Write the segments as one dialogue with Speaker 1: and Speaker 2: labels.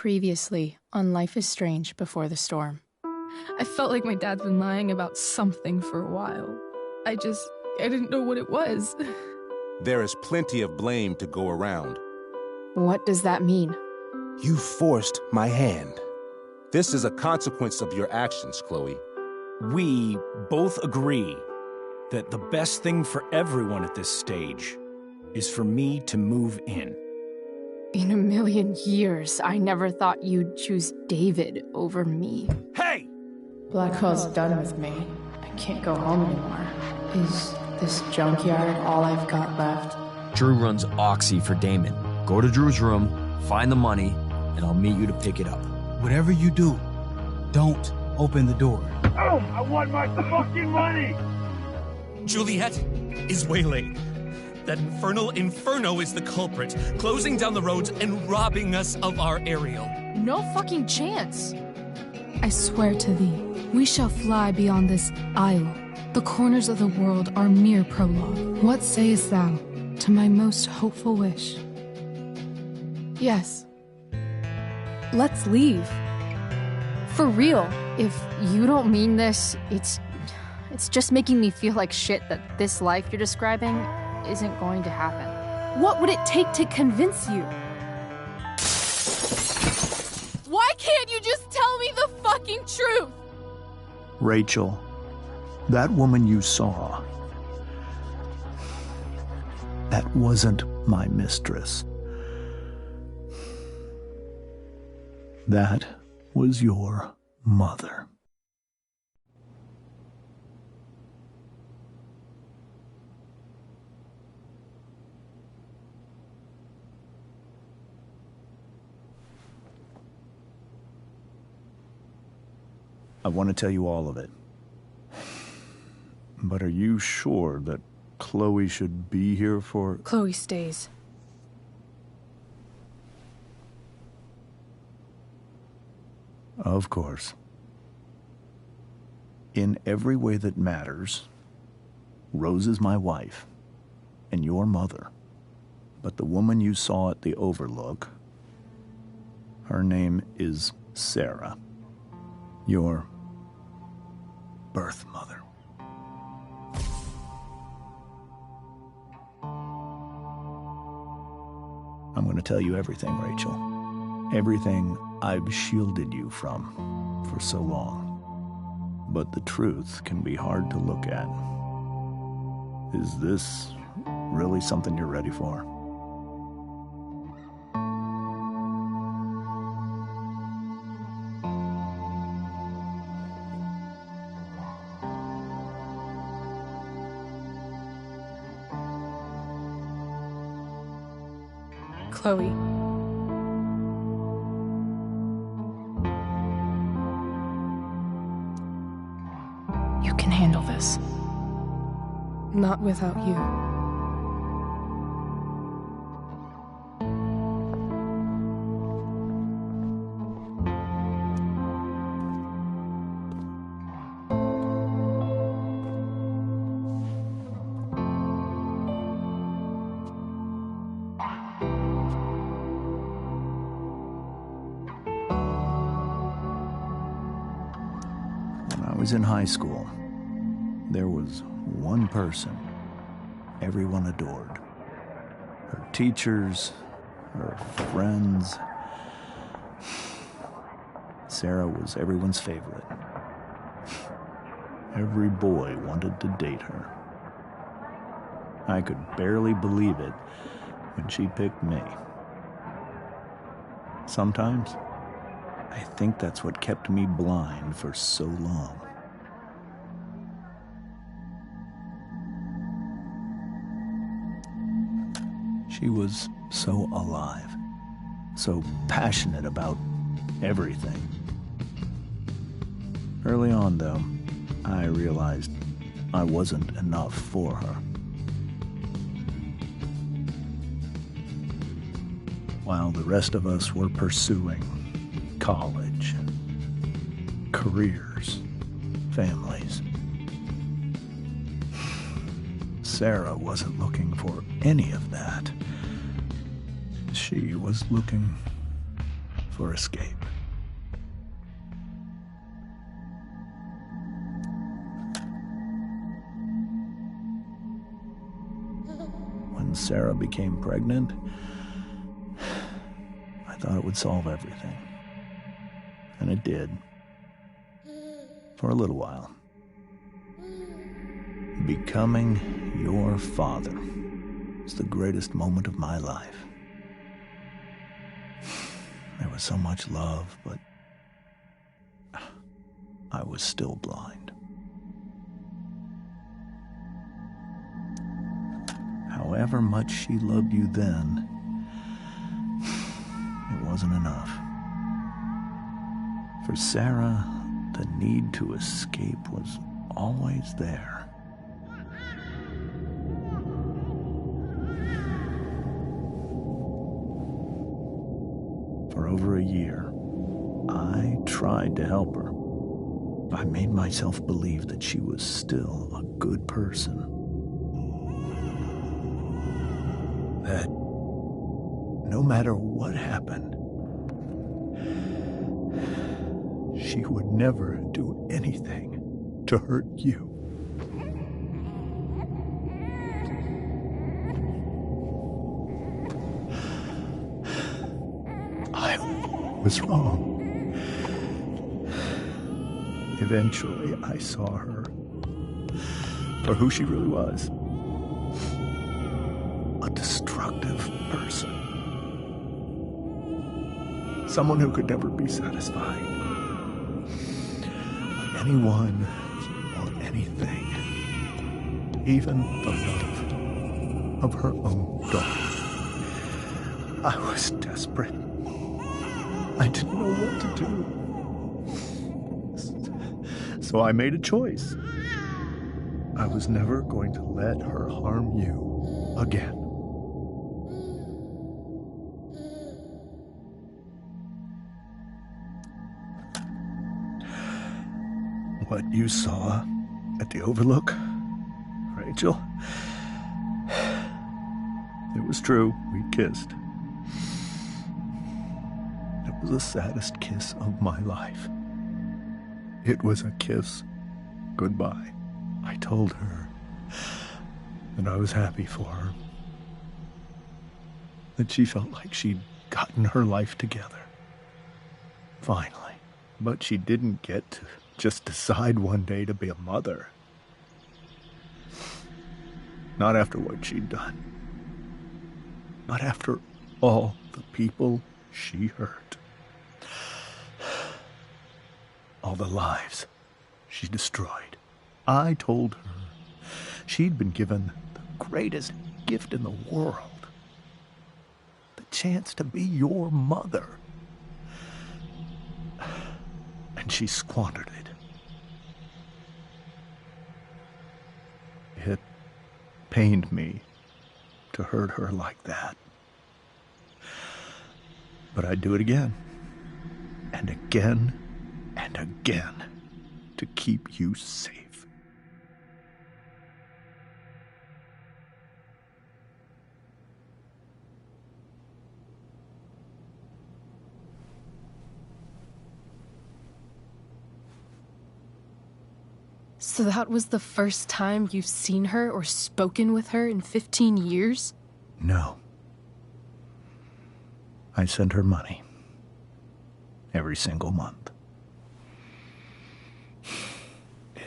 Speaker 1: Previously on Life is Strange Before the Storm.
Speaker 2: I felt like my dad's been lying about something for a while. I didn't know what it was.
Speaker 3: There is plenty of blame to go around.
Speaker 1: What does that mean?
Speaker 3: You forced my hand. This is a consequence of your actions, Chloe.
Speaker 4: We both agree that the best thing for everyone at this stage is for me to move in.
Speaker 1: In a million years, I never thought you'd choose David over me.
Speaker 4: Hey!
Speaker 1: Blackwell's done with me. I can't go home anymore. Is this junkyard all I've got left?
Speaker 5: Drew runs Oxy for Damon. Go to Drew's room, find the money, and I'll meet you to pick it up.
Speaker 6: Whatever you do, don't open the door.
Speaker 7: Oh, I want my fucking money!
Speaker 8: Juliet is waylaid. That infernal Inferno is the culprit, closing down the roads and robbing us of our Ariel.
Speaker 1: No fucking chance.
Speaker 2: I swear to thee, we shall fly beyond this isle. The corners of the world are mere prologue. What sayest thou to my most hopeful wish?
Speaker 1: Yes.
Speaker 2: Let's leave. For real.
Speaker 1: If you don't mean this, it's just making me feel like shit that this life you're describing isn't going to happen.
Speaker 2: What would it take to convince you? Why can't you just tell me the fucking truth?
Speaker 9: Rachel, that woman you saw, that wasn't my mistress. That was your mother. I want to tell you all of it. But are you sure that Chloe should be here for...
Speaker 2: Chloe stays.
Speaker 9: Of course. In every way that matters, Rose is my wife and your mother. But the woman you saw at the Overlook, her name is Sarah, your birth mother. I'm going to tell you everything, Rachel. Everything I've shielded you from for so long. But the truth can be hard to look at. Is this really something you're ready for?
Speaker 2: Chloe.
Speaker 1: You can handle this.
Speaker 2: Not without you.
Speaker 9: I was in high school. There was one person everyone adored. Her teachers, her friends. Sarah was everyone's favorite. Every boy wanted to date her. I could barely believe it when she picked me. Sometimes, I think that's what kept me blind for so long. She was so alive, so passionate about everything. Early on, though, I realized I wasn't enough for her. While the rest of us were pursuing college, careers, families, Sarah wasn't looking for any of that. She was looking for escape. When Sarah became pregnant, I thought it would solve everything. And it did. For a little while. Becoming your father was the greatest moment of my life. There was so much love, but I was still blind. However much she loved you then, it wasn't enough. For Sarah, the need to escape was always there. For over a year, I tried to help her. I made myself believe that she was still a good person. That no matter what happened, she would never do anything to hurt you. I was wrong. Eventually, I saw her for who she really was. A destructive person. Someone who could never be satisfied by anyone or anything. Even the love of her own daughter. I was desperate. I didn't know what to do. So I made a choice. I was never going to let her harm you again. What you saw at the Overlook, Rachel, it was true. We kissed. It was the saddest kiss of my life. It was a kiss goodbye. I told her that I was happy for her. That she felt like she'd gotten her life together. Finally. But she didn't get to just decide one day to be a mother. Not after what she'd done. Not after all the people she hurt. All the lives she destroyed. I told her she'd been given the greatest gift in the world. The chance to be your mother. And she squandered it. It pained me to hurt her like that. But I'd do it again. And again. And again, to keep you safe.
Speaker 2: So that was the first time you've seen her or spoken with her in 15 years?
Speaker 9: No. I sent her money. Every single month.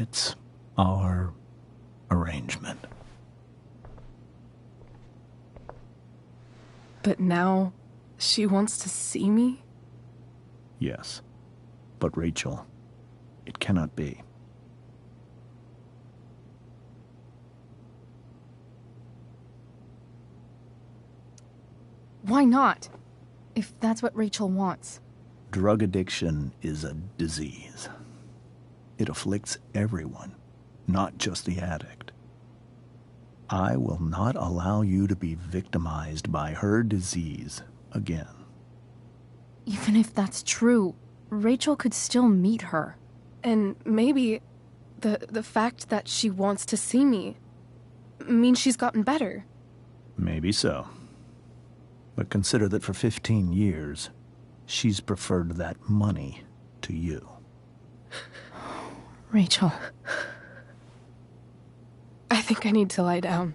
Speaker 9: It's our arrangement.
Speaker 2: But now, she wants to see me?
Speaker 9: Yes. But Rachel, it cannot be.
Speaker 1: Why not? If that's what Rachel wants.
Speaker 9: Drug addiction is a disease. It afflicts everyone, not just the addict. I will not allow you to be victimized by her disease again.
Speaker 1: Even if that's true, Rachel could still meet her.
Speaker 2: And maybe the fact that she wants to see me means she's gotten better.
Speaker 9: Maybe so. But consider that for 15 years, She's preferred that money to you.
Speaker 2: Rachel. I think I need to lie down.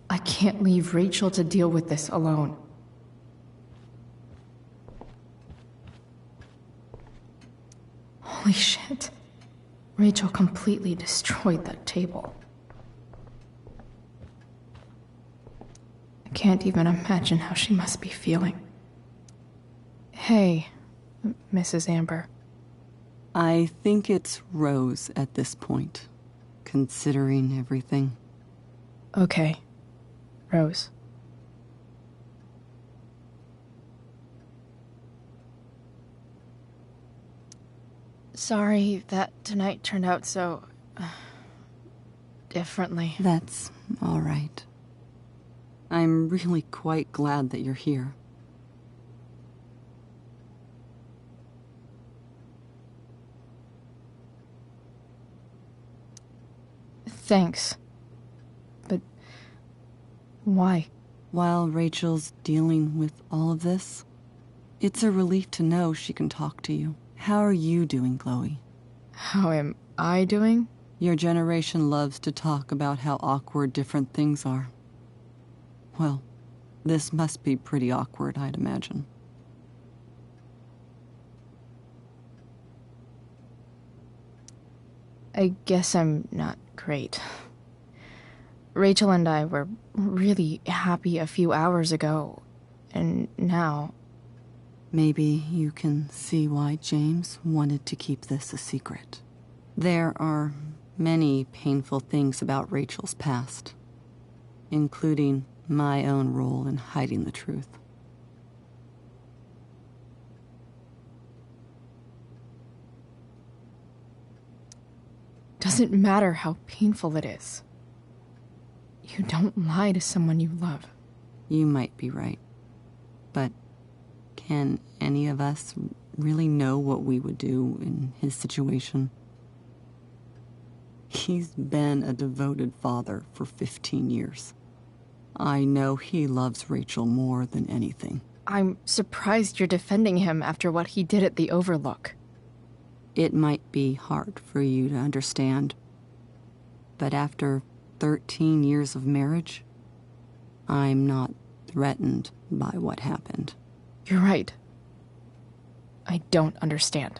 Speaker 1: I can't leave Rachel to deal with this alone. Holy shit. Rachel completely destroyed that table. I can't even imagine how she must be feeling. Hey, Mrs. Amber.
Speaker 10: I think it's Rose at this point, considering everything.
Speaker 1: Okay. Rose. Sorry that tonight turned out so... differently.
Speaker 10: That's all right. I'm really quite glad that you're here.
Speaker 1: Thanks. But... why?
Speaker 10: While Rachel's dealing with all of this, it's a relief to know she can talk to you. How are you doing, Chloe?
Speaker 1: How am I doing?
Speaker 10: Your generation loves to talk about how awkward different things are. Well, this must be pretty awkward, I'd imagine.
Speaker 1: I guess I'm not great. Rachel and I were really happy a few hours ago, and now...
Speaker 10: Maybe you can see why James wanted to keep this a secret. There are many painful things about Rachel's past, including my own role in hiding the truth.
Speaker 1: Doesn't matter how painful it is. You don't lie to someone you love.
Speaker 10: You might be right, but can any of us really know what we would do in his situation? He's been a devoted father for 15 years. I know he loves Rachel more than anything.
Speaker 1: I'm surprised you're defending him after what he did at the Overlook.
Speaker 10: It might be hard for you to understand, but after 13 years of marriage, I'm not threatened by what happened.
Speaker 1: You're right. I don't understand.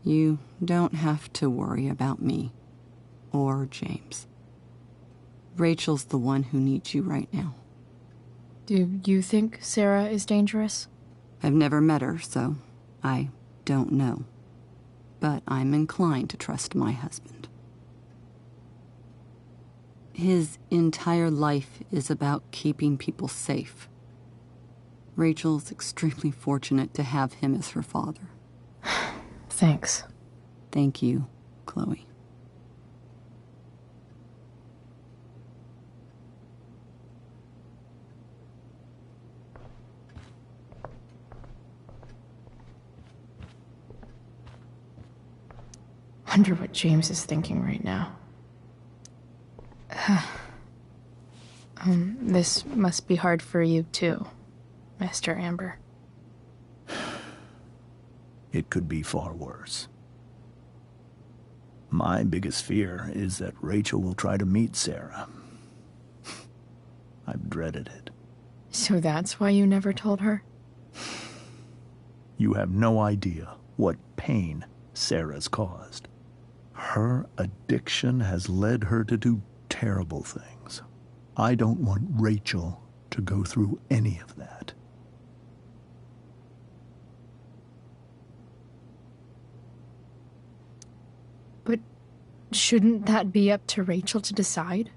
Speaker 10: You don't have to worry about me or James. Rachel's the one who needs you right now.
Speaker 1: Do you think Sarah is dangerous?
Speaker 10: I've never met her, so I don't know. But I'm inclined to trust my husband. His entire life is about keeping people safe. Rachel's extremely fortunate to have him as her father.
Speaker 1: Thanks.
Speaker 10: Thank you, Chloe.
Speaker 1: Wonder what James is thinking right now. This must be hard for you too, Mr. Amber.
Speaker 9: It could be far worse. My biggest fear is that Rachel will try to meet Sarah, dreaded it.
Speaker 1: So that's why you never told her?
Speaker 9: You have no idea what pain Sarah's caused. Her addiction has led her to do terrible things. I don't want Rachel to go through any of that.
Speaker 1: But shouldn't that be up to Rachel to decide?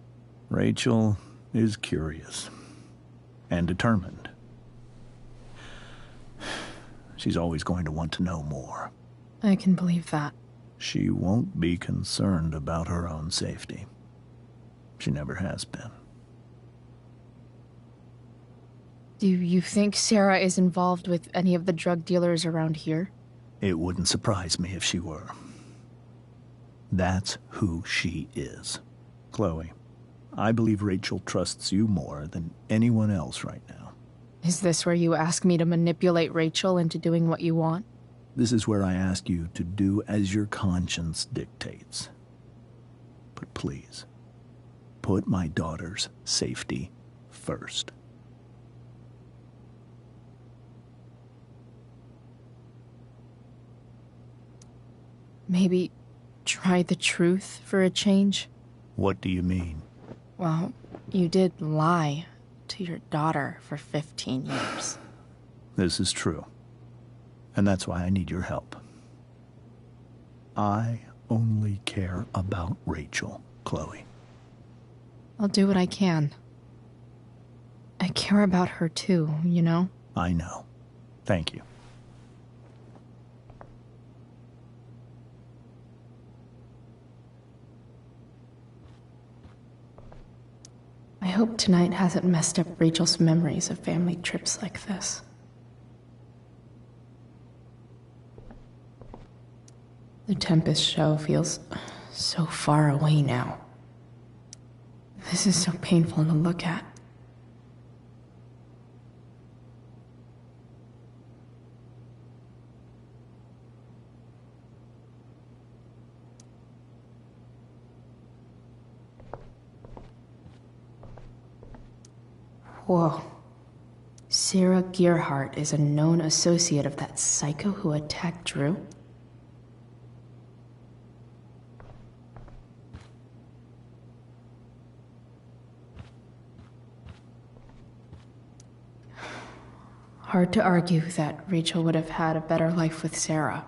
Speaker 9: Rachel is curious and determined. She's always going to want to know more.
Speaker 1: I can believe that.
Speaker 9: She won't be concerned about her own safety. She never has been.
Speaker 1: Do you think Sarah is involved with any of the drug dealers around here?
Speaker 9: It wouldn't surprise me if she were. That's who she is. Chloe, I believe Rachel trusts you more than anyone else right now.
Speaker 1: Is this where you ask me to manipulate Rachel into doing what you want?
Speaker 9: This is where I ask you to do as your conscience dictates. But please, put my daughter's safety first.
Speaker 1: Maybe try the truth for a change?
Speaker 9: What do you mean?
Speaker 1: Well, you did lie to your daughter for 15 years.
Speaker 9: This is true. And that's why I need your help. I only care about Rachel, Chloe.
Speaker 1: I'll do what I can. I care about her too, you know?
Speaker 9: I know. Thank you.
Speaker 1: I hope tonight hasn't messed up Rachel's memories of family trips like this. The Tempest show feels so far away now. This is so painful to look at. Whoa. Sarah Gearhart is a known associate of that psycho who attacked Drew? Hard to argue that Rachel would have had a better life with Sarah.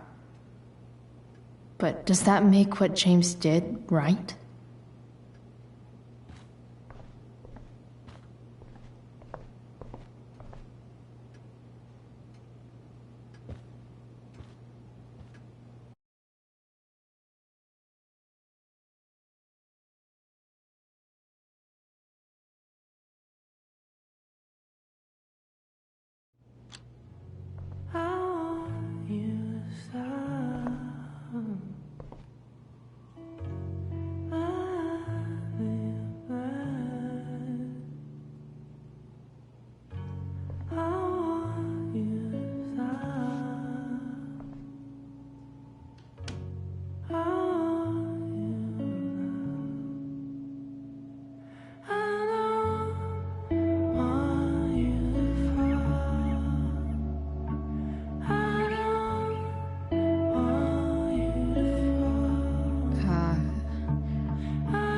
Speaker 1: But does that make what James did right?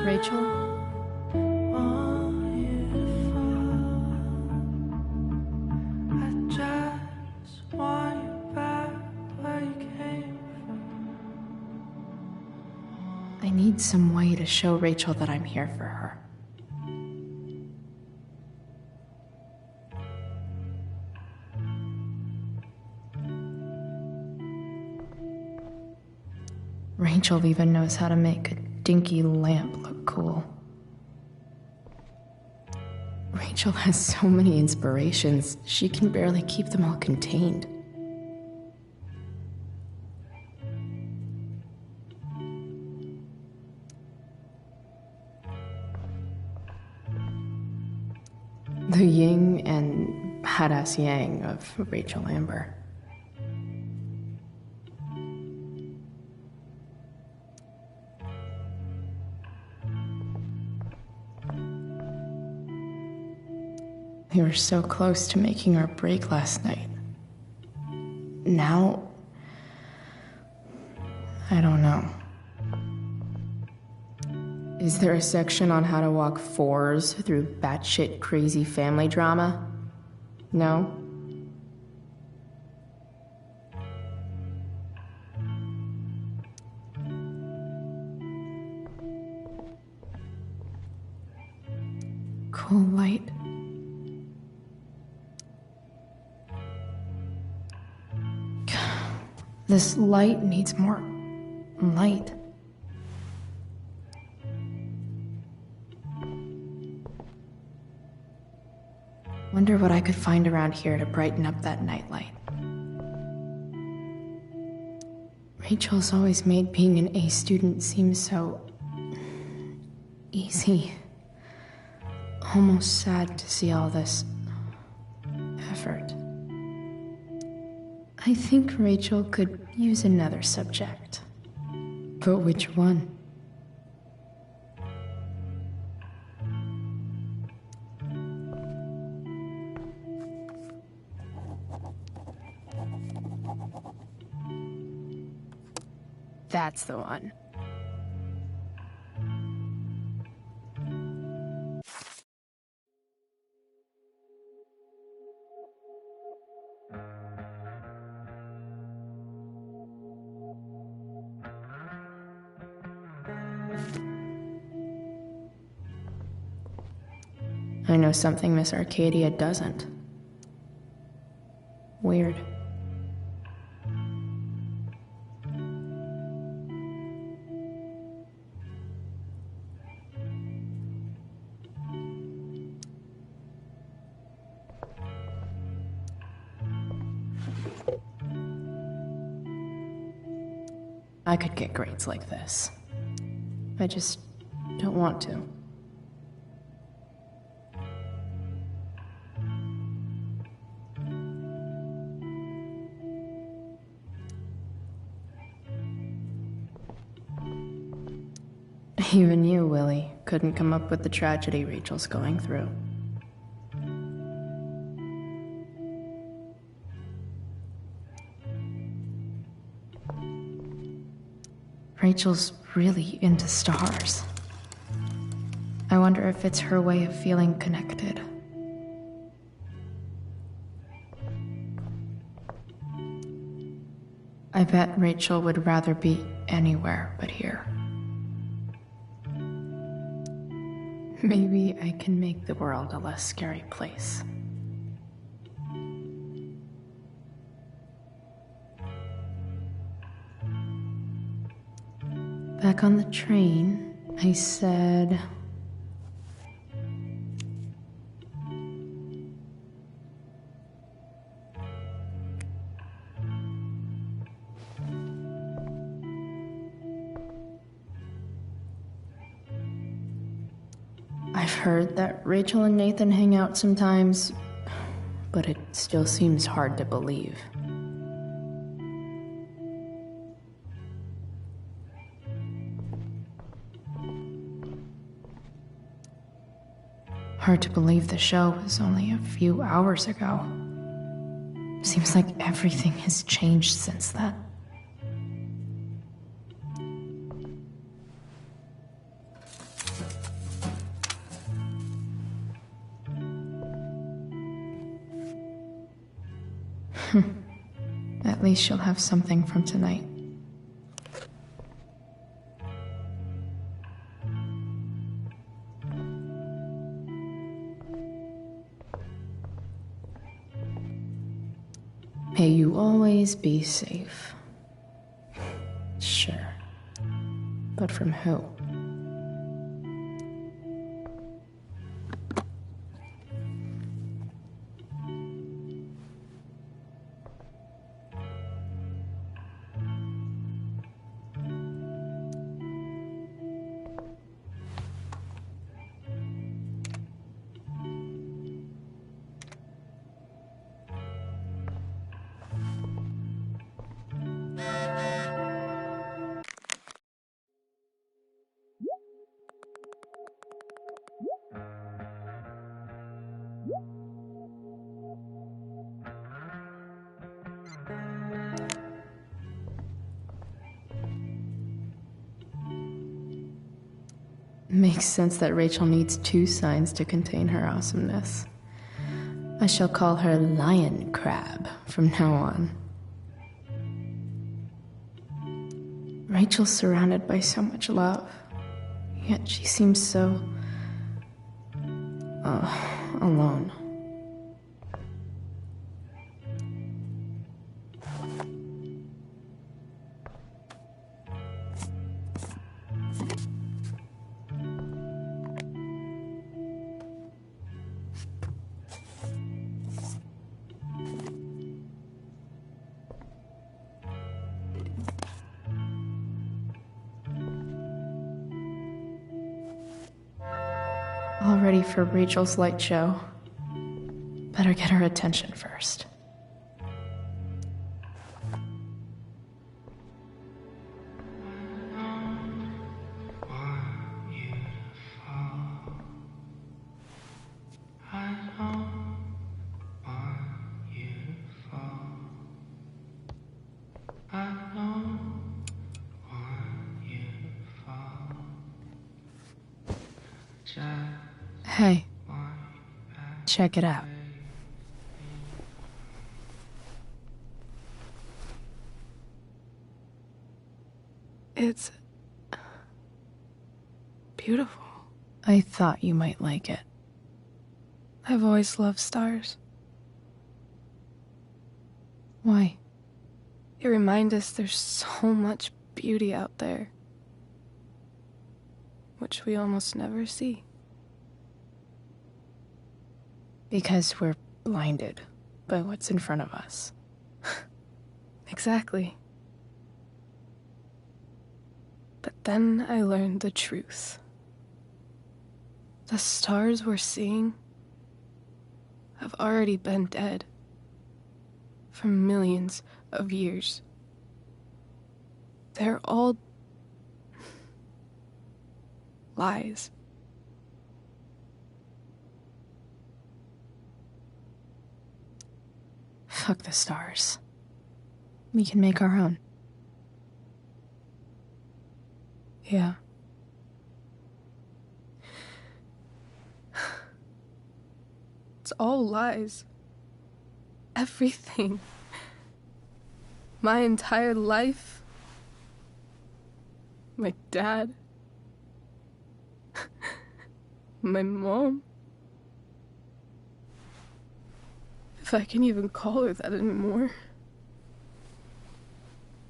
Speaker 1: Rachel? I need some way to show Rachel that I'm here for her. Rachel even knows how to make a dinky lamp look cool. Rachel has so many inspirations, she can barely keep them all contained. The yin and badass yang of Rachel Amber.
Speaker 11: We were so close to making our break last night. Now, I don't know. Is there a section on how to walk fours through batshit crazy family drama? No? Cool light. This light needs more light. Wonder what I could find around here to brighten up that nightlight. Rachel's always made being an A student seem so easy. Almost sad to see all this effort. I think Rachel could use another subject. But which one? That's the one. I know something Miss Arcadia doesn't. Weird. I could get grades like this. I just don't want to. Even you, Willie, couldn't come up with the tragedy Rachel's going through. Rachel's really into stars. I wonder if it's her way of feeling connected. I bet Rachel would rather be anywhere but here. Maybe I can make the world a less scary place. Back on the train, I said... I've heard that Rachel and Nathan hang out sometimes, but it still seems hard to believe. Hard to believe the show was only a few hours ago. Seems like everything has changed since then. At least she'll have something from tonight. May you always be safe. Sure. But from who? makes sense that Rachel needs 2 signs to contain her awesomeness. I shall call her Lion Crab from now on. Rachel's surrounded by so much love, yet she seems so... alone. All ready for Rachel's light show. Better get her attention first. Hey, check it out.
Speaker 2: It's beautiful.
Speaker 11: I thought you might like it.
Speaker 2: I've always loved stars.
Speaker 11: Why?
Speaker 2: They remind us there's so much beauty out there, which we almost never see.
Speaker 11: Because we're blinded by what's in front of us.
Speaker 2: Exactly. But then I learned the truth. The stars we're seeing have already been dead for millions of years. They're all lies.
Speaker 11: Fuck the stars. We can make our own.
Speaker 2: Yeah. It's all lies. Everything. My entire life. My dad. My mom. If I can even call her that anymore.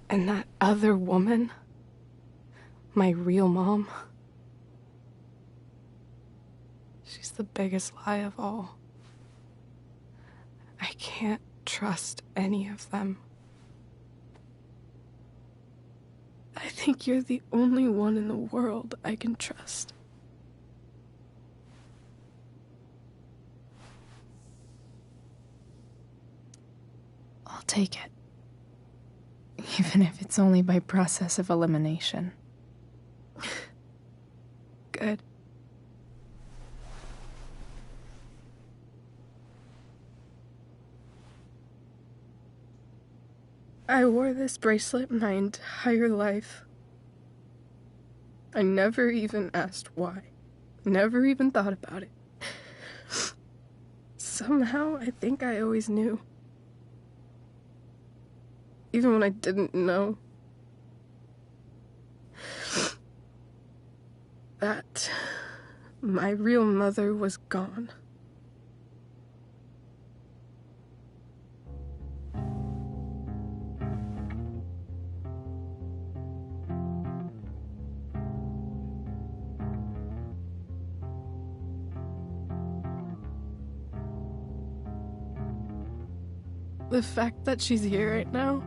Speaker 2: And that other woman, my real mom, she's the biggest lie of all. I can't trust any of them. I think you're the only one in the world I can trust.
Speaker 11: I'll take it. Even if it's only by process of elimination.
Speaker 2: Good. I wore this bracelet my entire life. I never even asked why. Never even thought about it. Somehow, I think I always knew. Even when I didn't know. That my real mother was gone. The fact that she's here right now,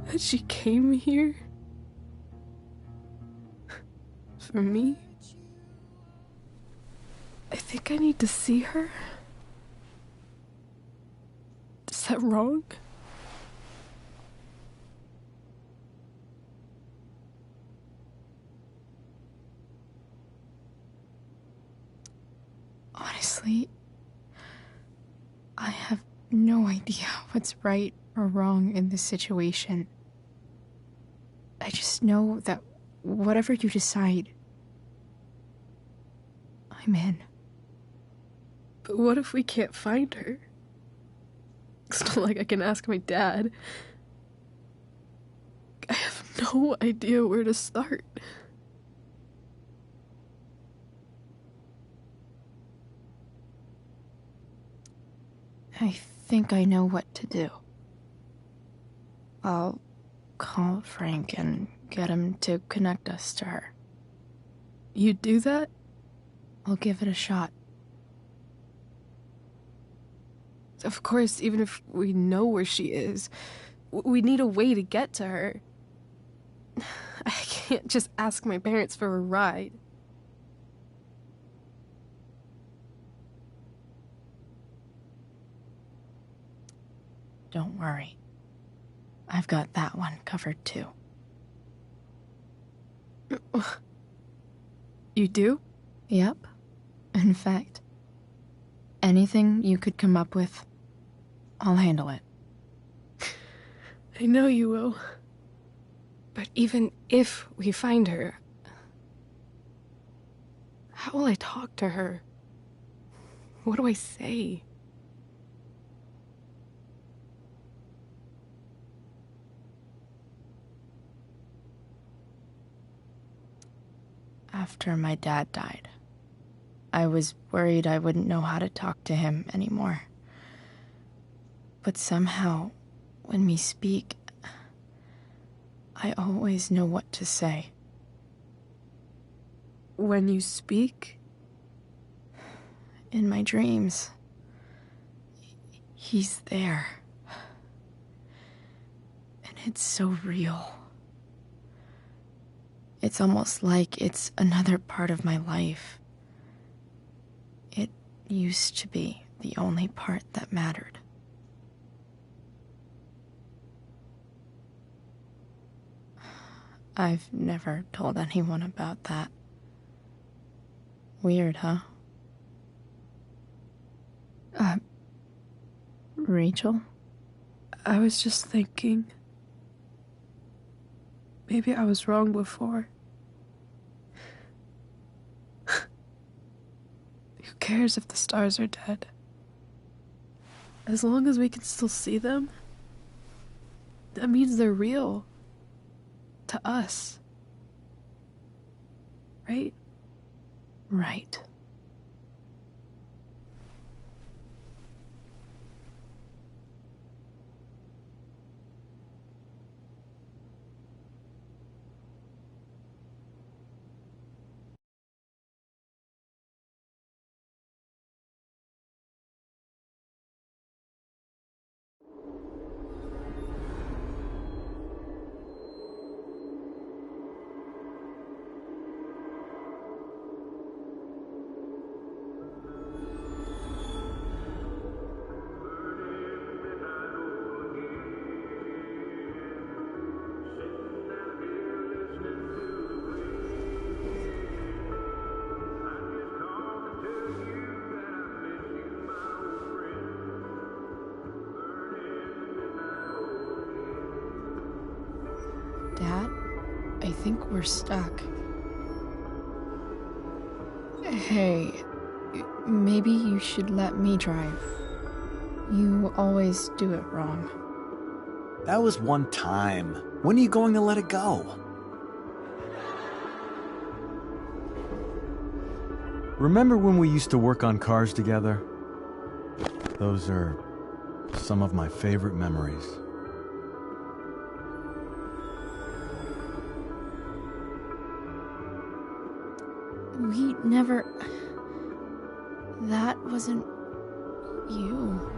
Speaker 2: that she came here for me, I think I need to see her. Is that wrong?
Speaker 11: Honestly, I have no idea what's right or wrong in this situation. I just know that whatever you decide, I'm in.
Speaker 12: But what if we can't find her? It's not like I can ask my dad. I have no idea where to start.
Speaker 11: I think I know what to do. I'll call Frank and get him to connect us to her.
Speaker 12: You do that?
Speaker 11: I'll give it a shot.
Speaker 12: Of course, even if we know where she is, we need a way to get to her. I can't just ask my parents for a ride.
Speaker 11: Don't worry. I've got that one covered too.
Speaker 12: You do?
Speaker 11: Yep. In fact, anything you could come up with, I'll handle it.
Speaker 12: I know you will. But even if we find her, how will I talk to her? What do I say?
Speaker 11: After my dad died, I was worried I wouldn't know how to talk to him anymore. But somehow, when we speak, I always know what to say.
Speaker 12: When you speak?
Speaker 11: In my dreams. He's there. And it's so real. It's almost like it's another part of my life. It used to be the only part that mattered. I've never told anyone about that. Weird, huh? Rachel?
Speaker 12: I was just thinking. Maybe I was wrong before. Who cares if the stars are dead? As long as we can still see them, that means they're real. To us. Right?
Speaker 11: Right. Dad, I think we're stuck. Hey, maybe you should let me drive. You always do it wrong.
Speaker 13: That was one time. When are you going to let it go?
Speaker 14: Remember when we used to work on cars together? Those are some of my favorite memories.
Speaker 11: We never... That wasn't... you.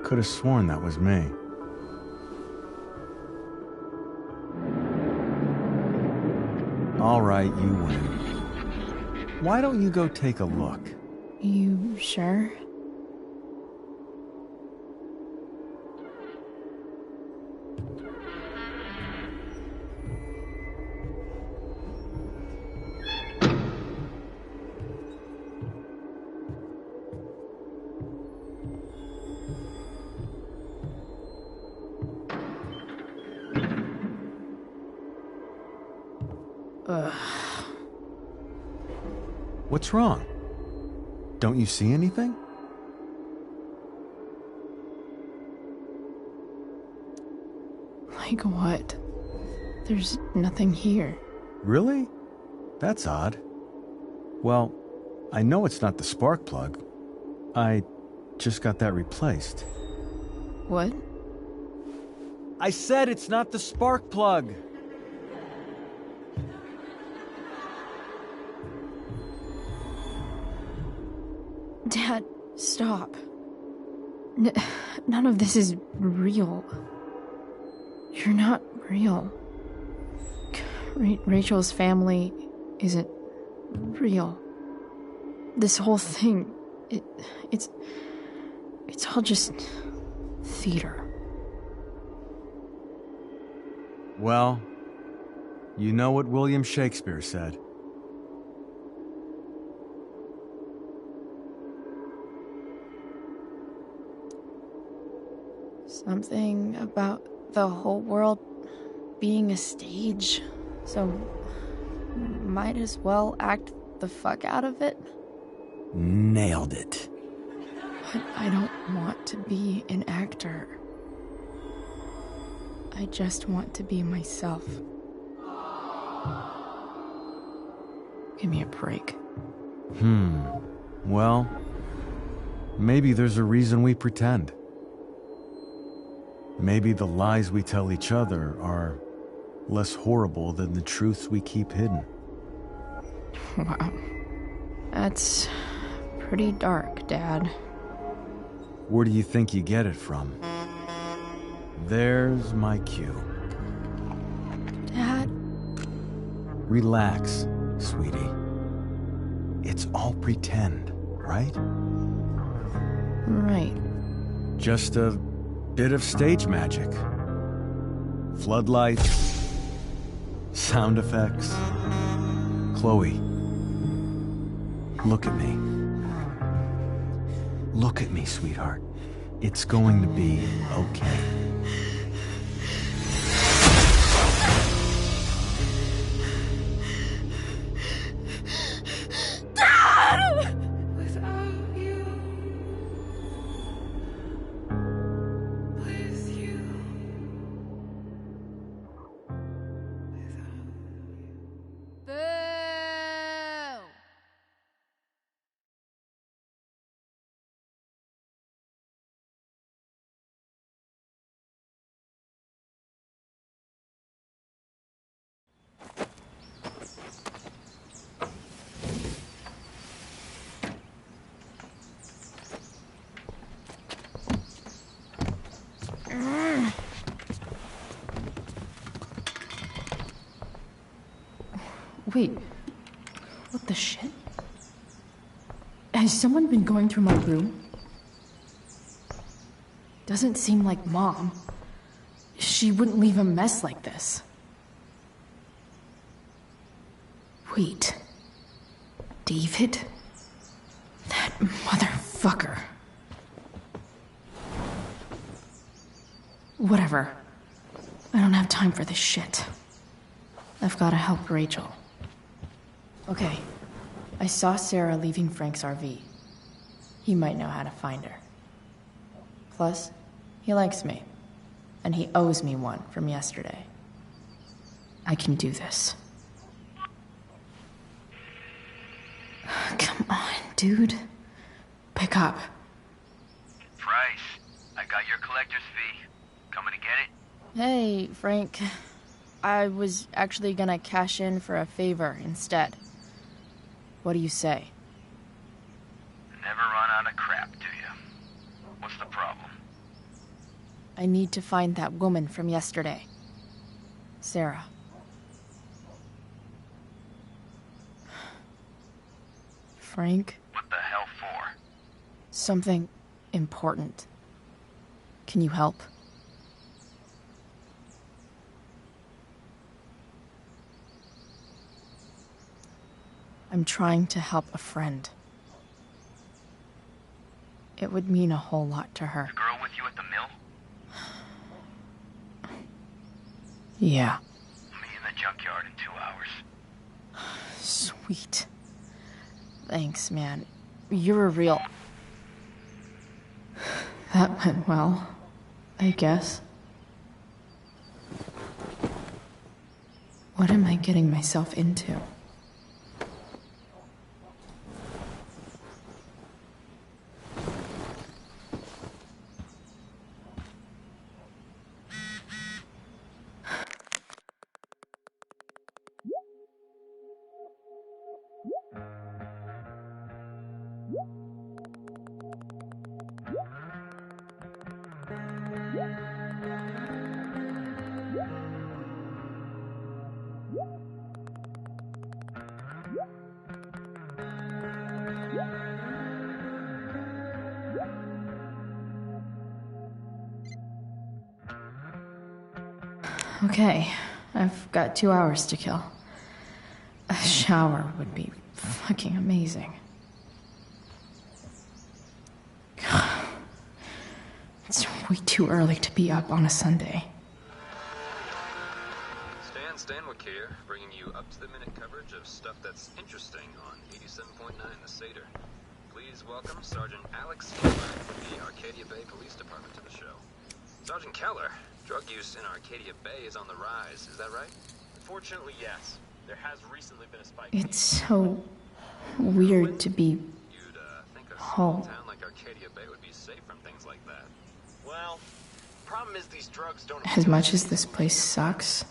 Speaker 14: Could have sworn that was me. All right, you win. Why don't you go take a look?
Speaker 11: You sure?
Speaker 14: What's wrong? Don't you see anything?
Speaker 11: Like what? There's nothing here.
Speaker 14: Really? That's odd. Well, I know it's not the spark plug. I just got that replaced.
Speaker 11: What?
Speaker 14: I said it's not the spark plug!
Speaker 11: Dad, stop. None of this is real. You're not real. Rachel's family isn't real. This whole thing, it's all just theater.
Speaker 14: Well, you know what William Shakespeare said.
Speaker 11: Something about the whole world being a stage, so might as well act the fuck out of it.
Speaker 13: Nailed it.
Speaker 11: But I don't want to be an actor. I just want to be myself. Give me a break.
Speaker 14: Well, maybe there's a reason we pretend. Maybe the lies we tell each other are less horrible than the truths we keep hidden.
Speaker 11: Wow. That's pretty dark, Dad.
Speaker 14: Where do you think you get it from? There's my cue.
Speaker 11: Dad?
Speaker 14: Relax, sweetie. It's all pretend, right?
Speaker 11: Right.
Speaker 14: Just a bit of stage magic. Floodlights, sound effects. Chloe, look at me. Look at me, sweetheart. It's going to be okay.
Speaker 1: Wait, what the shit? Has someone been going through my room? Doesn't seem like Mom. She wouldn't leave a mess like this. Wait. David? That motherfucker. Whatever. I don't have time for this shit. I've gotta help Rachel. Okay. I saw Sarah leaving Frank's RV. He might know how to find her. Plus, he likes me. And he owes me one from yesterday. I can do this. Come on, dude. Pick up.
Speaker 15: Price, I got your collector's fee. Coming to get it?
Speaker 11: Hey, Frank. I was actually gonna cash in for a favor instead. What do you say?
Speaker 15: Never run out of crap, do you? What's the problem?
Speaker 11: I need to find that woman from yesterday. Sarah. Frank?
Speaker 15: What the hell for?
Speaker 11: Something important. Can you help? I'm trying to help a friend. It would mean a whole lot to her.
Speaker 15: The girl with you at the mill?
Speaker 11: Yeah.
Speaker 15: Meet in the junkyard in 2 hours.
Speaker 1: Sweet. Thanks, man. You're a real... That went well, I guess. What am I getting myself into? Okay, I've got 2 hours to kill. A shower would be fucking amazing. God, it's way too early to be up on a Sunday.
Speaker 16: Stan Stanwyck here, bringing you up-to-the-minute coverage of stuff that's interesting on 87.9 The Seder. Please welcome Sergeant Alex Keller from the Arcadia Bay Police Department to the show. Sergeant Keller, drug use in Arcadia Bay is on the rise, is that right?
Speaker 17: Unfortunately, yes. There has recently been a spike.
Speaker 1: It's so weird to be
Speaker 16: think a
Speaker 1: home.
Speaker 16: small town like Arcadia Bay would be safe from things like that.
Speaker 17: Well, problem is these drugs don't...
Speaker 1: As much as this place sucks,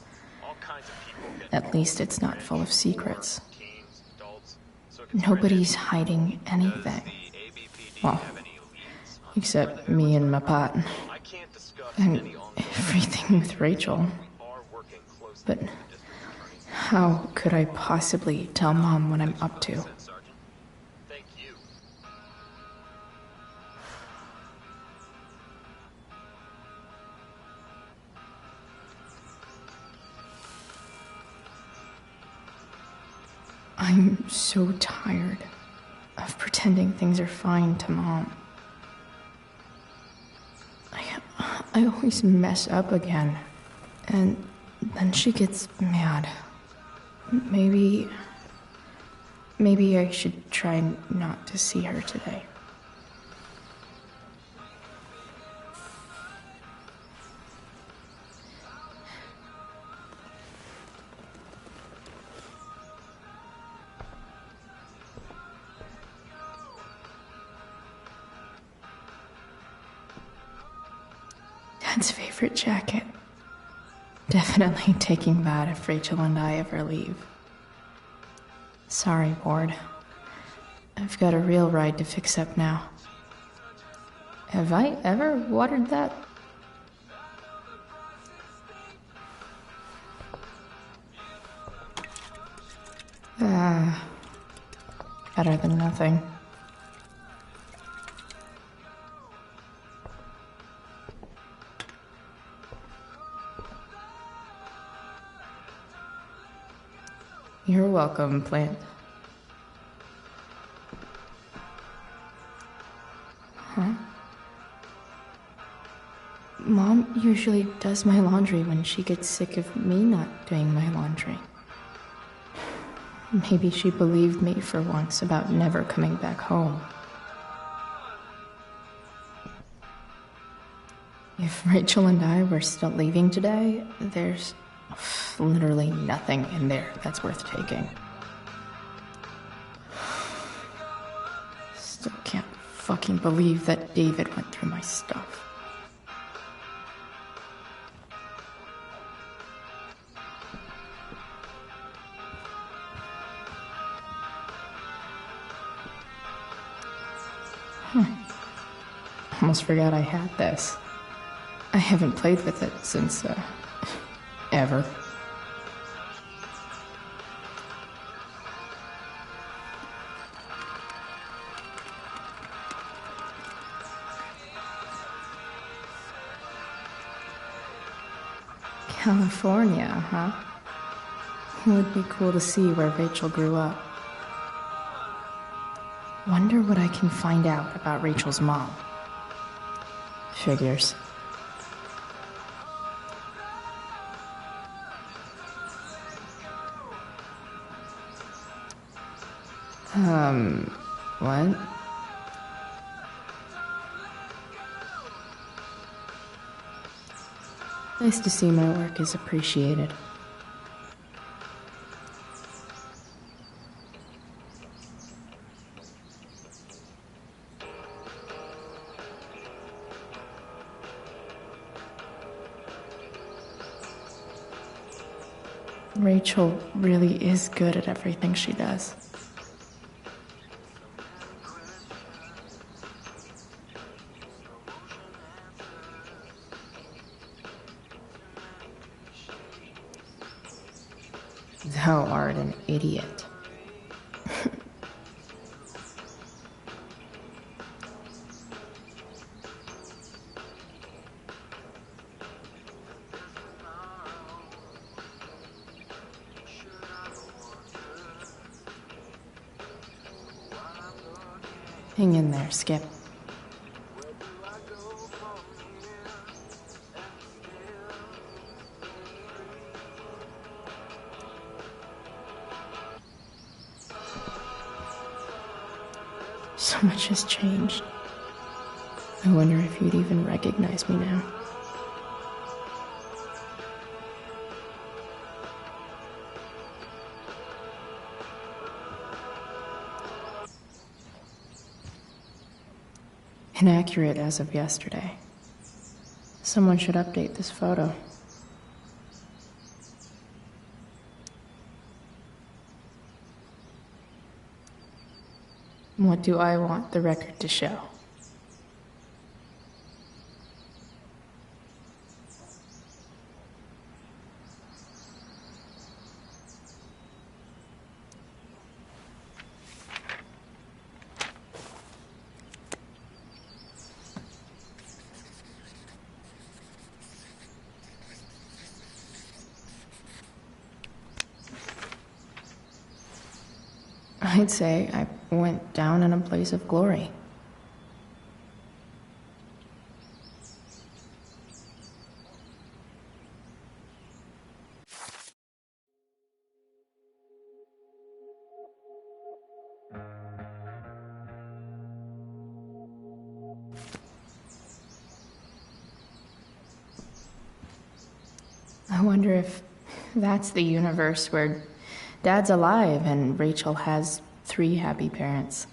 Speaker 17: All kinds of people get...
Speaker 1: at least it's not full of secrets.
Speaker 17: Teens, adults, so
Speaker 1: Nobody's hiding anything. Well, except me and my pot. And everything with Rachel. But how could I possibly tell Mom what I'm up to?
Speaker 17: Thank you.
Speaker 1: I'm so tired of pretending things are fine to Mom. I always mess up again, and then she gets mad. Maybe I should try not to see her today. Dad's favorite jacket. Definitely taking that if Rachel and I ever leave. Sorry, Ward. I've got a real ride to fix up now. Have I ever watered that? Better than nothing. You're welcome, plant. Huh? Mom usually does my laundry when she gets sick of me not doing my laundry. Maybe she believed me for once about never coming back home. If Rachel and I were still leaving today, there's literally nothing in there that's worth taking. Still can't fucking believe that David went through my stuff. Almost forgot I had this. I haven't played with it since, ever. California, huh? Would be cool to see where Rachel grew up. Wonder what I can find out about Rachel's mom. Figures.
Speaker 11: What? Nice to see my work is appreciated. Rachel really is good at everything she does. Thou art an idiot. Hang in there, Skip. So much has changed. I wonder if you'd even recognize me now. Inaccurate as of yesterday. Someone should update this photo. What do I want the record to show? I'd say I went down in a blaze of glory. I wonder if that's the universe where Dad's alive and Rachel has 3 happy parents.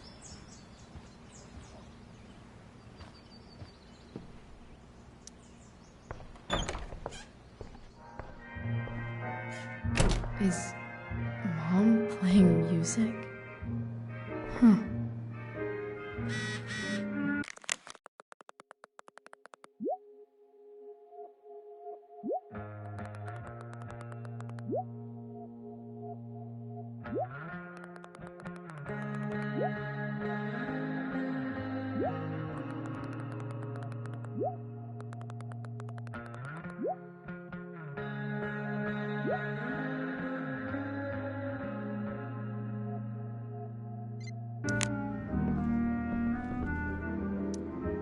Speaker 11: Is Mom playing music? Huh.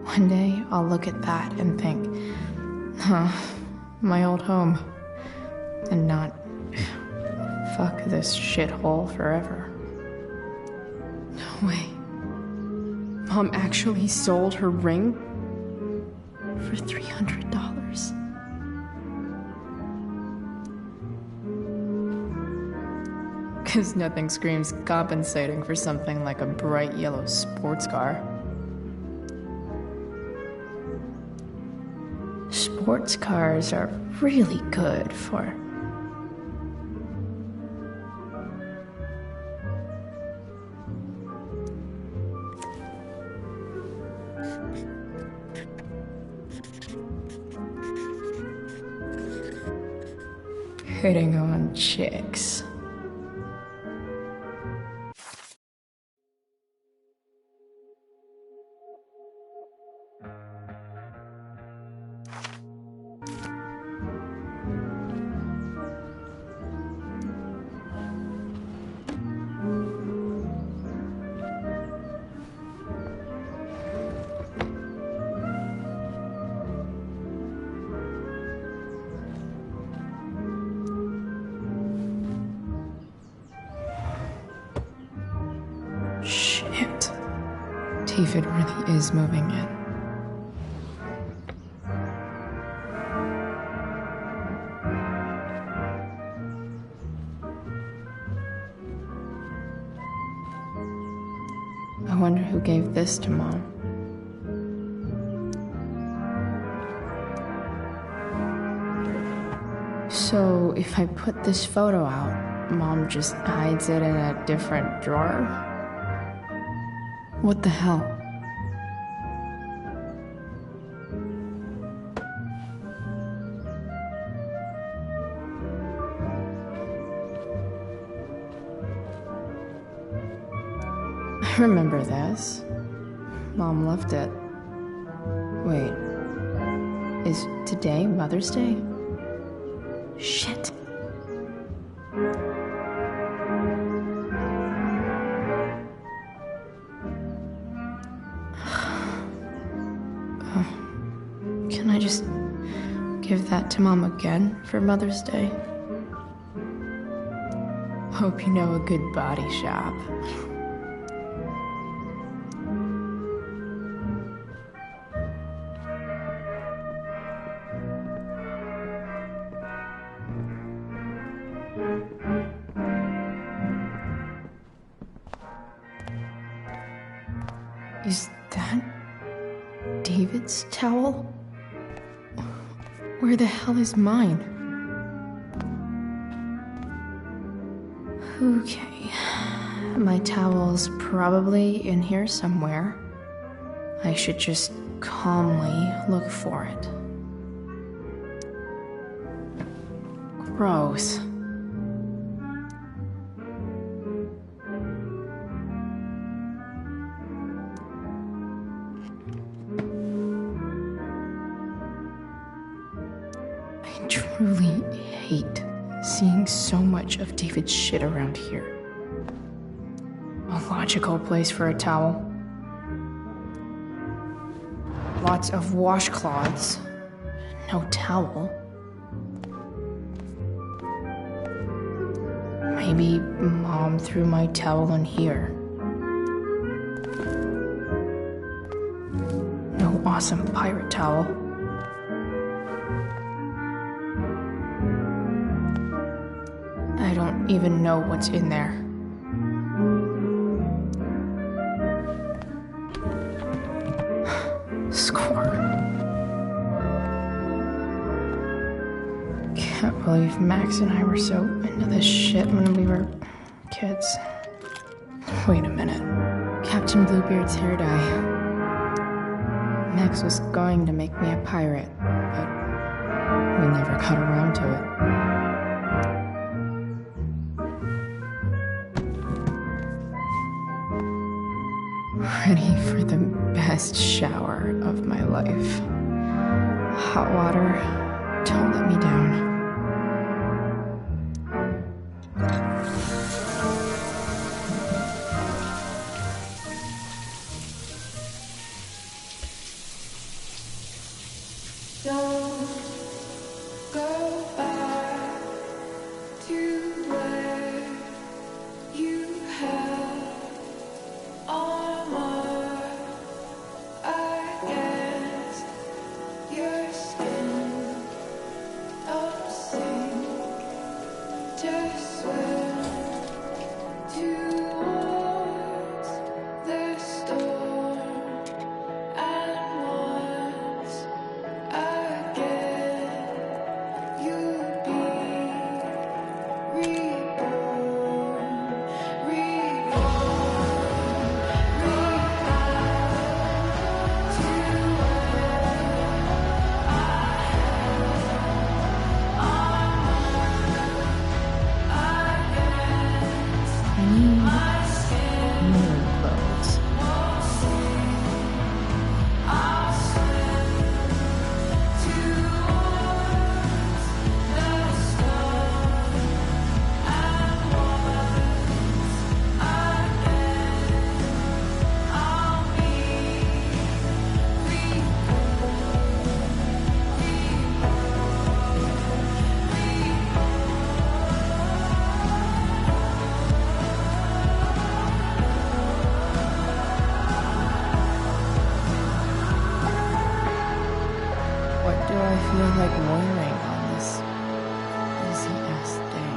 Speaker 11: One day, I'll look at that and think, huh, my old home. And not, fuck this shithole forever. No way. Mom actually sold her ring for $300. Because nothing screams compensating for something like a bright yellow sports car. Sports cars are really good for... hitting on chicks. David really is moving in. I wonder who gave this to Mom. So, if I put this photo out, Mom just hides it in a different drawer? What the hell? I remember this. Mom left it. Wait. Is today Mother's Day? Shit. Can I just give that to Mom again for Mother's Day? Hope you know a good body shop. Is that David's towel? Where the hell is mine? Okay. My towel's probably in here somewhere. I should just calmly look for it. Gross. I truly hate seeing so much of David's shit around here. A logical place for a towel. Lots of washcloths. No towel. Maybe Mom threw my towel in here. No awesome pirate towel. I don't even know what's in there. Score. Can't believe Max and I were so into this shit when we were kids. Wait a minute. Captain Bluebeard's hair dye. Max was going to make me a pirate, but we never got around to it. Ready for the best shower of my life. Hot water, don't let me down.
Speaker 2: Don't go back to where you had armor against your skin of
Speaker 11: feel like moiling on this busy-ass day.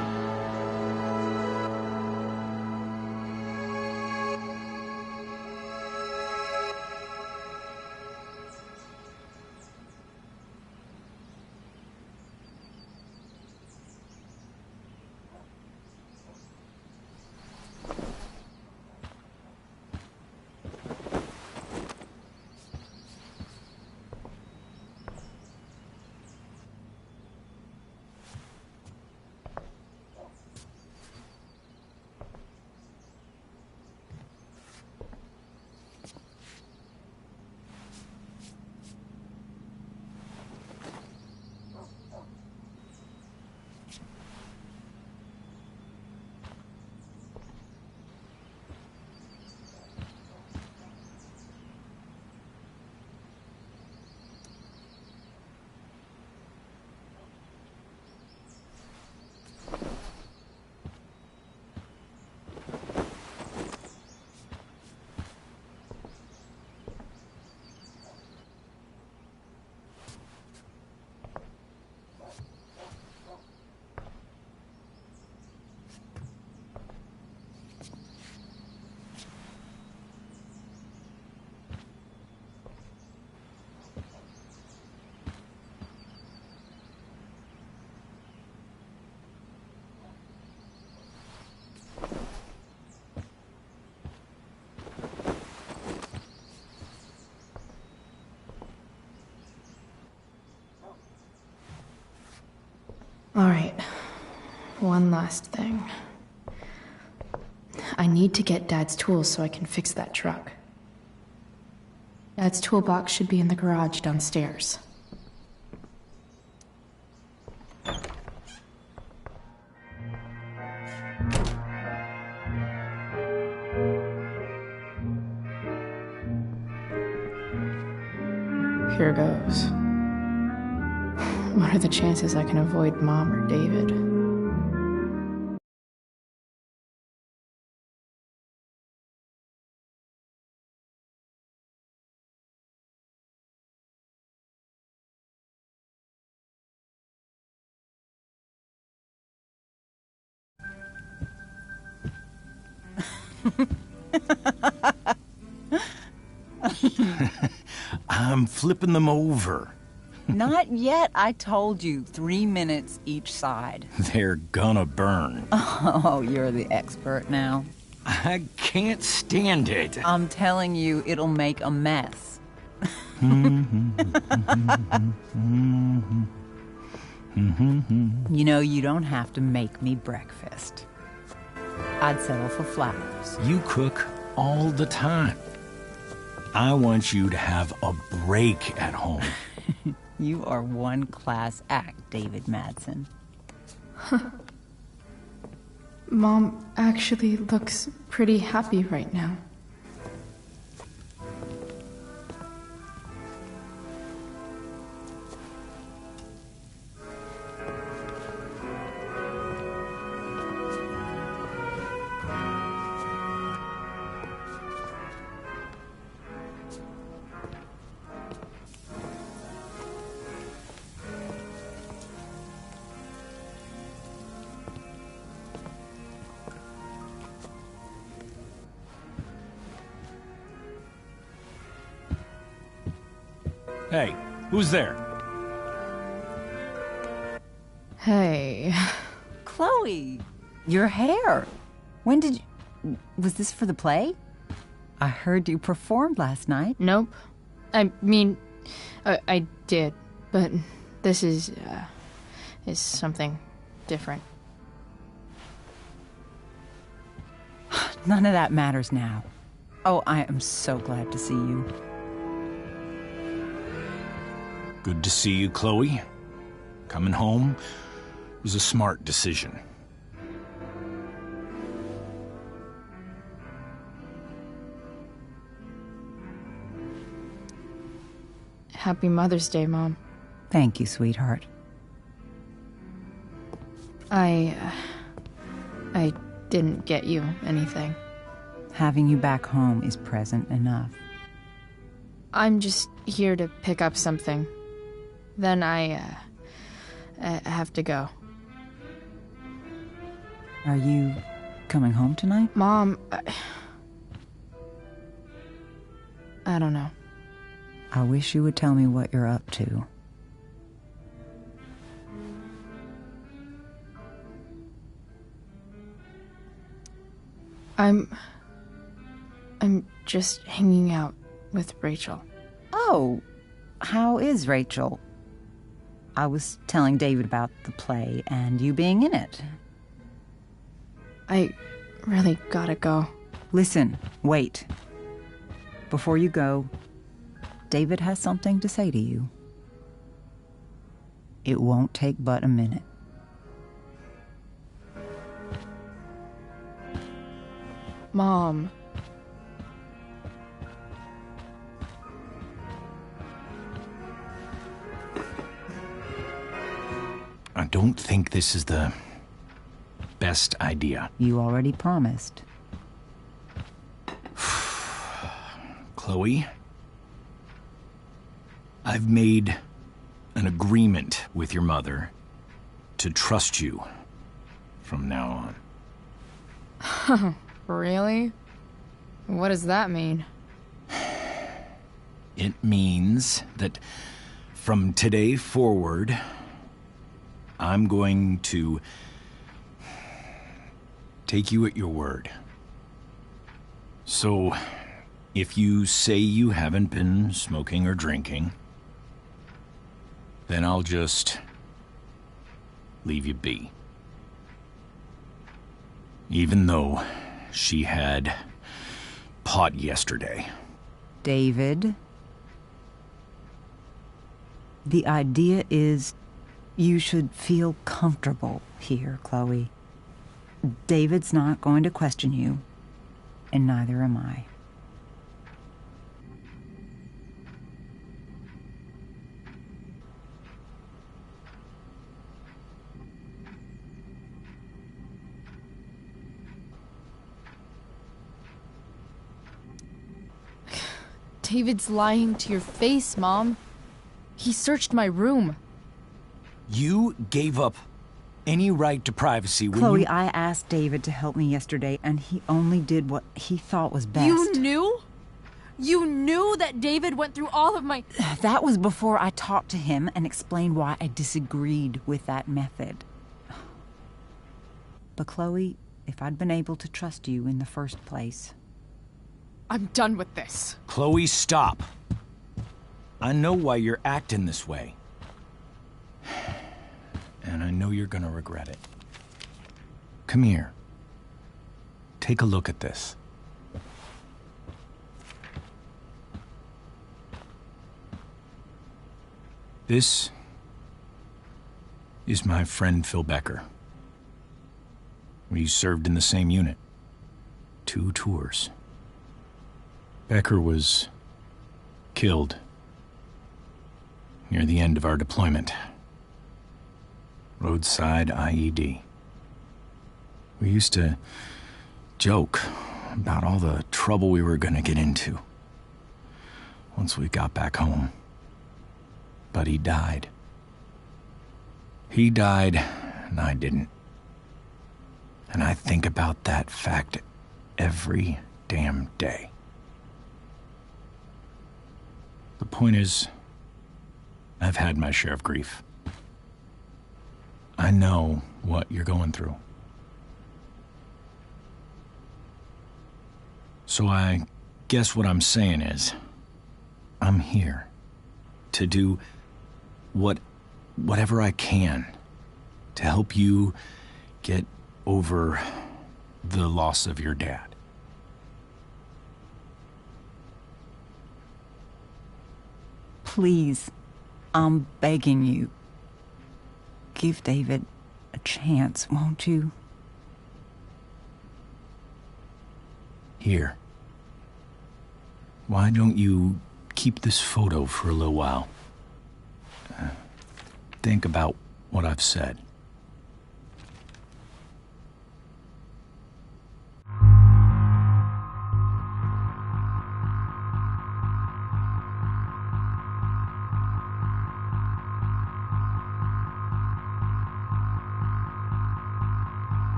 Speaker 11: All right, one last thing. I need to get Dad's tools so I can fix that truck. Dad's toolbox should be in the garage downstairs. Here goes. What are the chances I can avoid Mom or David?
Speaker 4: I'm flipping them over.
Speaker 18: Not yet. I told you, 3 minutes each side.
Speaker 4: They're gonna burn.
Speaker 18: Oh, you're the expert now.
Speaker 4: I can't stand it.
Speaker 18: I'm telling you, it'll make a mess. You know, you don't have to make me breakfast. I'd settle for flowers.
Speaker 4: You cook all the time. I want you to have a break at home.
Speaker 18: You are one class act, David Madsen.
Speaker 11: Mom actually looks pretty happy right now.
Speaker 4: Hey, who's there?
Speaker 11: Hey.
Speaker 18: Chloe, your hair. When did you... Was this for the play? I heard you performed last night.
Speaker 11: Nope. I mean, I did, but this is something different.
Speaker 18: None of that matters now. Oh, I am so glad to see you.
Speaker 4: Good to see you, Chloe. Coming home was a smart decision.
Speaker 11: Happy Mother's Day, Mom.
Speaker 18: Thank you, sweetheart.
Speaker 11: I didn't get you anything.
Speaker 18: Having you back home is present enough.
Speaker 11: I'm just here to pick up something. Then I have to go.
Speaker 18: Are you coming home tonight?
Speaker 11: Mom, I don't know.
Speaker 18: I wish you would tell me what you're up to.
Speaker 11: I'm just hanging out with Rachel.
Speaker 18: Oh, how is Rachel? I was telling David about the play and you being in it.
Speaker 11: I really gotta go.
Speaker 18: Listen, wait. Before you go, David has something to say to you. It won't take but a minute.
Speaker 11: Mom.
Speaker 4: I don't think this is the best idea.
Speaker 18: You already promised.
Speaker 4: Chloe, I've made an agreement with your mother to trust you from now
Speaker 11: on. Really? What does that mean?
Speaker 4: It means that from today forward, I'm going to take you at your word. So, if you say you haven't been smoking or drinking, then I'll just leave you be. Even though she had pot yesterday.
Speaker 18: David, the idea is you should feel comfortable here, Chloe. David's not going to question you, and neither am I.
Speaker 11: David's lying to your face, Mom. He searched my room.
Speaker 4: You gave up any right to privacy when
Speaker 18: Chloe,
Speaker 4: you...
Speaker 18: I asked David to help me yesterday, and he only did what he thought was best.
Speaker 11: You knew? You knew that David went through all of my...
Speaker 18: That was before I talked to him and explained why I disagreed with that method. But Chloe, if I'd been able to trust you in the first place...
Speaker 11: I'm done with this.
Speaker 4: Chloe, stop. I know why you're acting this way. And I know you're gonna regret it. Come here. Take a look at this. This is my friend Phil Becker. We served in the same unit. 2 tours. Becker was killed near the end of our deployment. Roadside IED. We used to joke about all the trouble we were gonna get into once we got back home. But he died. He died, and I didn't. And I think about that fact every damn day. The point is, I've had my share of grief. I know what you're going through. So I guess what I'm saying is, I'm here to do whatever I can to help you get over the loss of your dad.
Speaker 18: Please, I'm begging you. Give David a chance, won't you?
Speaker 4: Here. Why don't you keep this photo for a little while? Think about what I've said.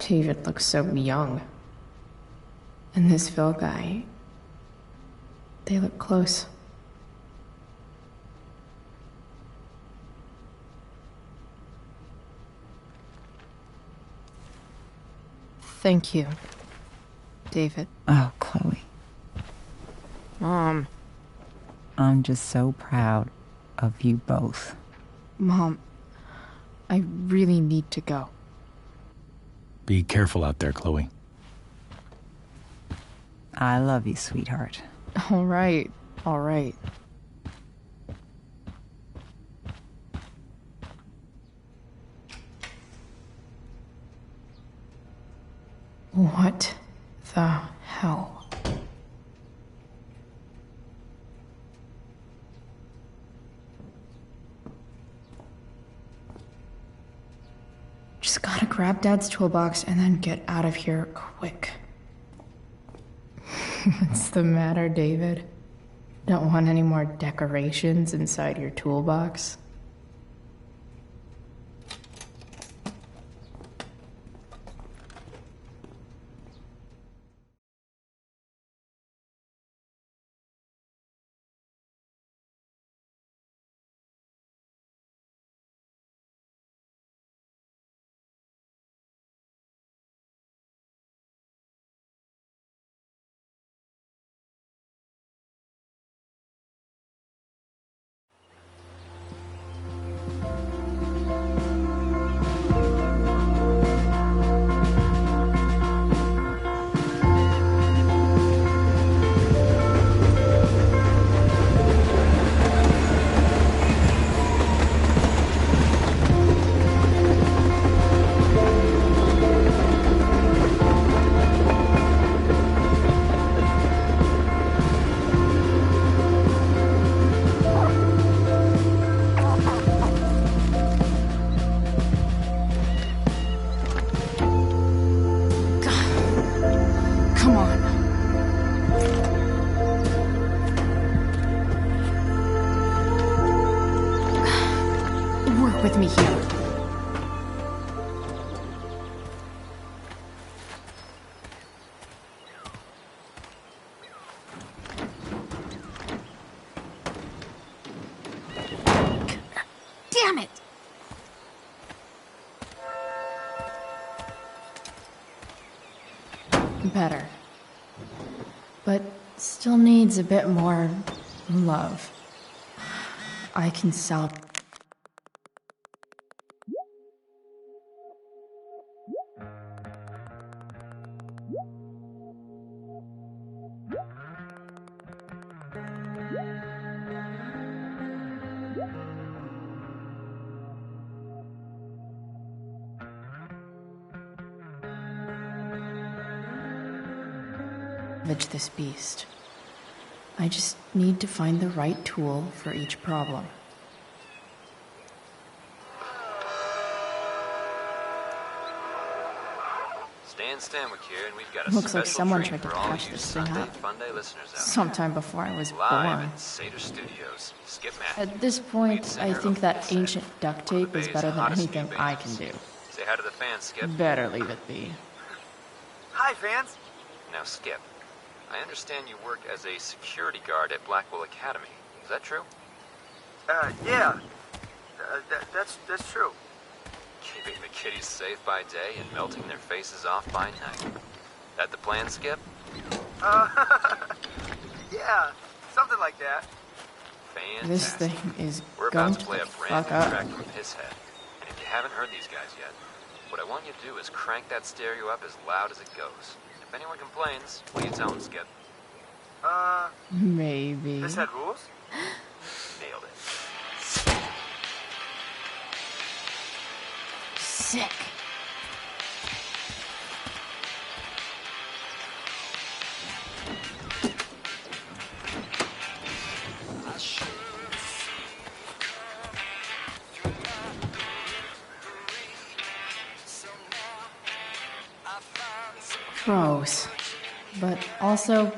Speaker 11: David looks so young. And this Phil guy, they look close. Thank you, David.
Speaker 18: Oh, Chloe.
Speaker 11: Mom.
Speaker 18: I'm just so proud of you both.
Speaker 11: Mom, I really need to go.
Speaker 4: Be careful out there, Chloe.
Speaker 18: I love you, sweetheart.
Speaker 11: All right, all right. What the hell? Just gotta grab Dad's toolbox and then get out of here quick. What's the matter, David? Don't want any more decorations inside your toolbox? Come on. Work with me here. Damn it! Better. But still needs a bit more love. I can salvage. This beast. I just need to find the right tool for each problem.
Speaker 16: Stan Stanwyck here, and we've got a
Speaker 11: Looks like
Speaker 16: special
Speaker 11: someone
Speaker 16: treat
Speaker 11: tried to
Speaker 16: for all
Speaker 11: patch
Speaker 16: you
Speaker 11: this thing
Speaker 16: Sunday
Speaker 11: up.
Speaker 16: Funday listeners out
Speaker 11: Sometime before I was
Speaker 16: there. Live
Speaker 11: born.
Speaker 16: at Seder Studios. Skip Matthews.
Speaker 11: At this point, I think that ancient duct tape is better than anything I can do.
Speaker 16: Say hi to the fans, Skip.
Speaker 11: Better leave it be.
Speaker 15: Hi, fans.
Speaker 16: Now, Skip, I understand you work as a security guard at Blackwell Academy. Is that true?
Speaker 15: Yeah. That's true.
Speaker 16: Keeping the kiddies safe by day and melting their faces off by night. That the plan, Skip?
Speaker 15: Yeah, something like that.
Speaker 16: Fantastic.
Speaker 11: This thing is
Speaker 16: We're
Speaker 11: going
Speaker 16: about to
Speaker 11: to
Speaker 16: play a
Speaker 11: fuck
Speaker 16: brand new
Speaker 11: up.
Speaker 16: track from Pisshead. And if you haven't heard these guys yet, what I want you to do is crank that stereo up as loud as it goes. If anyone complains, what do you tell them, Skip?
Speaker 11: Maybe.
Speaker 15: This had rules?
Speaker 16: Nailed it.
Speaker 11: Sick. Gross, but also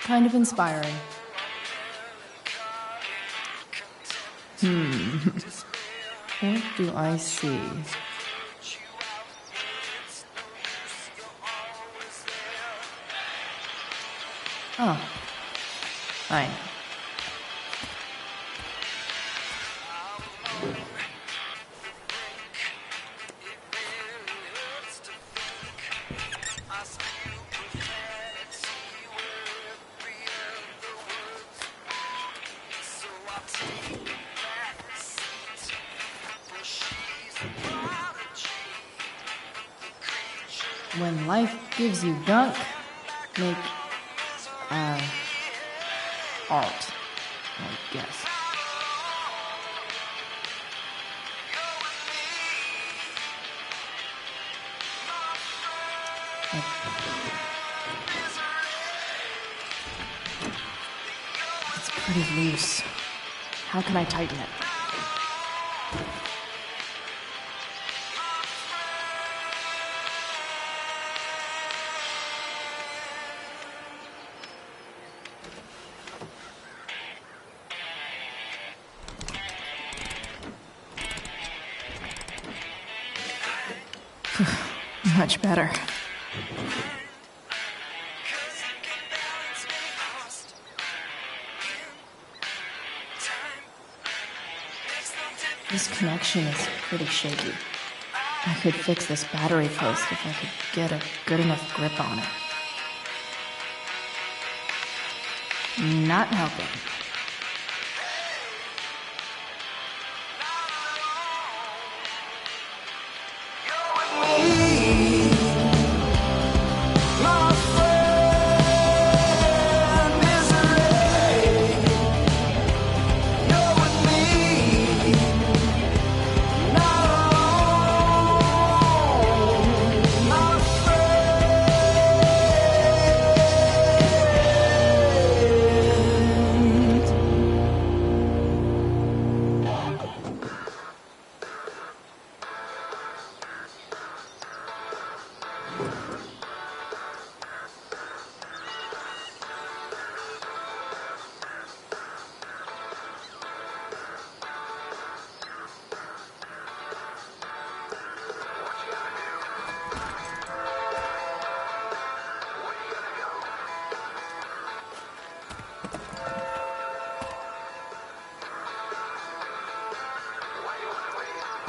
Speaker 11: kind of inspiring. What do I see?
Speaker 1: Oh. Fine. When life gives you gunk, make, art, I guess. It's pretty loose. How can I tighten it? Much better. This connection is pretty shaky. I could fix this battery post if I could get a good enough grip on it. Not helping.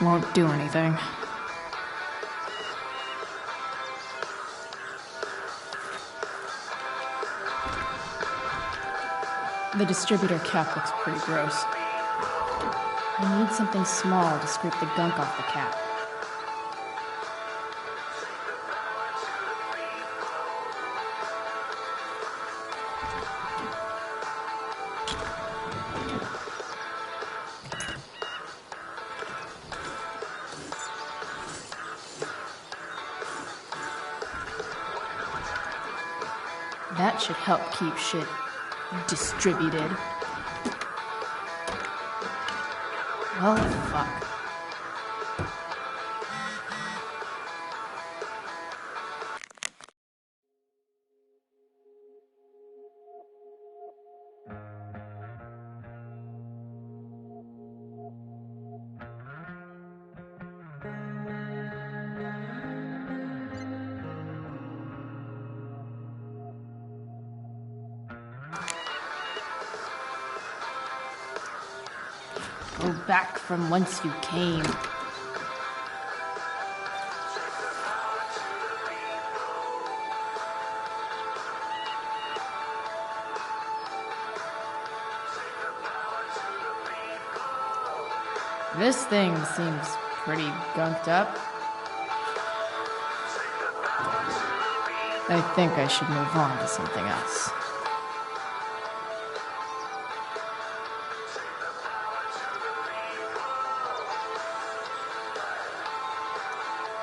Speaker 1: Won't do anything. The distributor cap looks pretty gross. I need something small to scrape the gunk off the cap. That should help keep shit distributed. Well, fuck. Go back from whence you came. This thing seems pretty gunked up. I think I should move on to something else.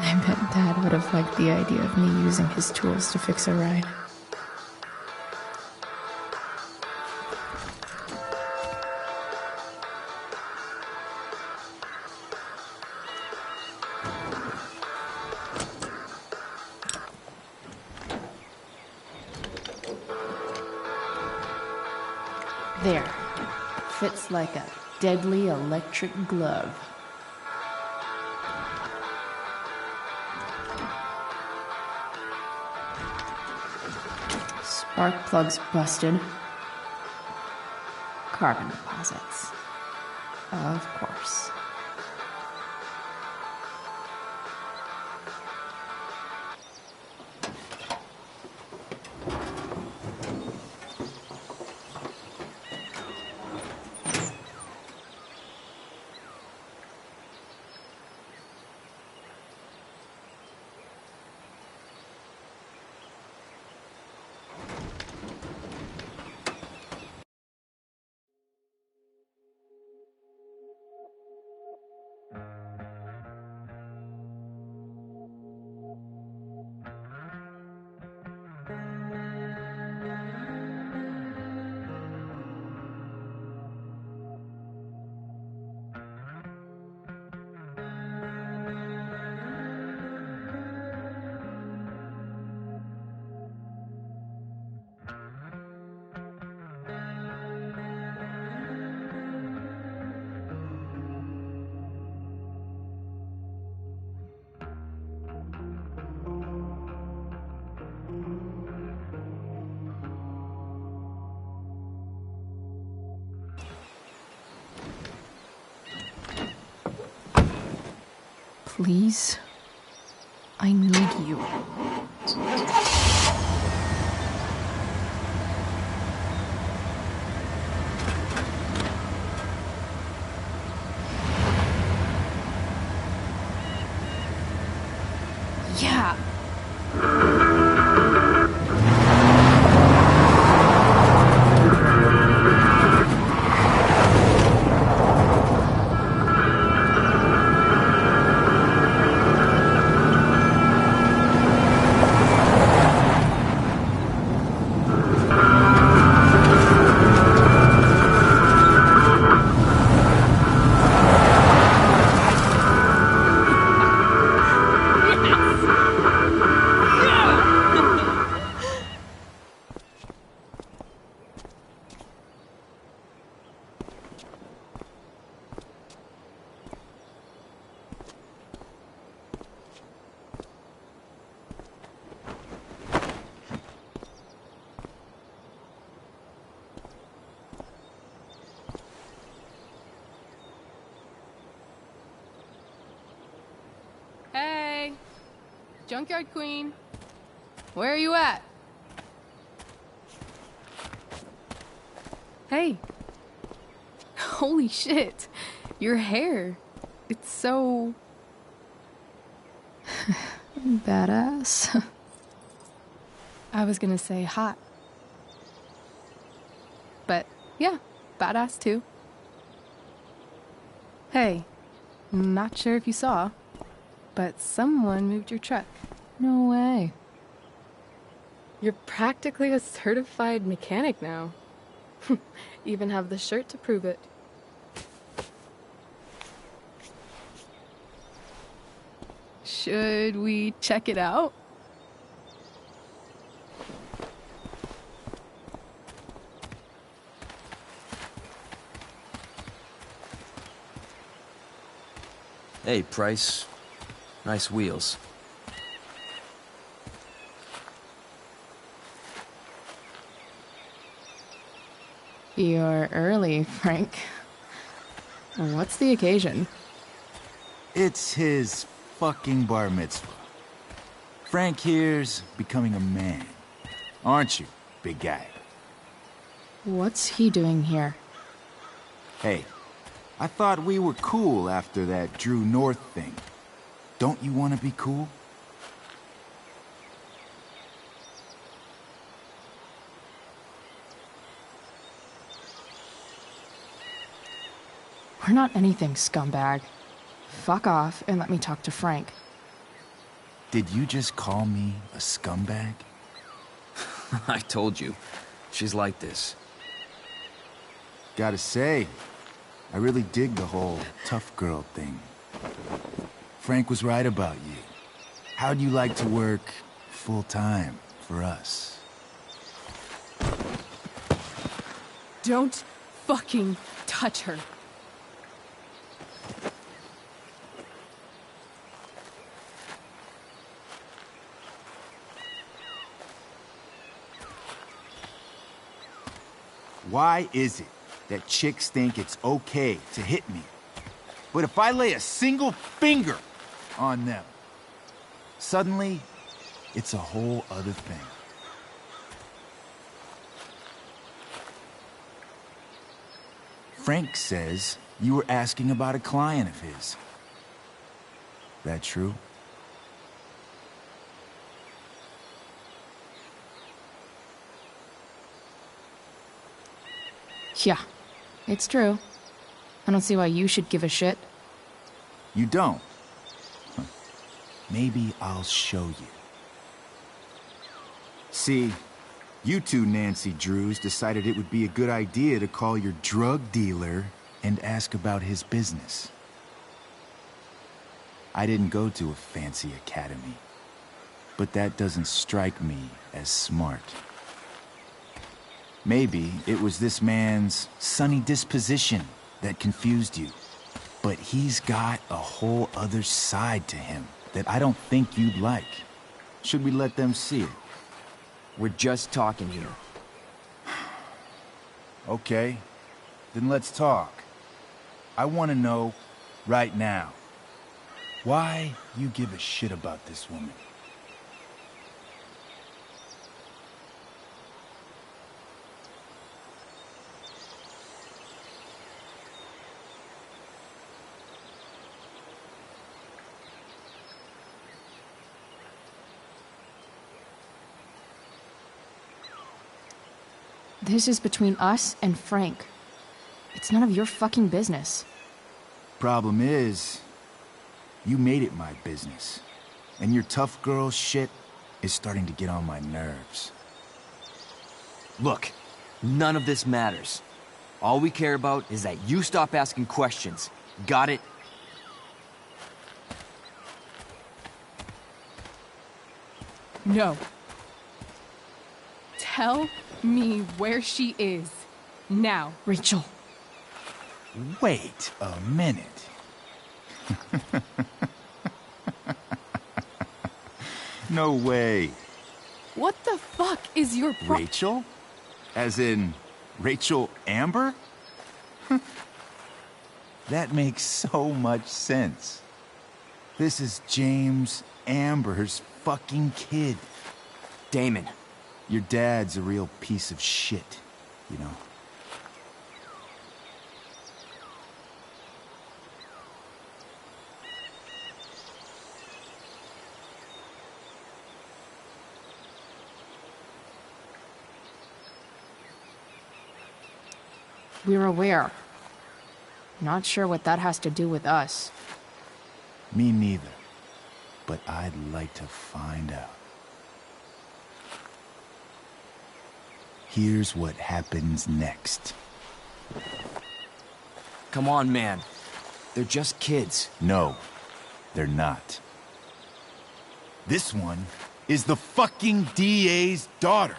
Speaker 1: I bet Dad would have liked the idea of me using his tools to fix a ride. There. Fits like a deadly electric glove. Spark plug's busted. Carbon deposits. Of course. Please, I need you. Yeah.
Speaker 12: Hey! Junkyard Queen. Where are you at? Hey. Holy shit. Your hair. It's so...
Speaker 1: Badass.
Speaker 12: I was gonna say hot. But yeah, badass too. Hey, not sure if you saw, but someone moved your truck.
Speaker 1: No way.
Speaker 12: You're practically a certified mechanic now. Even have the shirt to prove it. Should we check it out?
Speaker 5: Hey, Price. Nice wheels.
Speaker 1: You're early, Frank. What's the occasion?
Speaker 19: It's his fucking bar mitzvah. Frank here's becoming a man. Aren't you, big guy?
Speaker 1: What's he doing here?
Speaker 19: Hey, I thought we were cool after that Drew North thing. Don't you want to be cool?
Speaker 1: We're not anything, scumbag. Fuck off and let me talk to Frank.
Speaker 19: Did you just call me a scumbag?
Speaker 5: I told you. She's like this.
Speaker 19: Gotta say, I really dig the whole tough girl thing. Frank was right about you. How'd you like to work full-time for us?
Speaker 12: Don't fucking touch her.
Speaker 19: Why is it that chicks think it's okay to hit me? But if I lay a single finger on them, suddenly, it's a whole other thing. Frank says you were asking about a client of his. That true?
Speaker 1: Yeah, it's true. I don't see why you should give a shit.
Speaker 19: You don't? Huh. Maybe I'll show you. See, you two Nancy Drews decided it would be a good idea to call your drug dealer and ask about his business. I didn't go to a fancy academy, but that doesn't strike me as smart. Maybe it was this man's sunny disposition that confused you, but he's got a whole other side to him that I don't think you'd like. Should we let them see it?
Speaker 5: We're just talking here.
Speaker 19: Okay, then let's talk. I want to know right now why you give a shit about this woman.
Speaker 1: This is between us and Frank. It's none of your fucking business.
Speaker 19: Problem is, you made it my business. And your tough girl shit is starting to get on my nerves.
Speaker 5: Look, none of this matters. All we care about is that you stop asking questions. Got it?
Speaker 12: No. Tell me where she is. Now.
Speaker 1: Rachel.
Speaker 19: Wait a minute. No way.
Speaker 12: What the fuck is your
Speaker 19: Rachel? As in, Rachel Amber? That makes so much sense. This is James Amber's fucking kid.
Speaker 5: Damon.
Speaker 19: Your dad's a real piece of shit, you know.
Speaker 1: We're aware. Not sure what that has to do with us.
Speaker 19: Me neither. But I'd like to find out. Here's what happens next.
Speaker 5: Come on, man. They're just kids.
Speaker 19: No, they're not. This one is the fucking DA's daughter.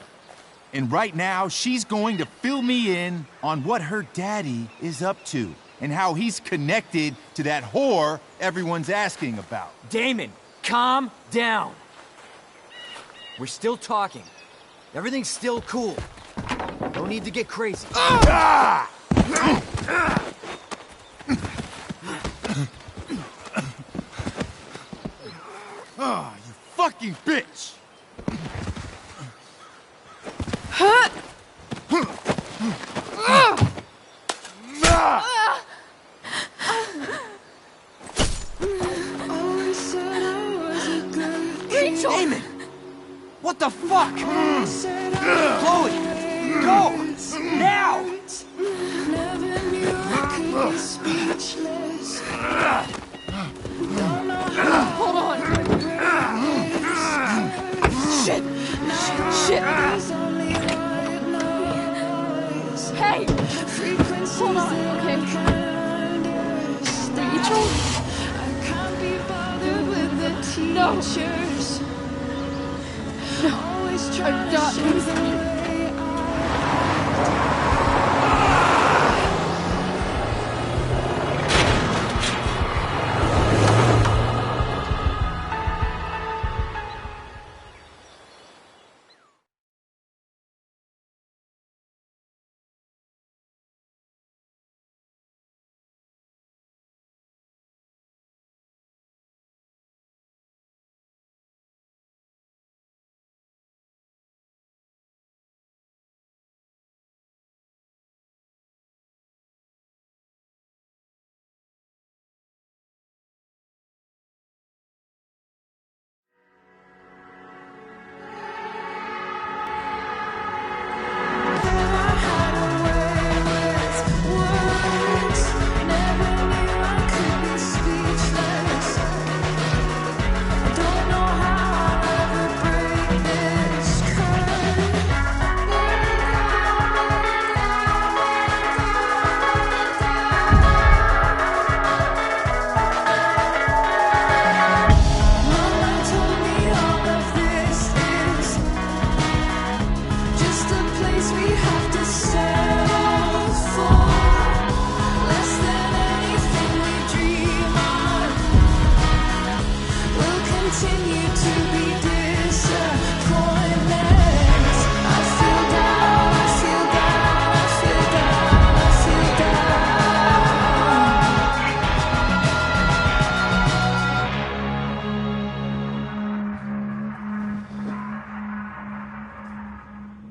Speaker 19: And right now, she's going to fill me in on what her daddy is up to and how he's connected to that whore everyone's asking about.
Speaker 5: Damon, calm down. We're still talking. Everything's still cool. No need to get crazy.
Speaker 19: Ah! Oh, you fucking bitch!
Speaker 12: Rachel!
Speaker 5: Damon! What the fuck? Chloe! Go! Now!
Speaker 12: Hold on! Shit! Shit! Hey! Hold on, okay? Rachel? No! No! I'm not losing you.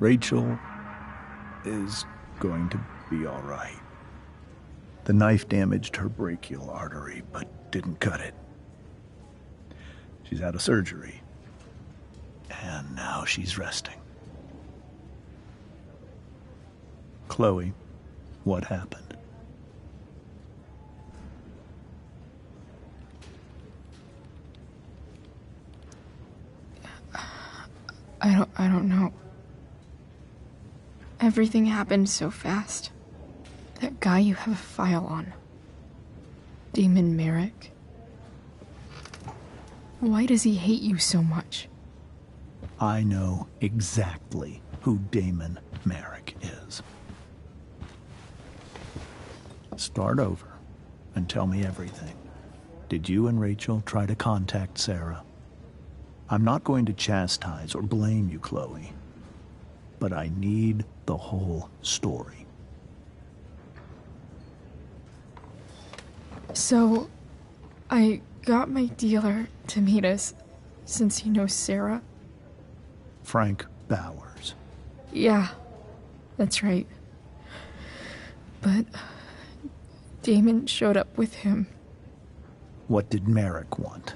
Speaker 9: Rachel is going to be all right. The knife damaged her brachial artery, but didn't cut it. She's out of surgery, and now she's resting. Chloe, what happened?
Speaker 11: I don't know. Everything happened so fast. That guy you have a file on. Damon Merrick. Why does he hate you so much?
Speaker 9: I know exactly who Damon Merrick is. Start over and tell me everything. Did you and Rachel try to contact Sarah? I'm not going to chastise or blame you, Chloe, but I need the whole story.
Speaker 11: So, I got my dealer to meet us, since he knows Sarah.
Speaker 9: Frank Bowers.
Speaker 11: Yeah, that's right. But Damon showed up with him.
Speaker 9: What did Merrick want?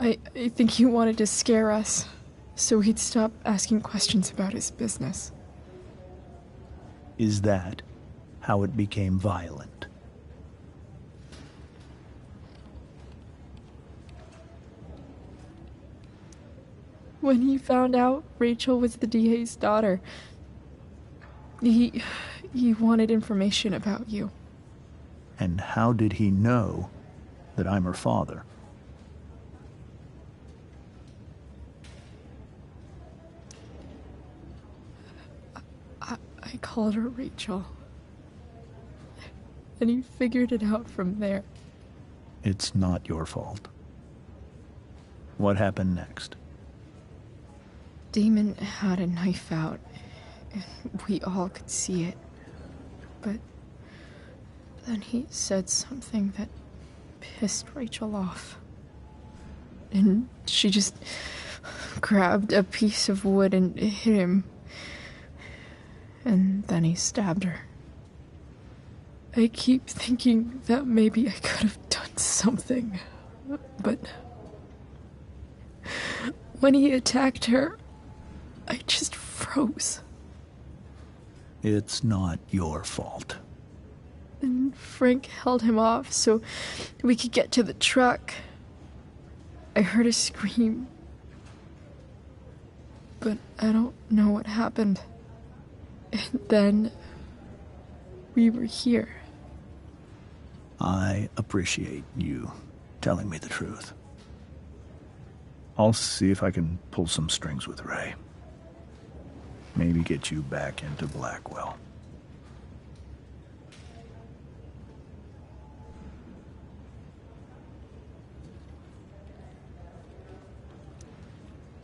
Speaker 11: I think he wanted to scare us, so he'd stop asking questions about his business.
Speaker 9: Is that how it became violent?
Speaker 11: When he found out Rachel was the DA's daughter, he wanted information about you.
Speaker 9: And how did he know that I'm her father?
Speaker 11: I called her Rachel. And he figured it out from there.
Speaker 9: It's not your fault. What happened next?
Speaker 11: Damon had a knife out, and we all could see it. But then he said something that pissed Rachel off. And she just grabbed a piece of wood and hit him. And then he stabbed her. I keep thinking that maybe I could have done something, but when he attacked her, I just froze.
Speaker 9: It's not your fault.
Speaker 11: And Frank held him off so we could get to the truck. I heard a scream, but I don't know what happened. And then we were here.
Speaker 9: I appreciate you telling me the truth. I'll see if I can pull some strings with Ray. Maybe get you back into Blackwell.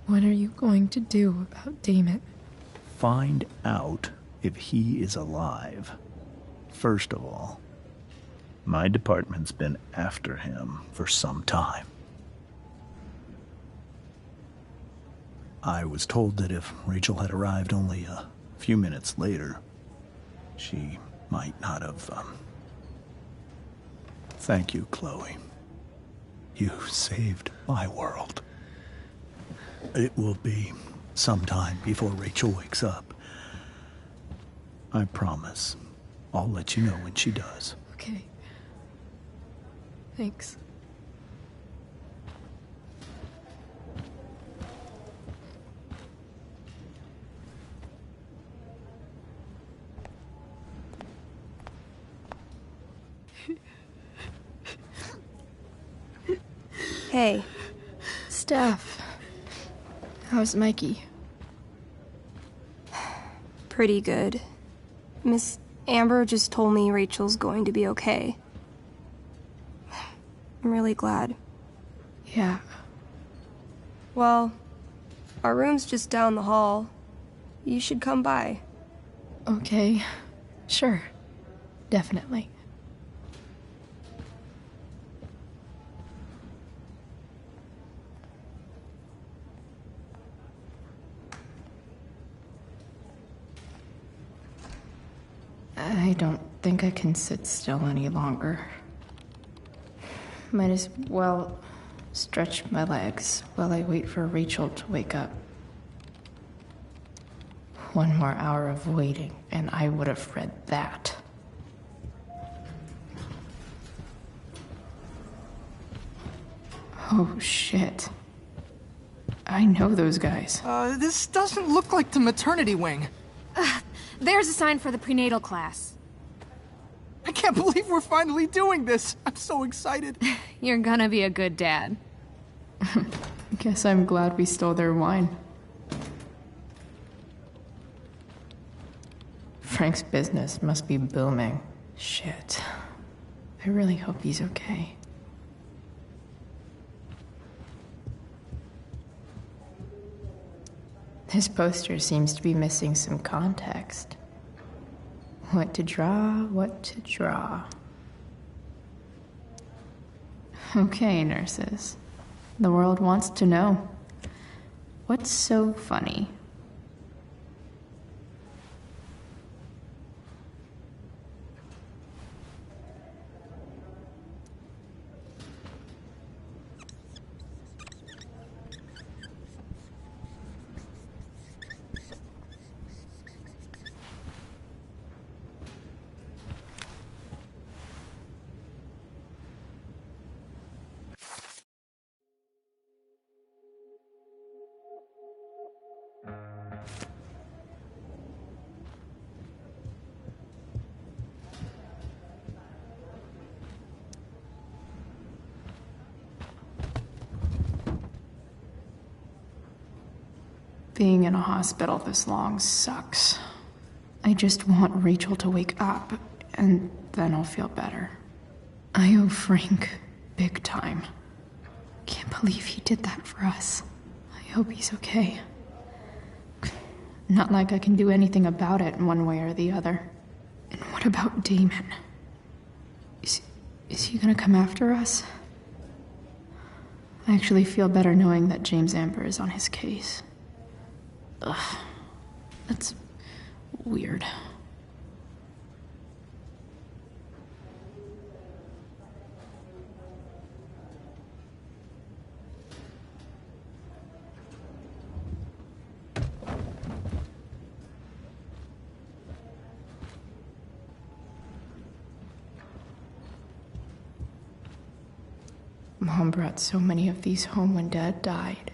Speaker 11: What are you going to do about Damon?
Speaker 9: Find out if he is alive. First of all, my department's been after him for some time. I was told that if Rachel had arrived only a few minutes later, she might not have, Thank you, Chloe. You saved my world. It will be some time before Rachel wakes up. I promise. I'll let you know when she does.
Speaker 11: Okay. Thanks.
Speaker 20: Hey.
Speaker 11: Steph. How's Mikey?
Speaker 20: Pretty good. Miss Amber just told me Rachel's going to be okay. I'm really glad.
Speaker 11: Yeah.
Speaker 20: Well, our room's just down the hall. You should come by.
Speaker 11: Okay. Sure. Definitely. I don't think I can sit still any longer. Might as well stretch my legs while I wait for Rachel to wake up. One more hour of waiting, and I would have read that. Oh, shit. I know those guys.
Speaker 21: This doesn't look like the maternity wing.
Speaker 22: There's a sign for the prenatal class.
Speaker 21: I can't believe we're finally doing this. I'm so excited.
Speaker 22: You're gonna be a good dad.
Speaker 11: Guess I'm glad we stole their wine. Frank's business must be booming. Shit. I really hope he's okay. This poster seems to be missing some context. What to draw, what to draw. Okay, nurses. The world wants to know. What's so funny? Being in a hospital this long sucks. I just want Rachel to wake up, and then I'll feel better. I owe Frank big time. Can't believe he did that for us. I hope he's okay. Not like I can do anything about it in one way or the other. And what about Damon? Is he gonna come after us? I actually feel better knowing that James Amber is on his case. Ugh, that's weird. Mom brought so many of these home when Dad died.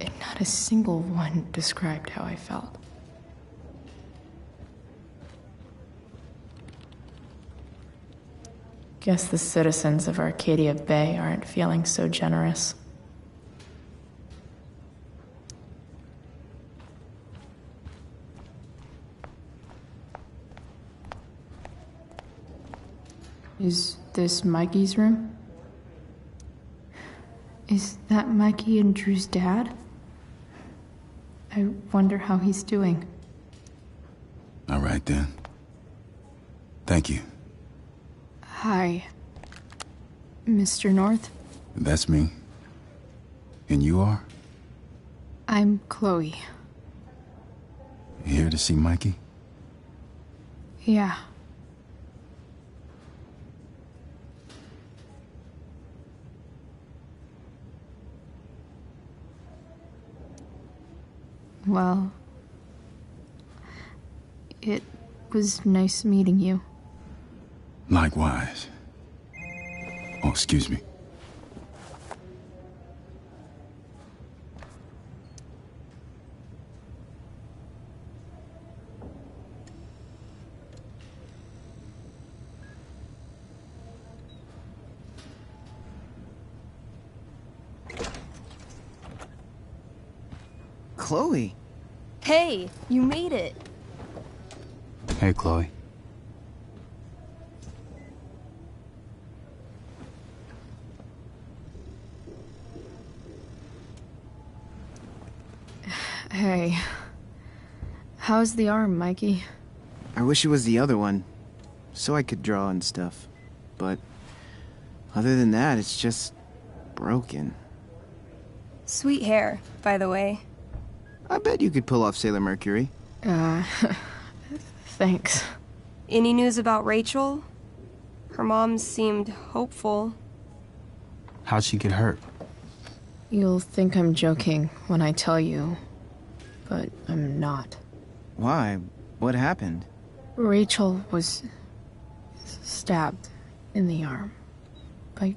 Speaker 11: And not a single one described how I felt. Guess the citizens of Arcadia Bay aren't feeling so generous. Is this Mikey's room? Is that Mikey and Drew's dad? I wonder how he's doing.
Speaker 19: All right, then. Thank you.
Speaker 11: Hi, Mr. North.
Speaker 19: That's me. And you are?
Speaker 11: I'm Chloe.
Speaker 19: Here to see Mikey?
Speaker 11: Yeah. Well, it was nice meeting you.
Speaker 19: Likewise. Oh, excuse me.
Speaker 23: Chloe.
Speaker 20: Hey, you made it.
Speaker 23: Hey, Chloe.
Speaker 11: Hey. How's the arm, Mikey?
Speaker 23: I wish it was the other one, so I could draw and stuff. But other than that, it's just broken.
Speaker 20: Sweet hair, by the way.
Speaker 23: I bet you could pull off Sailor Mercury.
Speaker 11: Thanks.
Speaker 20: Any news about Rachel? Her mom seemed hopeful.
Speaker 3: How'd she get hurt?
Speaker 11: You'll think I'm joking when I tell you, but I'm not.
Speaker 23: Why? What happened?
Speaker 11: Rachel was stabbed in the arm by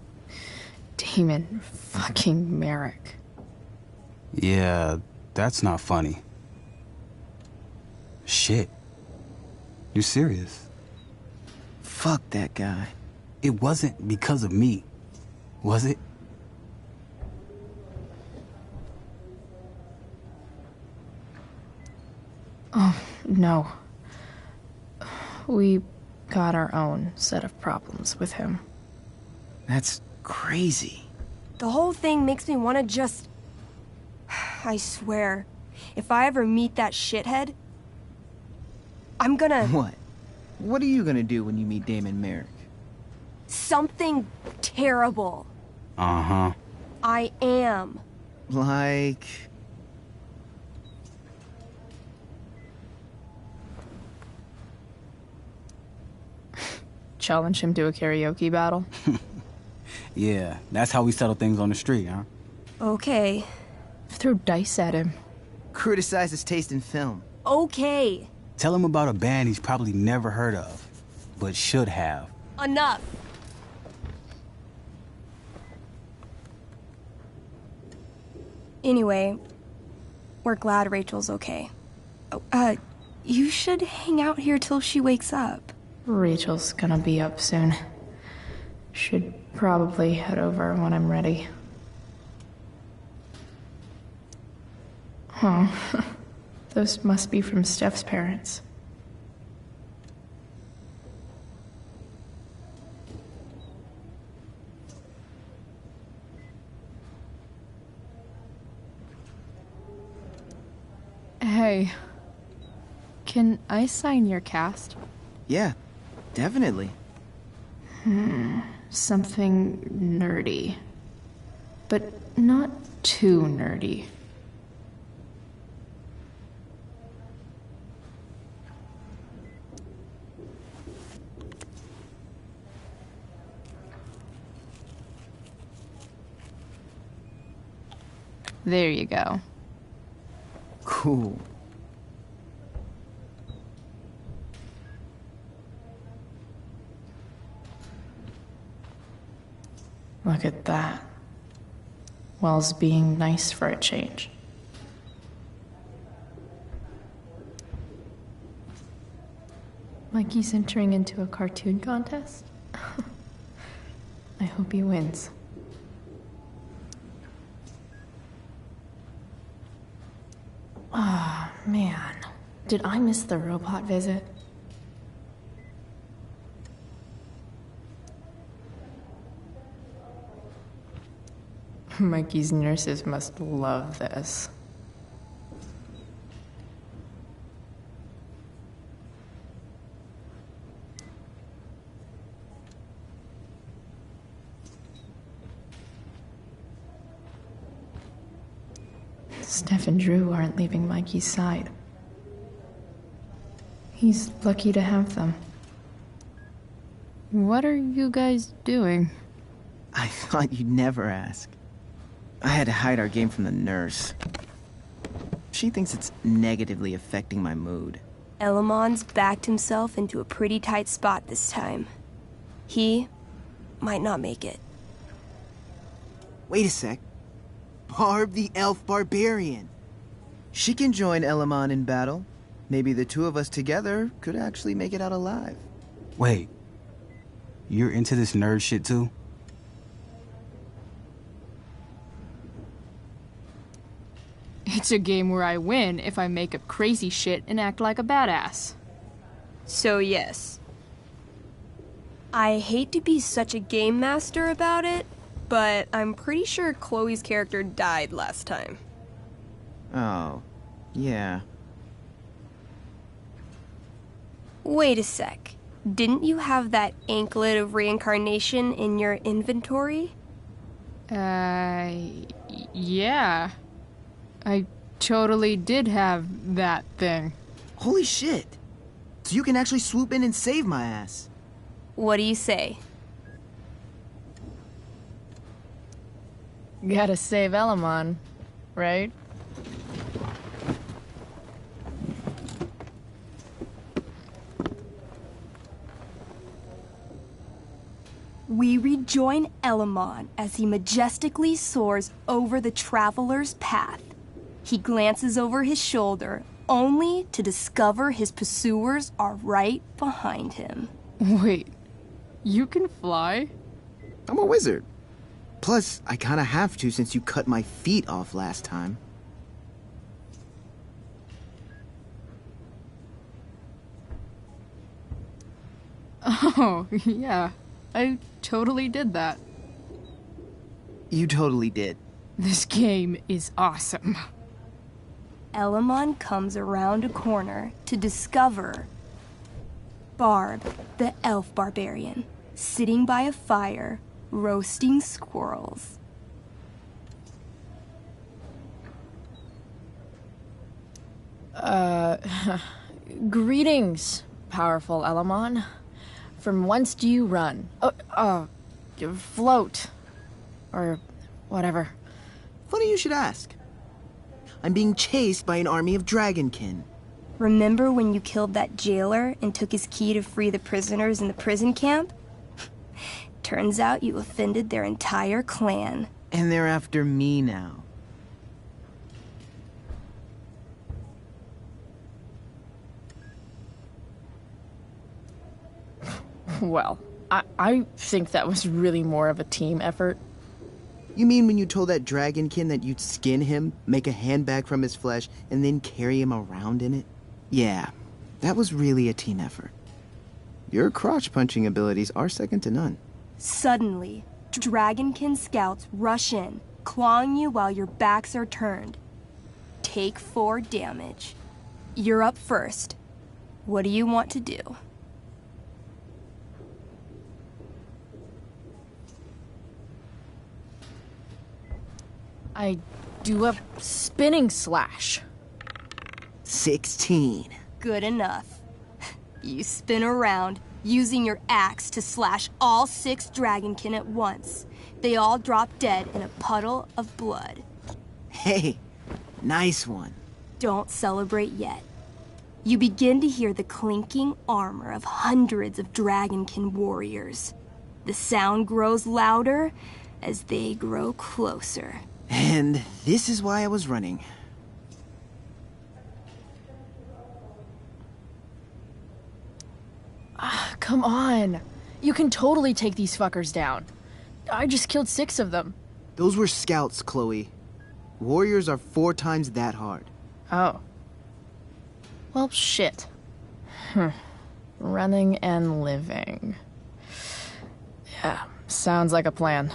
Speaker 11: Damon fucking Merrick.
Speaker 3: Yeah, that's not funny. Shit. You serious?
Speaker 23: Fuck that guy.
Speaker 3: It wasn't because of me, was it?
Speaker 11: Oh, no. We got our own set of problems with him.
Speaker 23: That's crazy.
Speaker 20: The whole thing makes me want to just... I swear, if I ever meet that shithead, I'm gonna...
Speaker 23: What? What are you gonna do when you meet Damon Merrick?
Speaker 20: Something terrible.
Speaker 3: Uh-huh.
Speaker 20: I am.
Speaker 23: Like...
Speaker 11: Challenge him to a karaoke battle?
Speaker 3: Yeah, that's how we settle things on the street, huh?
Speaker 20: Okay.
Speaker 11: Throw dice at him.
Speaker 23: Criticize his taste in film.
Speaker 20: Okay.
Speaker 3: Tell him about a band he's probably never heard of, but should have.
Speaker 20: Enough. Anyway, we're glad Rachel's okay. You should hang out here till she wakes up.
Speaker 11: Rachel's gonna be up soon. Should probably head over when I'm ready. Huh. Those must be from Steph's parents. Hey, can I sign your cast?
Speaker 23: Yeah, definitely.
Speaker 11: Something nerdy. But not too nerdy. There you go.
Speaker 23: Cool.
Speaker 11: Look at that. Wells being nice for a change. Like he's entering into a cartoon contest? I hope he wins. Ah, man. Did I miss the robot visit? Mikey's nurses must love this. Steph and Drew aren't leaving Mikey's side. He's lucky to have them. What are you guys doing?
Speaker 23: I thought you'd never ask. I had to hide our game from the nurse. She thinks it's negatively affecting my mood.
Speaker 20: Elamon's backed himself into a pretty tight spot this time. He might not make it.
Speaker 23: Wait a sec. Barb the Elf Barbarian. She can join Elamon in battle. Maybe the two of us together could actually make it out alive.
Speaker 3: Wait. You're into this nerd shit too?
Speaker 11: It's a game where I win if I make up crazy shit and act like a badass.
Speaker 20: So yes. I hate to be such a game master about it, but I'm pretty sure Chloe's character died last time.
Speaker 23: Oh, yeah.
Speaker 20: Wait a sec. Didn't you have that anklet of reincarnation in your inventory?
Speaker 11: Yeah. I totally did have that thing.
Speaker 23: Holy shit. so you can actually swoop in and save my ass.
Speaker 20: What do you say?
Speaker 11: Gotta save Elamon, right?
Speaker 20: We rejoin Elamon as he majestically soars over the traveler's path. He glances over his shoulder, only to discover his pursuers are right behind him.
Speaker 11: Wait, you can fly?
Speaker 23: I'm a wizard. Plus, I kinda have to since you cut my feet off last time.
Speaker 11: Oh, yeah. I totally did that.
Speaker 23: You totally did.
Speaker 11: This game is awesome.
Speaker 20: Elamon comes around a corner to discover Barb, the elf barbarian, sitting by a fire, roasting squirrels.
Speaker 11: Greetings, powerful Elamon. From whence do you run? Float. Or whatever.
Speaker 23: Funny you should ask. I'm being chased by an army of dragonkin.
Speaker 20: Remember when you killed that jailer and took his key to free the prisoners in the prison camp? Turns out you offended their entire clan.
Speaker 23: And they're after me now.
Speaker 11: Well, I think that was really more of a team effort.
Speaker 23: You mean when you told that dragonkin that you'd skin him, make a handbag from his flesh, and then carry him around in it? Yeah, that was really a team effort. Your crotch-punching abilities are second to none.
Speaker 20: Suddenly, dragonkin scouts rush in, clawing you while your backs are turned. Take 4 damage. You're up first. What do you want to do?
Speaker 11: I do a spinning slash.
Speaker 23: 16.
Speaker 20: Good enough. You spin around, using your axe to slash all 6 dragonkin at once. They all drop dead in a puddle of blood.
Speaker 23: Hey, nice one.
Speaker 20: Don't celebrate yet. You begin to hear the clinking armor of hundreds of dragonkin warriors. The sound grows louder as they grow closer.
Speaker 23: And this is why I was running.
Speaker 11: Come on. You can totally take these fuckers down. I just killed 6 of them.
Speaker 23: Those were scouts, Chloe. Warriors are 4 times that hard.
Speaker 11: Oh. Well, shit. Running and living. Yeah, sounds like a plan.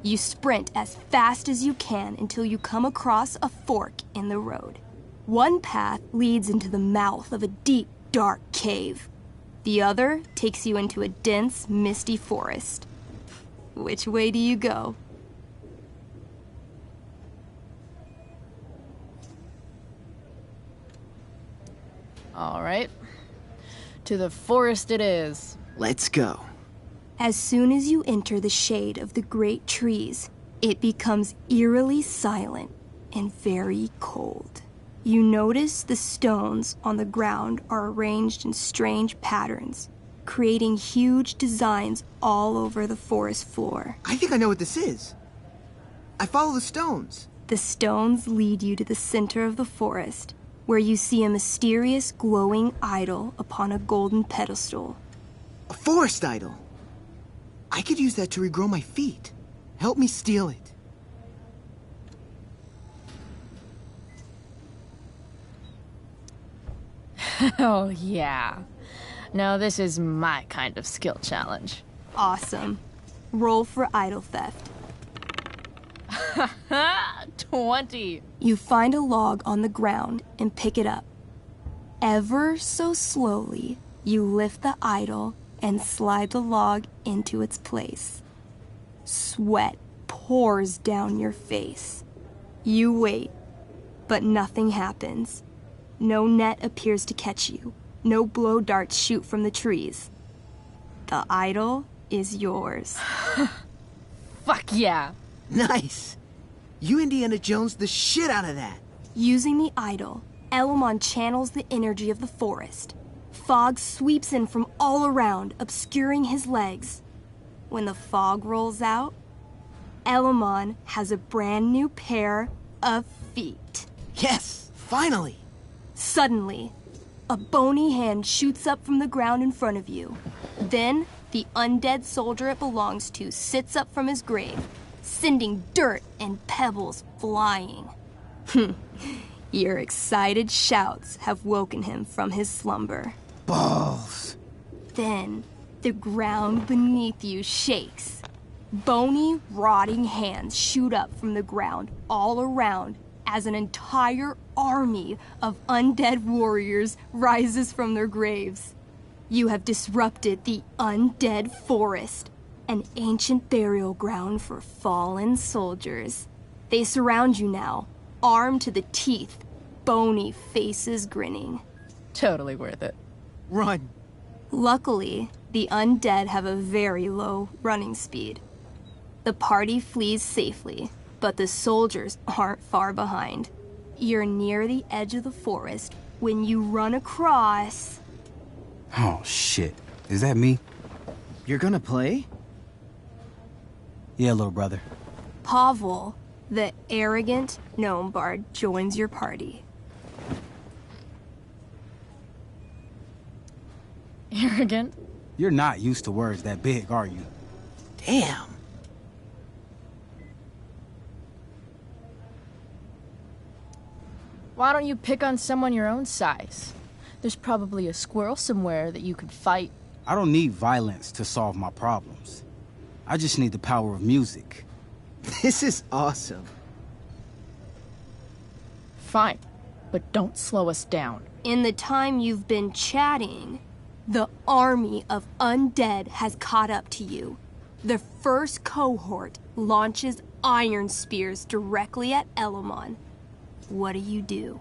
Speaker 20: You sprint as fast as you can until you come across a fork in the road. One path leads into the mouth of a deep, dark cave. The other takes you into a dense, misty forest. Which way do you go?
Speaker 11: All right. To the forest it is.
Speaker 23: Let's go.
Speaker 20: As soon as you enter the shade of the great trees, it becomes eerily silent and very cold. You notice the stones on the ground are arranged in strange patterns, creating huge designs all over the forest floor.
Speaker 23: I think I know what this is. I follow the stones.
Speaker 20: The stones lead you to the center of the forest, where you see a mysterious glowing idol upon a golden pedestal.
Speaker 23: A forest idol. I could use that to regrow my feet. Help me steal it.
Speaker 11: Oh, yeah. Now this is my kind of skill challenge.
Speaker 20: Awesome. Roll for idol theft.
Speaker 11: 20.
Speaker 20: You find a log on the ground and pick it up. Ever so slowly, you lift the idol and slide the log into its place. Sweat pours down your face. You wait, but nothing happens. No net appears to catch you. No blow darts shoot from the trees. The idol is yours.
Speaker 22: Fuck yeah.
Speaker 23: Nice. You Indiana Jones the shit out of that.
Speaker 20: Using the idol, Elamon channels the energy of the forest. Fog sweeps in from all around, obscuring his legs. When the fog rolls out, Elamon has a brand new pair of feet.
Speaker 23: Yes, finally.
Speaker 20: Suddenly, a bony hand shoots up from the ground in front of you. Then, the undead soldier it belongs to sits up from his grave, sending dirt and pebbles flying. Your excited shouts have woken him from his slumber.
Speaker 23: Balls.
Speaker 20: Then, the ground beneath you shakes. Bony, rotting hands shoot up from the ground all around as an entire army of undead warriors rises from their graves. You have disrupted the undead forest, an ancient burial ground for fallen soldiers. They surround you now, armed to the teeth, bony faces grinning.
Speaker 1: Totally worth it.
Speaker 23: Run.
Speaker 20: Luckily, the undead have a very low running speed. The party flees safely, but the soldiers aren't far behind. You're near the edge of the forest when you run across...
Speaker 3: Oh, shit. Is that me?
Speaker 23: You're gonna play?
Speaker 3: Yeah, little brother.
Speaker 20: Pavel, the arrogant gnome bard, joins your party.
Speaker 1: Arrogant?
Speaker 3: You're not used to words that big, are you?
Speaker 23: Damn.
Speaker 1: Why don't you pick on someone your own size? There's probably a squirrel somewhere that you could fight.
Speaker 3: I don't need violence to solve my problems. I just need the power of music.
Speaker 23: This is awesome.
Speaker 1: Fine, but don't slow us down.
Speaker 20: In the time you've been chatting, the army of undead has caught up to you. The first cohort launches iron spears directly at Elamon. What do?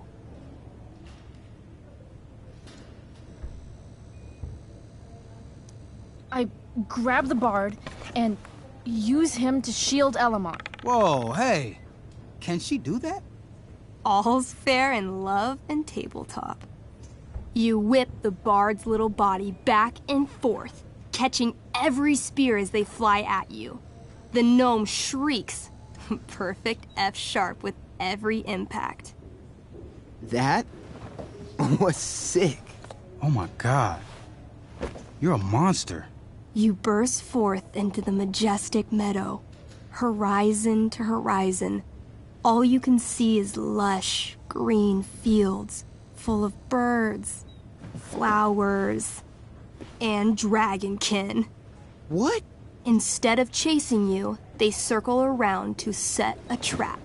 Speaker 1: I grab the bard and use him to shield Elamon.
Speaker 3: Whoa, hey. Can she do that?
Speaker 20: All's fair in love and tabletop. You whip the bard's little body back and forth, catching every spear as they fly at you. The gnome shrieks, perfect F-sharp with every impact.
Speaker 23: That was sick.
Speaker 3: Oh my god. You're a monster.
Speaker 20: You burst forth into the majestic meadow, horizon to horizon. All you can see is lush, green fields full of birds, flowers, and dragonkin.
Speaker 23: What?
Speaker 20: Instead of chasing you, they circle around to set a trap,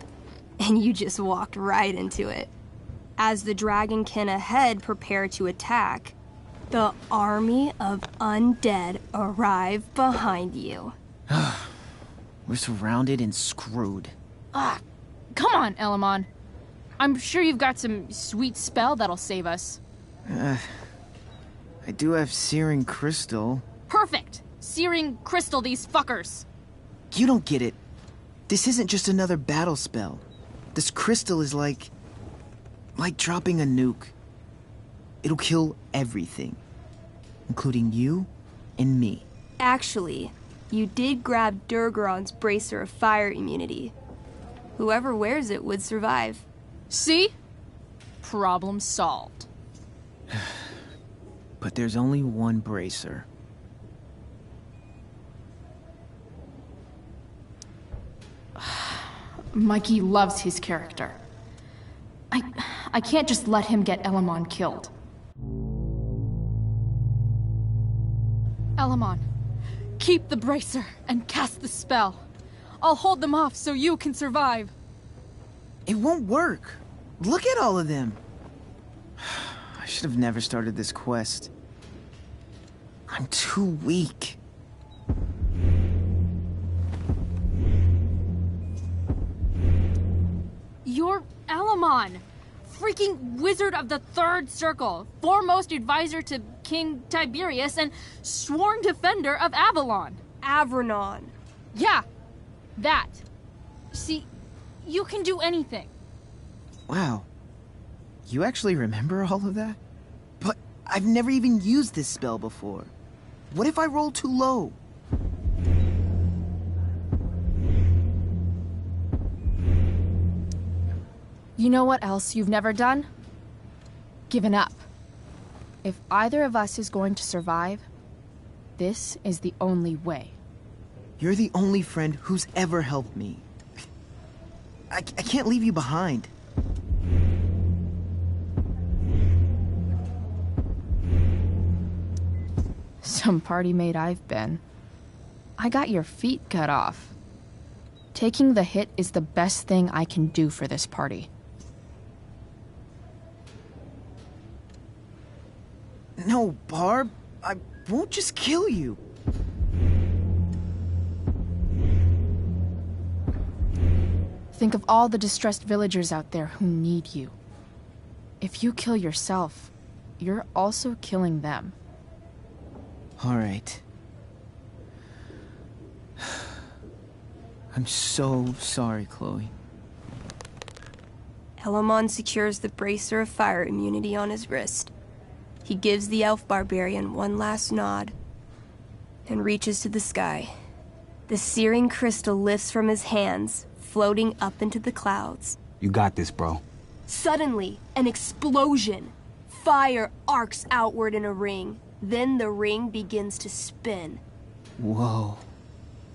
Speaker 20: and you just walked right into it. As the dragonkin ahead prepare to attack, the army of undead arrive behind you.
Speaker 23: We're surrounded and screwed.
Speaker 1: Ah, come on, Elamon. I'm sure you've got some sweet spell that'll save us.
Speaker 23: I do have Searing Crystal.
Speaker 1: Perfect! Searing crystal these fuckers!
Speaker 23: You don't get it. This isn't just another battle spell. This crystal is like dropping a nuke. It'll kill everything, including you and me.
Speaker 20: Actually, you did grab Durgaron's bracer of fire immunity. Whoever wears it would survive.
Speaker 1: See? Problem solved.
Speaker 23: But there's only one bracer.
Speaker 1: Mikey loves his character. I can't just let him get Elamon killed. Elamon, keep the bracer and cast the spell. I'll hold them off so you can survive.
Speaker 23: It won't work. Look at all of them. I should have never started this quest. I'm too weak.
Speaker 1: You're Elamon.
Speaker 22: freaking wizard of the Third Circle, foremost advisor to King Tiberius, and sworn defender of Avalon.
Speaker 20: Avranon.
Speaker 22: Yeah, that. See, you can do anything.
Speaker 23: Wow. You actually remember all of that? But I've never even used this spell before. What if I roll too low?
Speaker 11: You know what else you've never done? Given up. If either of us is going to survive, this is the only way.
Speaker 23: You're the only friend who's ever helped me. I can't leave you behind.
Speaker 11: Some party mate I've been. I got your feet cut off. Taking the hit is the best thing I can do for this party.
Speaker 23: No, Barb. I won't just kill you.
Speaker 11: Think of all the distressed villagers out there who need you. If you kill yourself, you're also killing them.
Speaker 23: All right. I'm so sorry, Chloe.
Speaker 20: Elamon secures the bracer of fire immunity on his wrist. He gives the elf barbarian one last nod and reaches to the sky. The searing crystal lifts from his hands, floating up into the clouds.
Speaker 3: You got this, bro.
Speaker 20: Suddenly, an explosion. Fire arcs outward in a ring. Then the ring begins to spin.
Speaker 23: Whoa.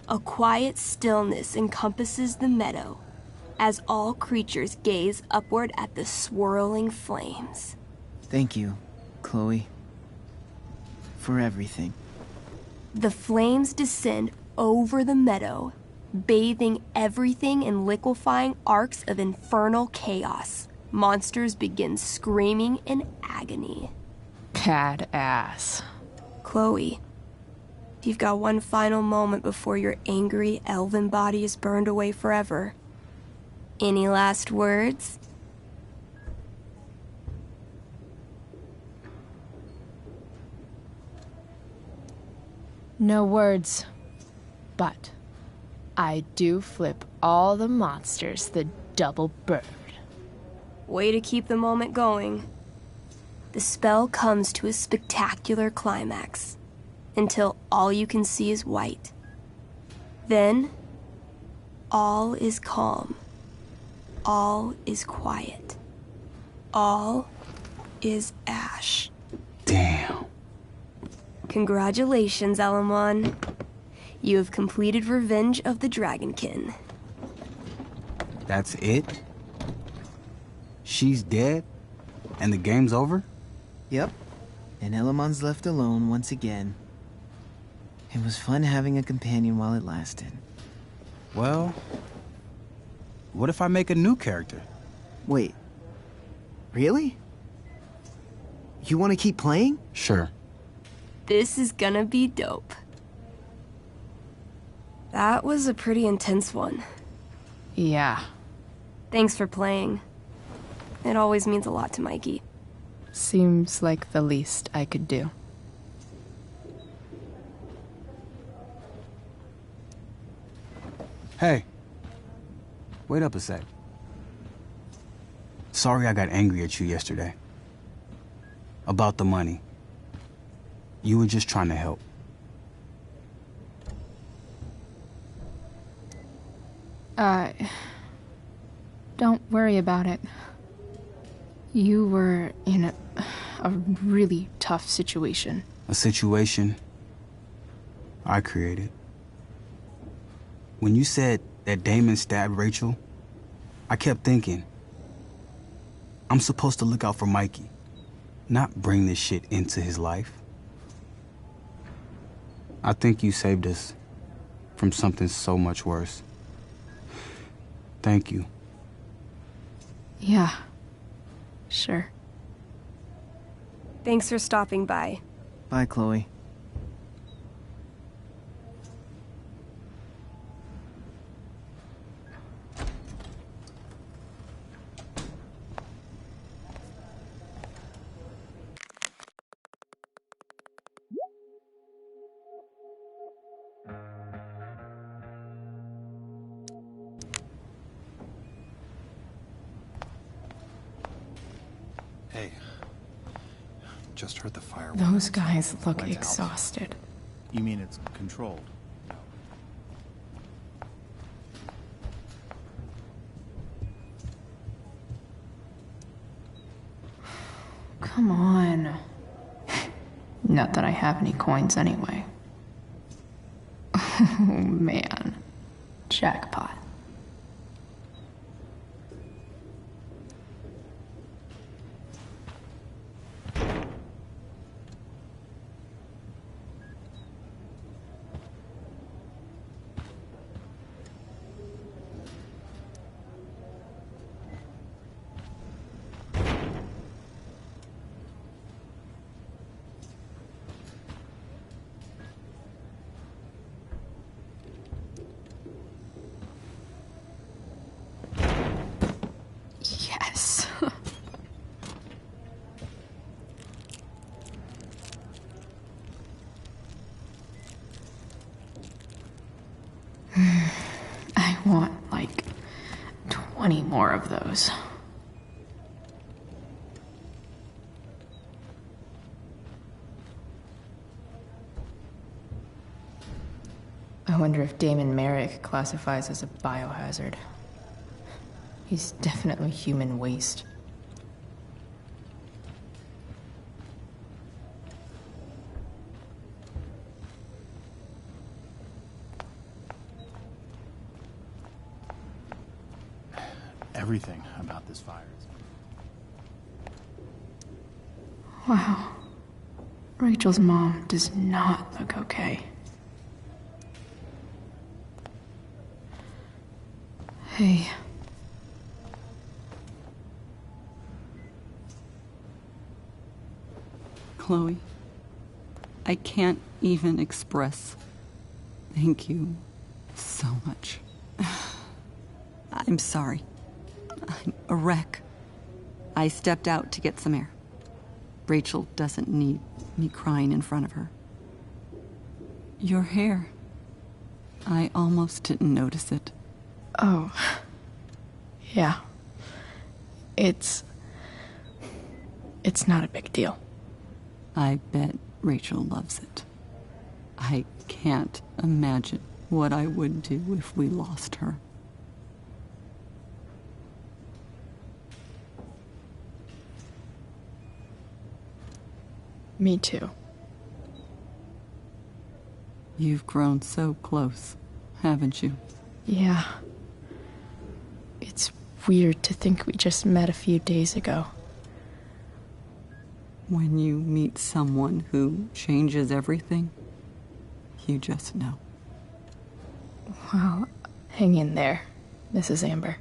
Speaker 20: A quiet stillness encompasses the meadow as all creatures gaze upward at the swirling flames.
Speaker 23: Thank you, Chloe, for everything.
Speaker 20: The flames descend over the meadow, bathing everything in liquefying arcs of infernal chaos. Monsters begin screaming in agony.
Speaker 11: Badass.
Speaker 20: Chloe, you've got one final moment before your angry elven body is burned away forever. Any last words?
Speaker 11: No words. But I do flip all the monsters the double bird.
Speaker 20: Way to keep the moment going. The spell comes to a spectacular climax, until all you can see is white. Then, all is calm. All is quiet. All is ash.
Speaker 3: Damn.
Speaker 20: Congratulations, Elamon. You have completed Revenge of the Dragonkin.
Speaker 3: That's it? She's dead? And the game's over?
Speaker 23: Yep. And Elamon's left alone once again. It was fun having a companion while it lasted.
Speaker 3: Well, what if I make a new character?
Speaker 23: Wait. Really? You want to keep playing?
Speaker 3: Sure.
Speaker 20: This is gonna be dope. That was a pretty intense one.
Speaker 11: Yeah.
Speaker 20: Thanks for playing. It always means a lot to Mikey.
Speaker 11: Seems like the least I could do.
Speaker 3: Hey. Wait up a sec. Sorry I got angry at you yesterday. About the money. You were just trying to help.
Speaker 11: Don't worry about it. You were in a really tough situation.
Speaker 3: A situation I created. When you said that Damon stabbed Rachel, I kept thinking, I'm supposed to look out for Mikey, not bring this shit into his life. I think you saved us from something so much worse. Thank you.
Speaker 11: Yeah. Sure.
Speaker 20: Thanks for stopping by.
Speaker 23: Bye, Chloe.
Speaker 6: Hey, just heard the fire.
Speaker 1: Those guys look
Speaker 6: Went out.
Speaker 1: exhausted.
Speaker 9: You mean it's controlled?
Speaker 1: Come on. Not that I have any coins anyway. Oh man. Jackpot. Yes. I want like 20 more of those. I wonder if Damon Merrick classifies as a biohazard. He's definitely human waste.
Speaker 9: Everything about this fire is...
Speaker 1: Wow. Rachel's mom does not look okay. Hey.
Speaker 10: Chloe, I can't even express thank you so much. I'm sorry. I'm a wreck. I stepped out to get some air. Rachel doesn't need me crying in front of her. Your hair. I almost didn't notice it.
Speaker 1: Oh. Yeah. It's not a big deal.
Speaker 10: I bet Rachel loves it. I can't imagine what I would do if we lost her.
Speaker 1: Me too.
Speaker 10: You've grown so close, haven't you?
Speaker 1: Yeah. It's weird to think we just met a few days ago.
Speaker 10: When you meet someone who changes everything, you just know.
Speaker 1: Well, hang in there, Mrs. Amber.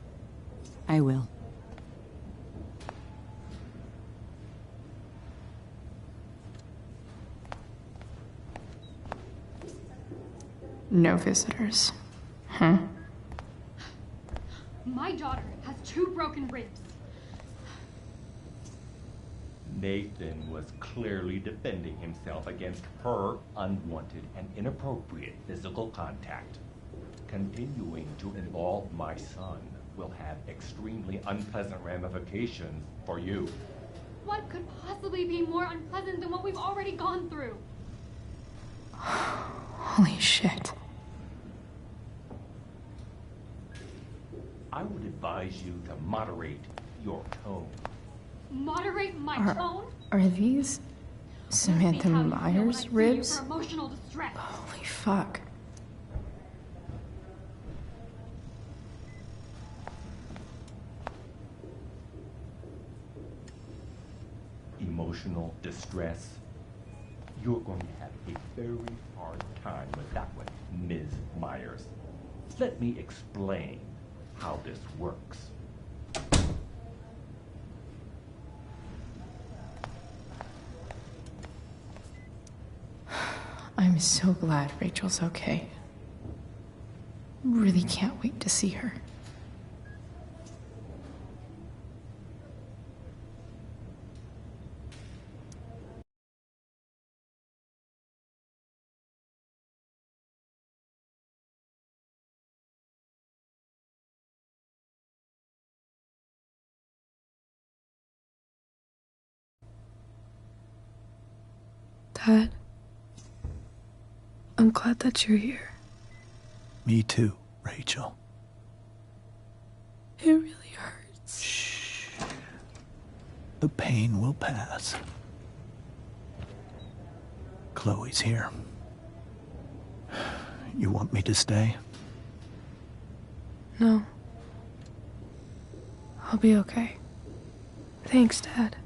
Speaker 10: I will.
Speaker 1: No visitors. Huh?
Speaker 7: My daughter has 2 broken ribs.
Speaker 8: Nathan was clearly defending himself against her unwanted and inappropriate physical contact. Continuing to involve my son will have extremely unpleasant ramifications for you.
Speaker 7: What could possibly be more unpleasant than what we've already gone through?
Speaker 1: Holy shit.
Speaker 8: I would advise you to moderate your tone.
Speaker 7: Moderate my tone?
Speaker 1: Are these Samantha Myers ribs?
Speaker 7: For emotional distress.
Speaker 1: Holy fuck.
Speaker 8: Emotional distress. You're going to have a very hard time with that one, Ms. Myers. Let me explain how this works.
Speaker 1: I'm so glad Rachel's okay. Really can't wait to see her.
Speaker 12: Dad, I'm glad that you're here.
Speaker 9: Me too, Rachel.
Speaker 12: It really hurts.
Speaker 9: Shh. The pain will pass. Chloe's here. You want me to stay?
Speaker 12: No. I'll be okay. Thanks, Dad.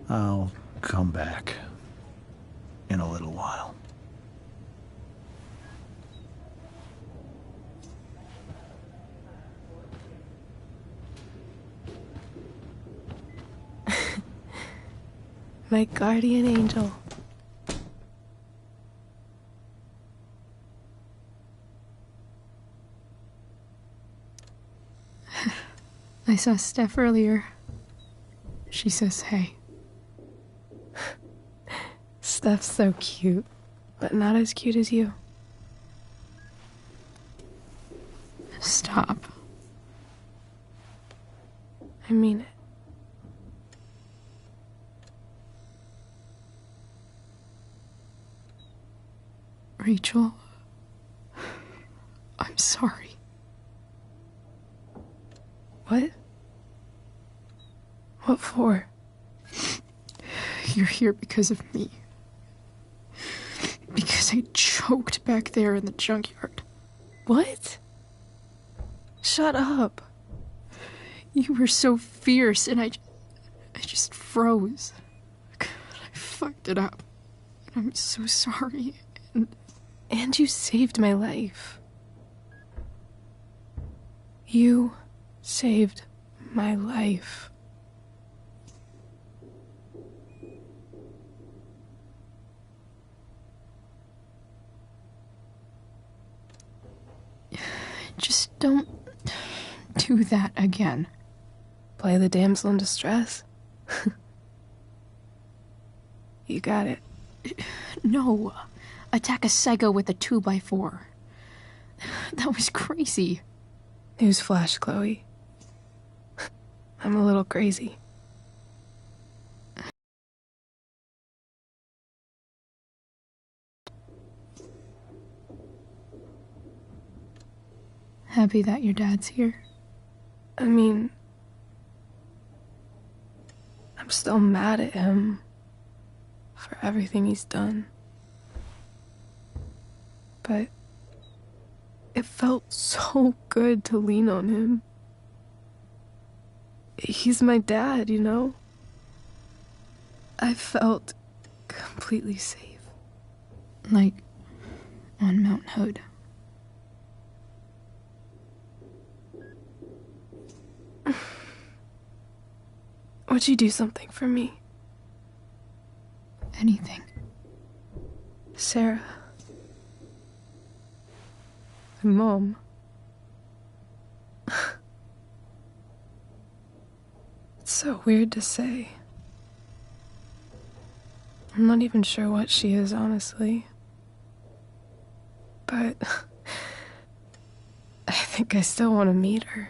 Speaker 9: I'll come back in a little while.
Speaker 12: My guardian angel.
Speaker 11: I saw Steph earlier. She says hey.
Speaker 12: Steph's so cute, but not as cute as you.
Speaker 11: Stop.
Speaker 12: I mean it.
Speaker 11: Rachel, I'm sorry.
Speaker 12: What? What for?
Speaker 11: You're here because of me. Because I choked back there in the junkyard.
Speaker 12: What? Shut up.
Speaker 11: You were so fierce and I just froze. I fucked it up. I'm so sorry.
Speaker 12: And you saved my life. You saved my life.
Speaker 11: Just don't do that again.
Speaker 12: Play the damsel in distress? You got it.
Speaker 11: No. Attack a psycho with a 2x4. That was crazy.
Speaker 12: Newsflash, Chloe. I'm a little crazy.
Speaker 11: Happy that your dad's here?
Speaker 12: I mean, I'm still mad at him for everything he's done. But it felt so good to lean on him. He's my dad, you know? I felt completely safe.
Speaker 11: Like on Mount Hood.
Speaker 12: Would you do something for me?
Speaker 11: Anything.
Speaker 12: Sarah. My mom. It's so weird to say. I'm not even sure what she is, honestly. But I think I still want to meet her.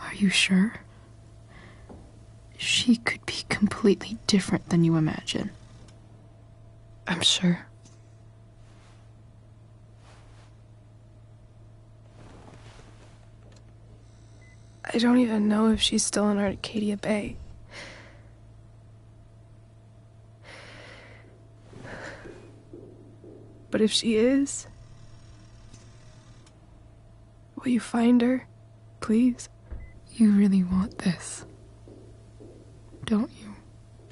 Speaker 11: Are you sure? She could be completely different than you imagine.
Speaker 12: I'm sure. I don't even know if she's still in Arcadia Bay. But if she is, will you find her, please?
Speaker 11: You really want this, don't you?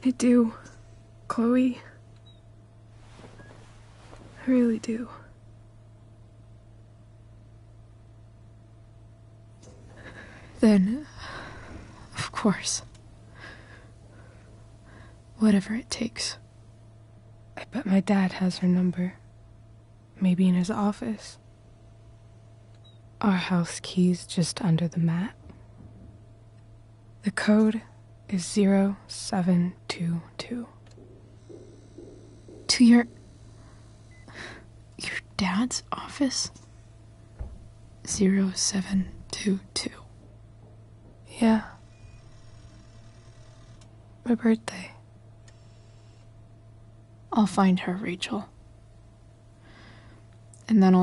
Speaker 12: I do, Chloe. I really do.
Speaker 11: Then, of course. Whatever it takes.
Speaker 12: I bet my dad has her number. Maybe in his office. Our house key's just under the mat. The code is 0722.
Speaker 11: To your dad's office? 0722.
Speaker 12: Yeah. My birthday.
Speaker 11: I'll find her, Rachel. And then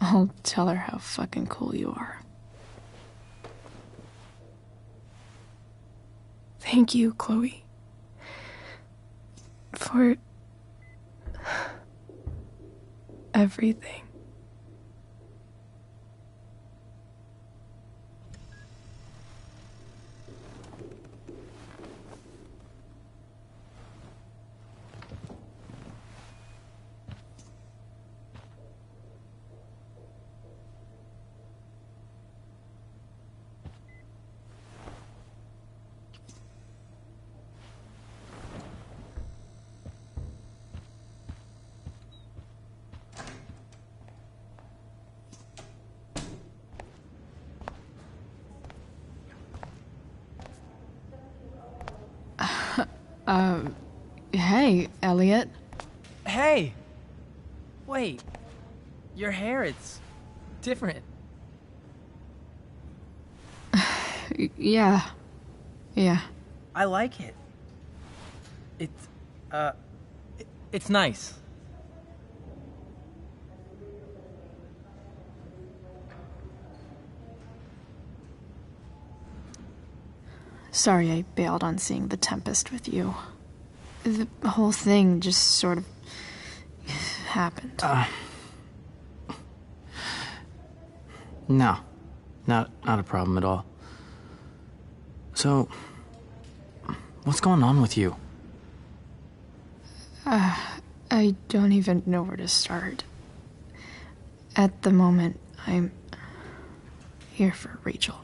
Speaker 11: I'll tell her how fucking cool you are.
Speaker 12: Thank you, Chloe. For everything.
Speaker 11: Hey, Elliot.
Speaker 13: Hey! Wait. Your hair, it's different.
Speaker 11: Yeah.
Speaker 13: I like it. It's nice.
Speaker 11: Sorry I bailed on seeing The Tempest with you. The whole thing just sort of happened.
Speaker 13: No. Not a problem at all. So, what's going on with you?
Speaker 11: I don't even know where to start. At the moment, I'm here for Rachel.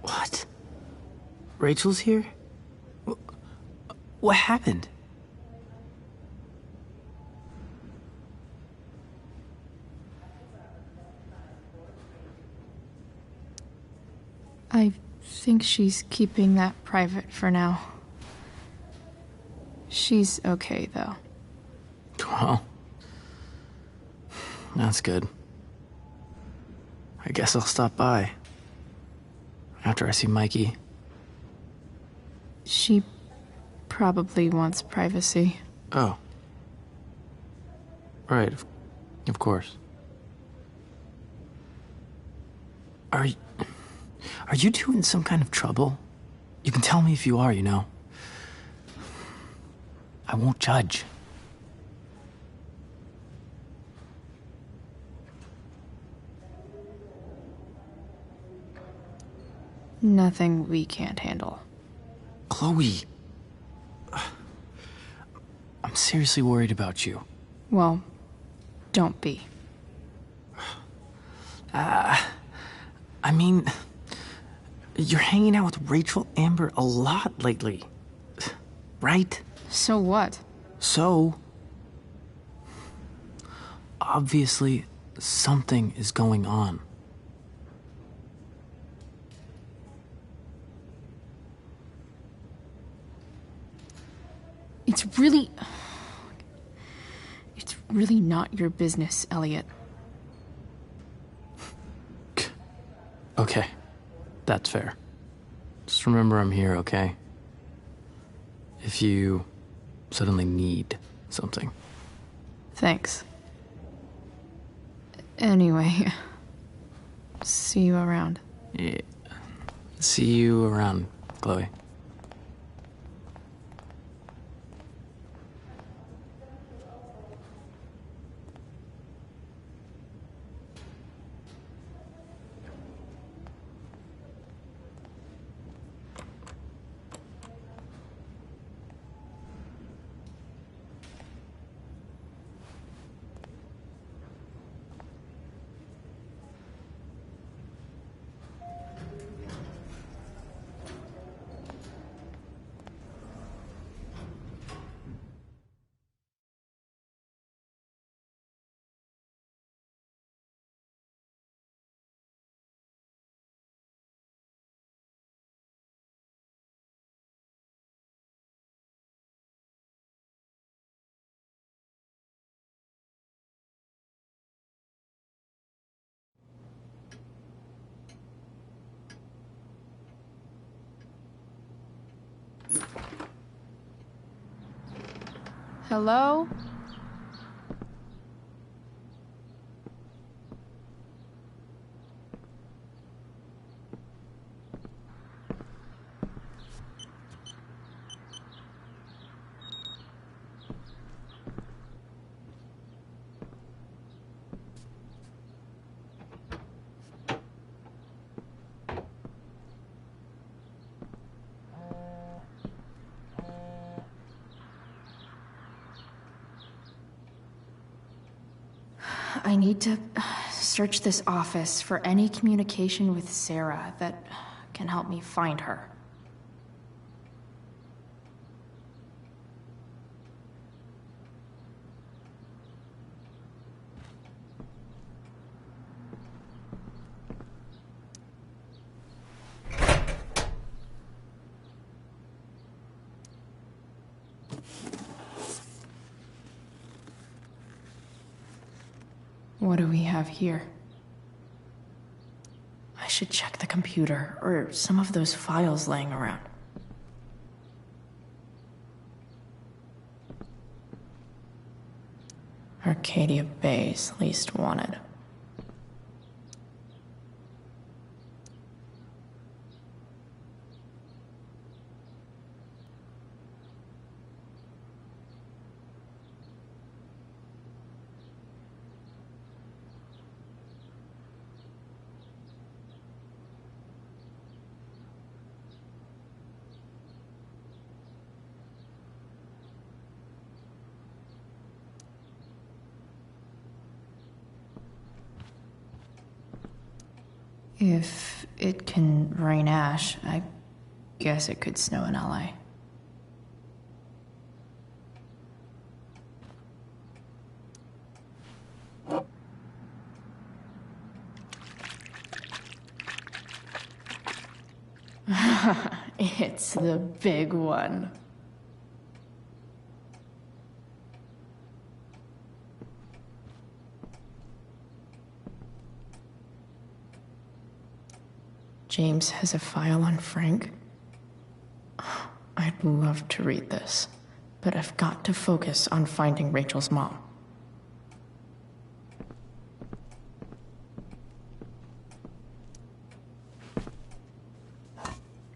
Speaker 13: What? Rachel's here? What happened?
Speaker 11: I think she's keeping that private for now. She's okay, though.
Speaker 13: Well, that's good. I guess I'll stop by after I see Mikey.
Speaker 11: She probably wants privacy.
Speaker 13: Oh. Right, of course. Are you two in some kind of trouble? You can tell me if you are, you know. I won't judge.
Speaker 11: Nothing we can't handle.
Speaker 13: Chloe. I'm seriously worried about you.
Speaker 11: Well, don't be.
Speaker 13: I mean, you're hanging out with Rachel Amber a lot lately, right?
Speaker 11: So what?
Speaker 13: So, obviously, something is going on.
Speaker 11: It's really not your business, Elliot.
Speaker 13: Okay, that's fair. Just remember I'm here, okay? If you suddenly need something.
Speaker 11: Thanks. Anyway, see you around.
Speaker 13: Yeah. See you around, Chloe.
Speaker 12: Hello?
Speaker 1: I need to search this office for any communication with Sarah that can help me find her. What do we have here? I should check the computer or some of those files laying around. Arcadia Bay's least wanted. If it can rain ash, I guess it could snow in LA. It's the big one. James has a file on Frank. I'd love to read this, but I've got to focus on finding Rachel's mom.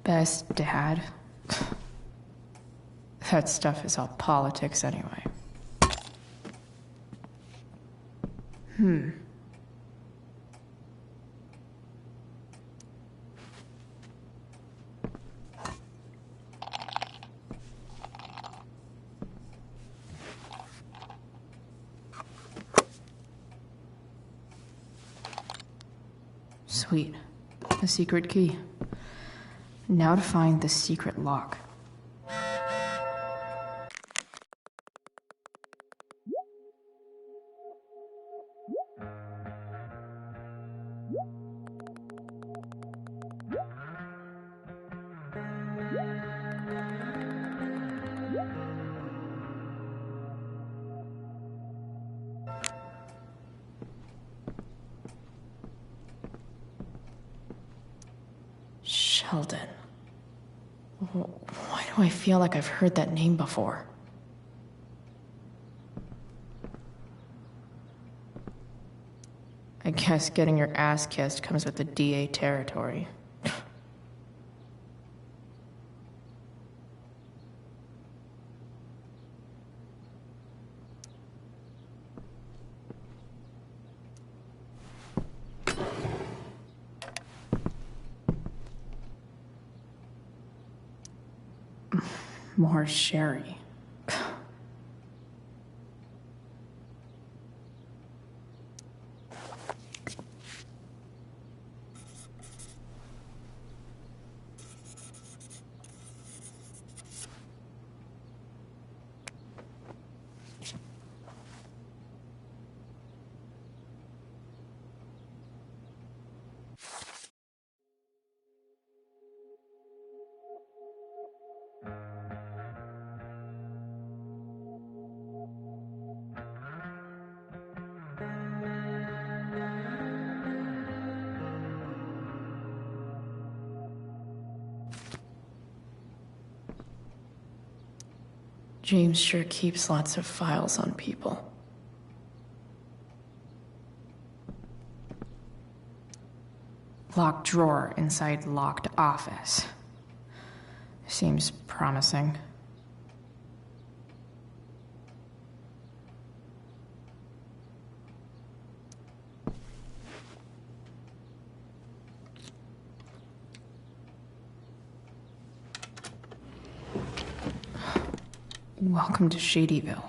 Speaker 1: Best dad? That stuff is all politics anyway. Sweet. A secret key. Now to find the secret lock. Sheldon. Why do I feel like I've heard that name before? I guess getting your ass kissed comes with the DA territory. More sherry. James sure keeps lots of files on people. Locked drawer inside locked office. Seems promising. Welcome to Shadyville.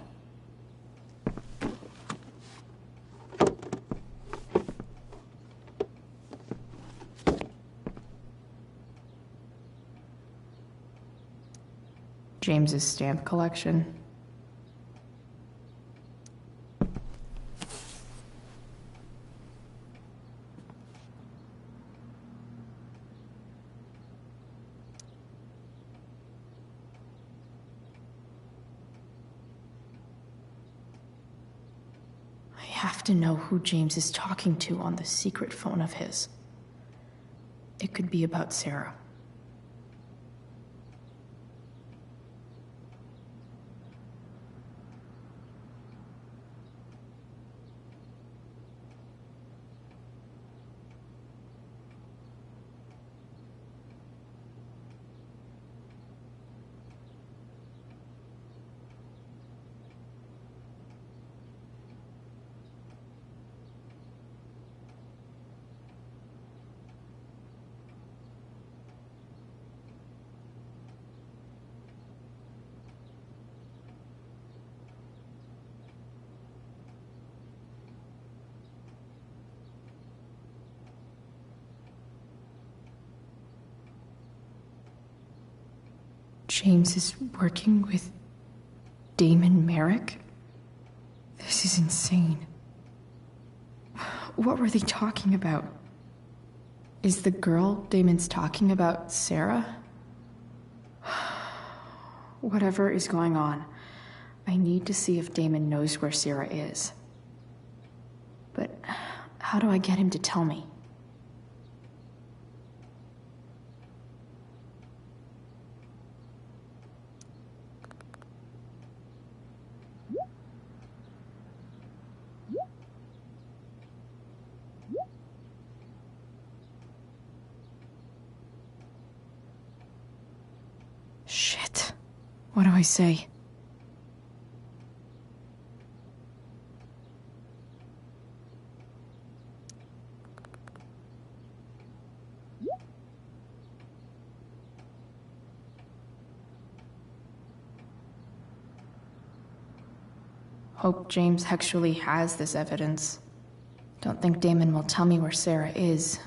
Speaker 1: James's stamp collection. I have to know who James is talking to on the secret phone of his. It could be about Sarah. James is working with Damon Merrick? This is insane. What were they talking about? Is the girl Damon's talking about Sarah? Whatever is going on, I need to see if Damon knows where Sarah is. But how do I get him to tell me? Shit. What do I say? Hope James actually has this evidence. Don't think Damon will tell me where Sarah is.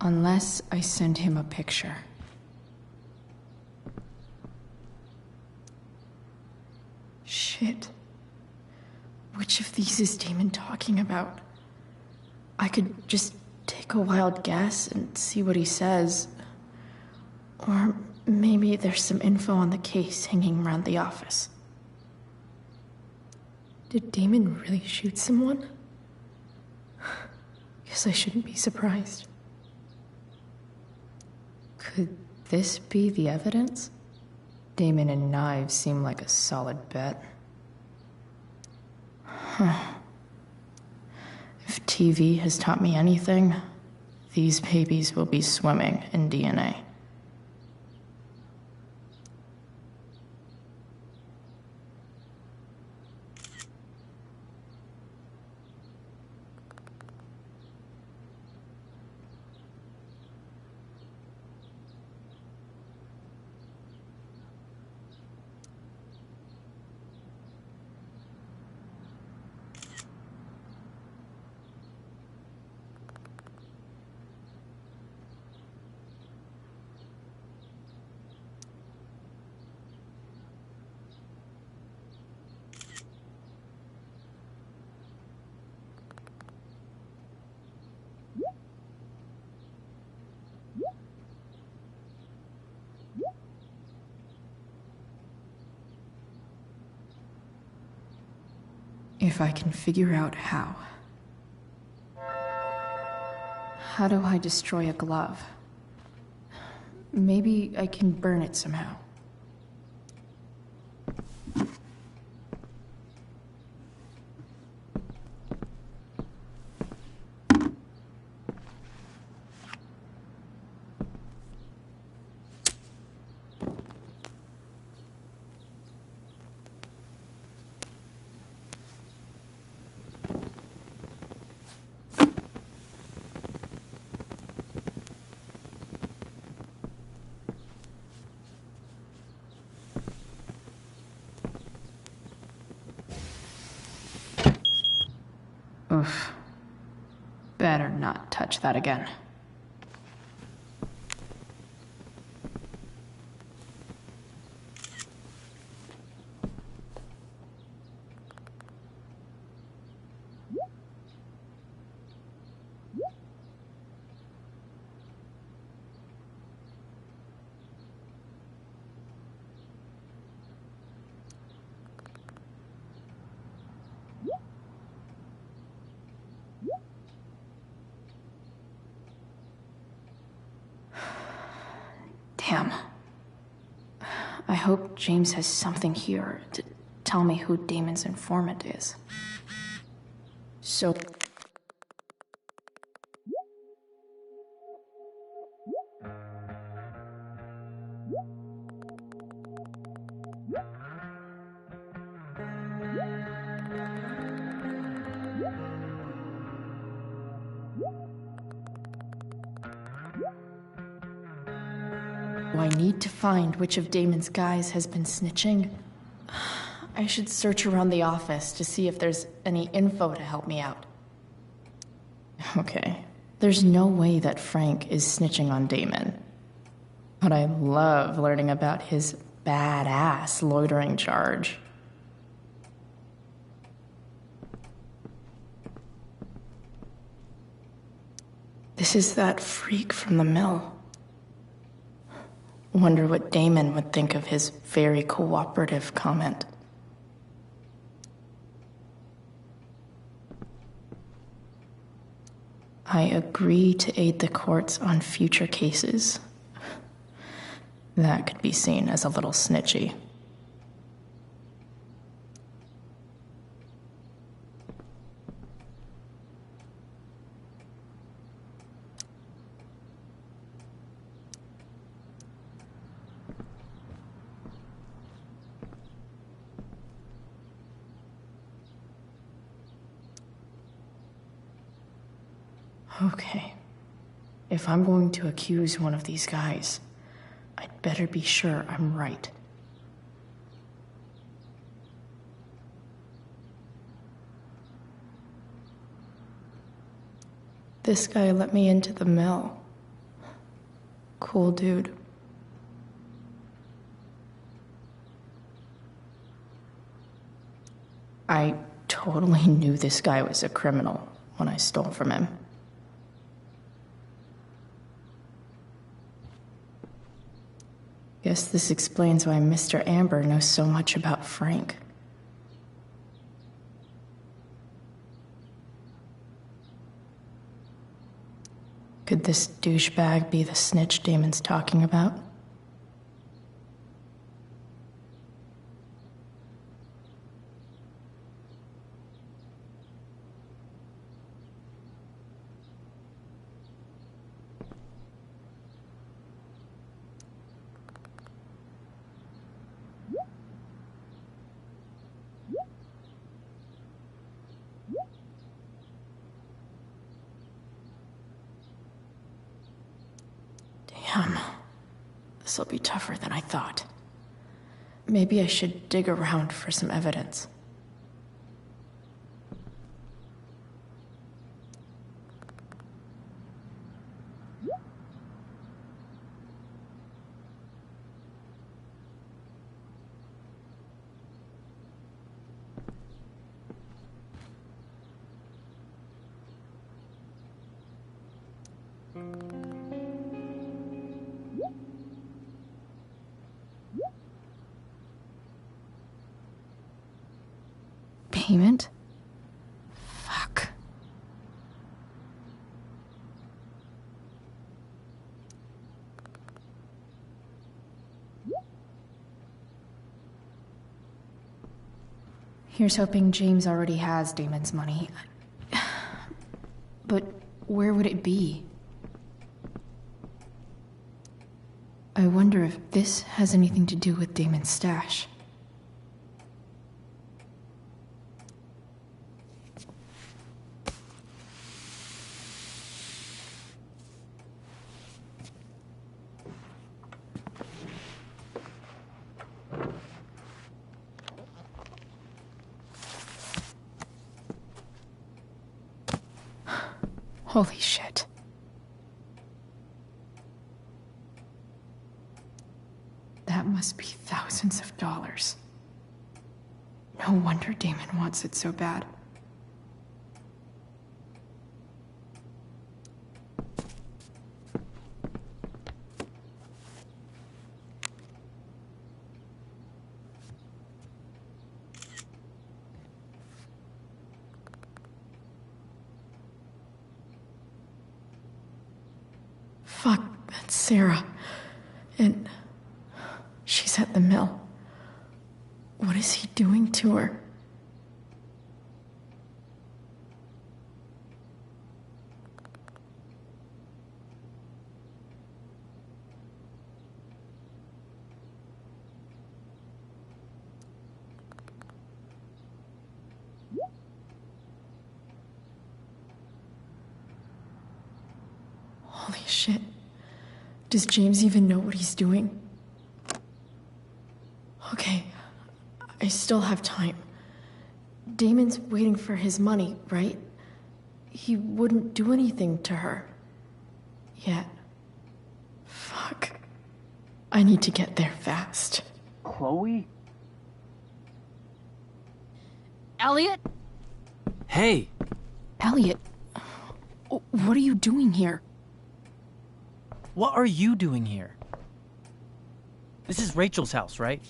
Speaker 1: Unless I send him a picture. Shit. Which of these is Damon talking about? I could just take a wild guess and see what he says. Or maybe there's some info on the case hanging around the office. Did Damon really shoot someone? Guess I shouldn't be surprised. Could this be the evidence? Damon and knives seem like a solid bet. If TV has taught me anything, these babies will be swimming in DNA. If I can figure out how. How do I destroy a glove? Maybe I can burn it somehow. Oof. Better not touch that again. Damn. I hope James has something here to tell me who Damon's informant is. So... I need to find which of Damon's guys has been snitching. I should search around the office to see if there's any info to help me out. Okay, there's no way that Frank is snitching on Damon. But I love learning about his badass loitering charge. This is that freak from the mill. Wonder what Damon would think of his very cooperative comment. I agree to aid the courts on future cases. That could be seen as a little snitchy. Okay. If I'm going to accuse one of these guys, I'd better be sure I'm right. This guy let me into the mill. Cool dude. I totally knew this guy was a criminal when I stole from him. Guess this explains why Mr. Amber knows so much about Frank. Could this douchebag be the snitch Damon's talking about? Damn. This'll be tougher than I thought. Maybe I should dig around for some evidence. Payment? Fuck. Here's hoping James already has Damon's money. But where would it be? I wonder if this has anything to do with Damon's stash. Holy shit. That must be thousands of dollars. No wonder Damon wants it so bad. Fuck, that's Sarah. And she's at the mill. What is he doing to her? Holy shit. Does James even know what he's doing? Okay, I still have time. Damon's waiting for his money, right? He wouldn't do anything to her. Yet. Fuck. I need to get there fast.
Speaker 13: Chloe?
Speaker 22: Elliot?
Speaker 13: Hey!
Speaker 1: Elliot, what are you doing here?
Speaker 2: What are you doing here? This is Rachel's house, right?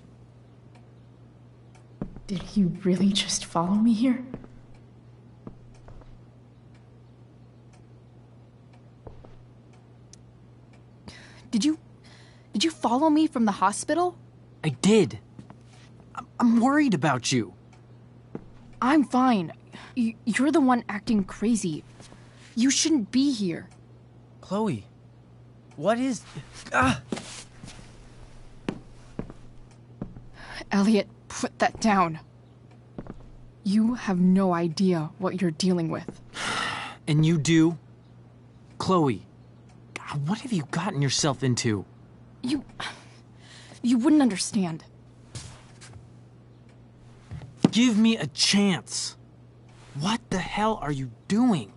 Speaker 1: Did he really just follow me here?
Speaker 22: Did you follow me from the hospital?
Speaker 2: I did. I'm worried about you.
Speaker 22: I'm fine. You're the one acting crazy. You shouldn't be here.
Speaker 2: Chloe, what is...
Speaker 22: Elliot, put that down. You have no idea what you're dealing with.
Speaker 2: And you do? Chloe, God, what have you gotten yourself into?
Speaker 22: You wouldn't understand.
Speaker 2: Give me a chance. What the hell are you doing?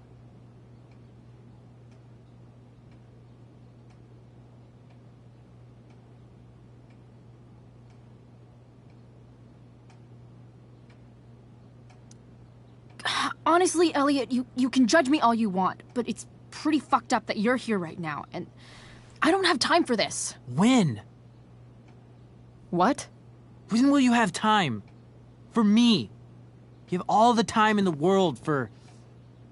Speaker 22: Honestly, Elliot, you can judge me all you want, but it's pretty fucked up that you're here right now, and I don't have time for this.
Speaker 2: When?
Speaker 22: What?
Speaker 2: When will you have time? For me. You have all the time in the world for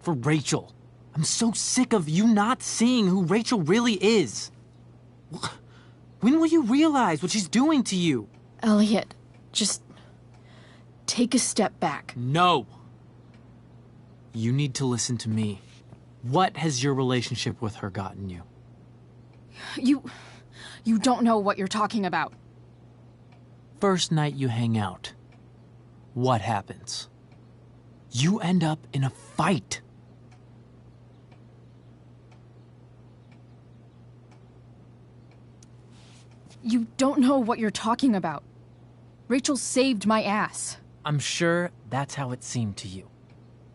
Speaker 2: Rachel. I'm so sick of you not seeing who Rachel really is. When will you realize what she's doing to you?
Speaker 1: Elliot, just take a step back.
Speaker 2: No. You need to listen to me. What has your relationship with her gotten you?
Speaker 22: You don't know what you're talking about.
Speaker 2: First night you hang out, what happens? You end up in a fight.
Speaker 22: You don't know what you're talking about. Rachel saved my ass.
Speaker 2: I'm sure that's how it seemed to you.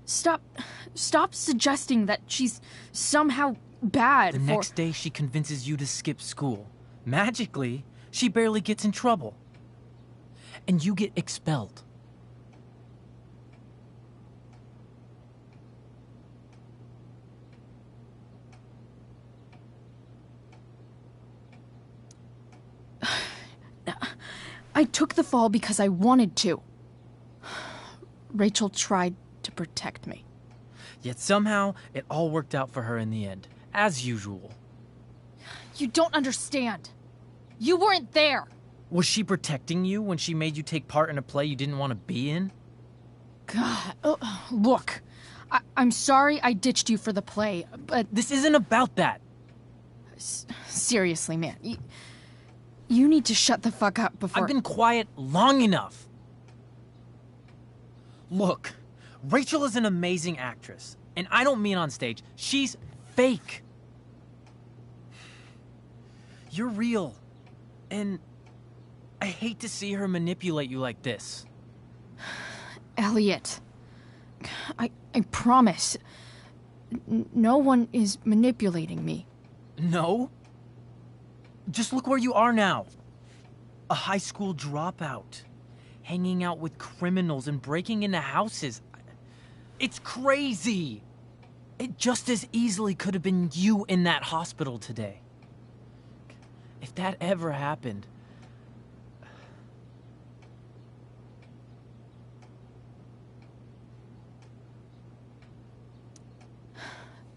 Speaker 22: Stop suggesting that she's somehow bad.
Speaker 2: The next day she convinces you to skip school. Magically, she barely gets in trouble. And you get expelled.
Speaker 22: I took the fall because I wanted to. Rachel tried to protect me.
Speaker 2: Yet somehow, it all worked out for her in the end, as usual.
Speaker 22: You don't understand. You weren't there.
Speaker 2: Was she protecting you when she made you take part in a play you didn't want to be in?
Speaker 22: God, look. I'm sorry I ditched you for the play, but...
Speaker 2: This isn't about that.
Speaker 22: Seriously, man. You need to shut the fuck up before...
Speaker 2: I've been quiet long enough. Look, Rachel is an amazing actress. And I don't mean on stage. She's fake. You're real. And I hate to see her manipulate you like this.
Speaker 22: Elliot, I promise. No one is manipulating me.
Speaker 2: No? Just look where you are now. A high school dropout. Hanging out with criminals and breaking into houses. It's crazy. It just as easily could have been you in that hospital today. If that ever happened...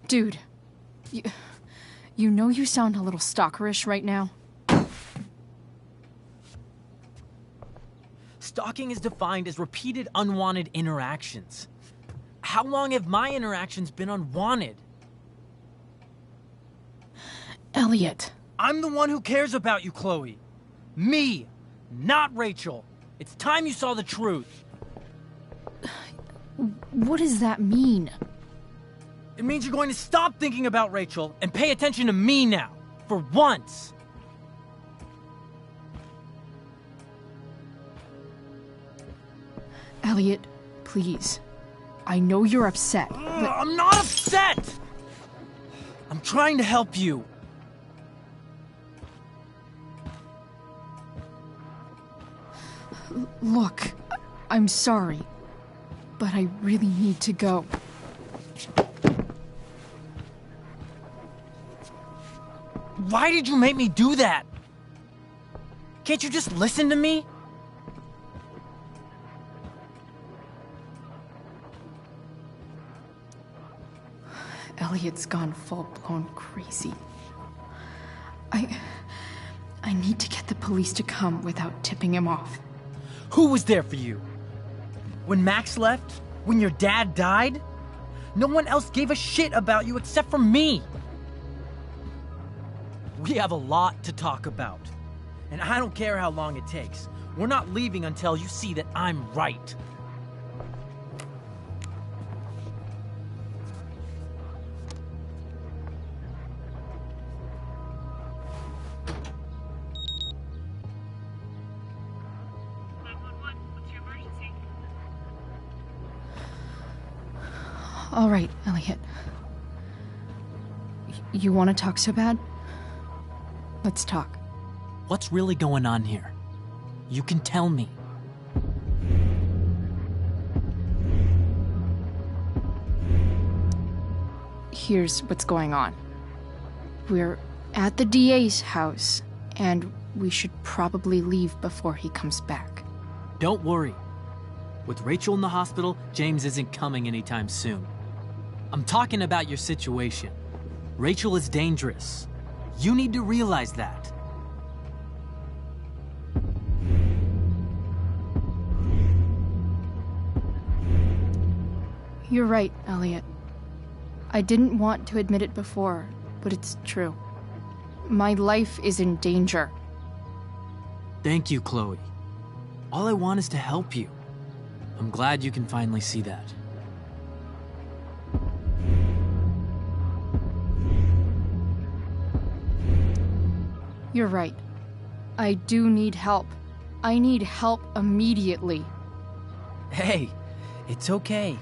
Speaker 22: Dude, you know you sound a little stalkerish right now.
Speaker 2: Stalking is defined as repeated unwanted interactions. How long have my interactions been unwanted?
Speaker 22: Elliot.
Speaker 2: I'm the one who cares about you, Chloe. Me, not Rachel. It's time you saw the truth.
Speaker 22: What does that mean?
Speaker 2: It means you're going to stop thinking about Rachel and pay attention to me now, for once.
Speaker 22: Elliot, please. I know you're upset, but...
Speaker 2: I'm not upset! I'm trying to help you.
Speaker 22: Look, I'm sorry, but I really need to go.
Speaker 2: Why did you make me do that? Can't you just listen to me?
Speaker 22: Elliot's gone full-blown crazy. I need to get the police to come without tipping him off.
Speaker 2: Who was there for you? When Max left? When your dad died? No one else gave a shit about you except for me. We have a lot to talk about. And I don't care how long it takes. We're not leaving until you see that I'm right.
Speaker 22: All right, Elliot. You want to talk so bad? Let's talk.
Speaker 2: What's really going on here? You can tell me.
Speaker 22: Here's what's going on. We're at the DA's house, and we should probably leave before he comes back.
Speaker 2: Don't worry. With Rachel in the hospital, James isn't coming anytime soon. I'm talking about your situation. Rachel is dangerous. You need to realize that.
Speaker 22: You're right, Elliot. I didn't want to admit it before, but it's true. My life is in danger.
Speaker 2: Thank you, Chloe. All I want is to help you. I'm glad you can finally see that.
Speaker 22: You're right. I do need help. I need help immediately.
Speaker 2: Hey, it's okay.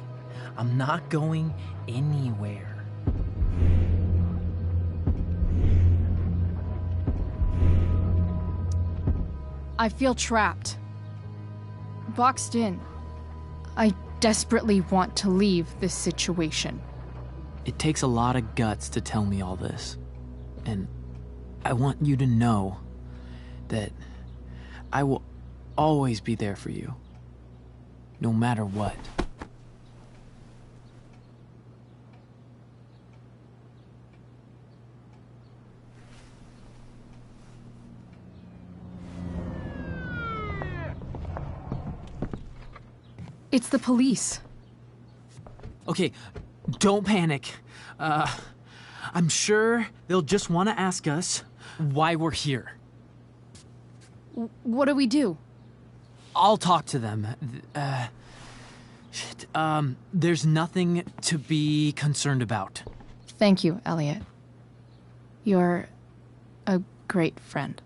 Speaker 2: I'm not going anywhere.
Speaker 22: I feel trapped. Boxed in. I desperately want to leave this situation.
Speaker 2: It takes a lot of guts to tell me all this. And I want you to know that I will always be there for you. No matter what.
Speaker 22: It's the police.
Speaker 2: Okay, don't panic. I'm sure they'll just want to ask us why we're here.
Speaker 22: What do we do?
Speaker 2: I'll talk to them. There's nothing to be concerned about.
Speaker 22: Thank you, Elliot. You're a great friend.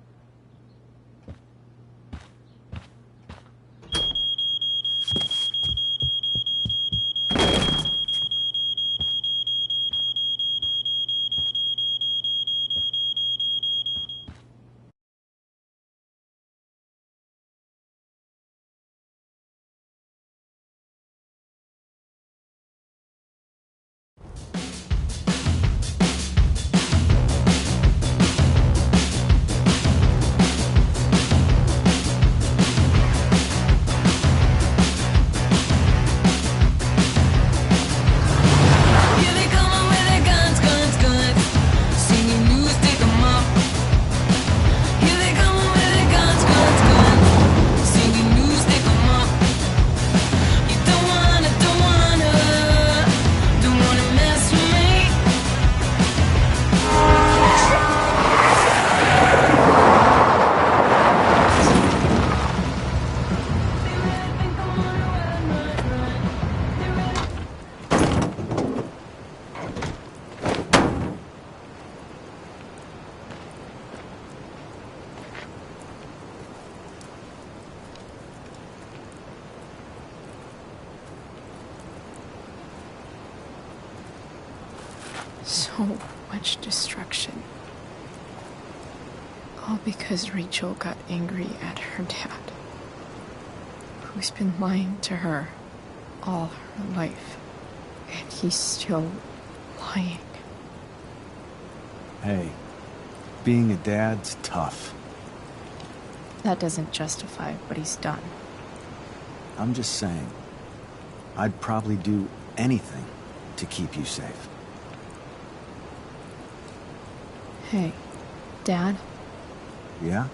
Speaker 22: So much destruction. All because Rachel got angry at her dad, who's been lying to her all her life. And he's still lying.
Speaker 4: Hey, being a dad's tough.
Speaker 22: That doesn't justify what he's done.
Speaker 4: I'm just saying, I'd probably do anything to keep you safe.
Speaker 22: Hey, Dad,
Speaker 4: Yeah?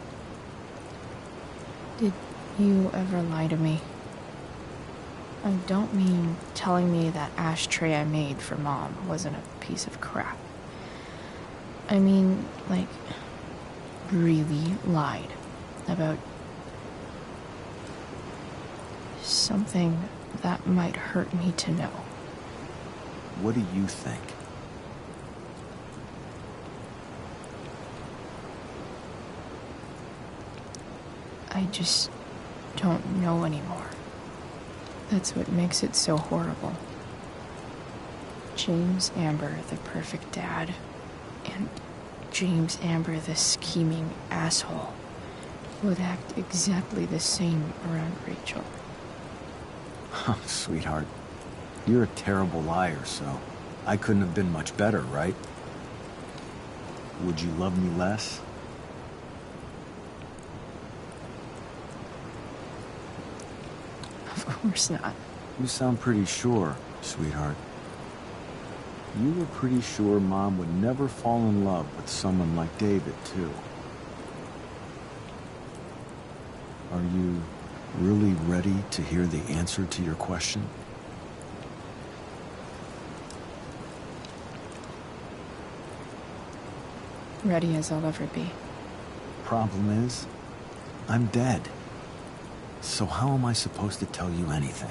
Speaker 22: did you ever lie to me? I don't mean telling me that ashtray I made for Mom wasn't a piece of crap. I mean, like, really lied about something that might hurt me to know.
Speaker 4: What do you think?
Speaker 22: I just don't know anymore. That's what makes it so horrible. James Amber, the perfect dad, and James Amber, the scheming asshole, would act exactly the same around Rachel.
Speaker 4: Oh, sweetheart, you're a terrible liar, so I couldn't have been much better, right? Would you love me less?
Speaker 22: Of course not.
Speaker 4: You sound pretty sure, sweetheart. You were pretty sure Mom would never fall in love with someone like David, too. Are you really ready to hear the answer to your question?
Speaker 22: Ready as I'll ever be.
Speaker 4: Problem is, I'm dead. So how am I supposed to tell you anything?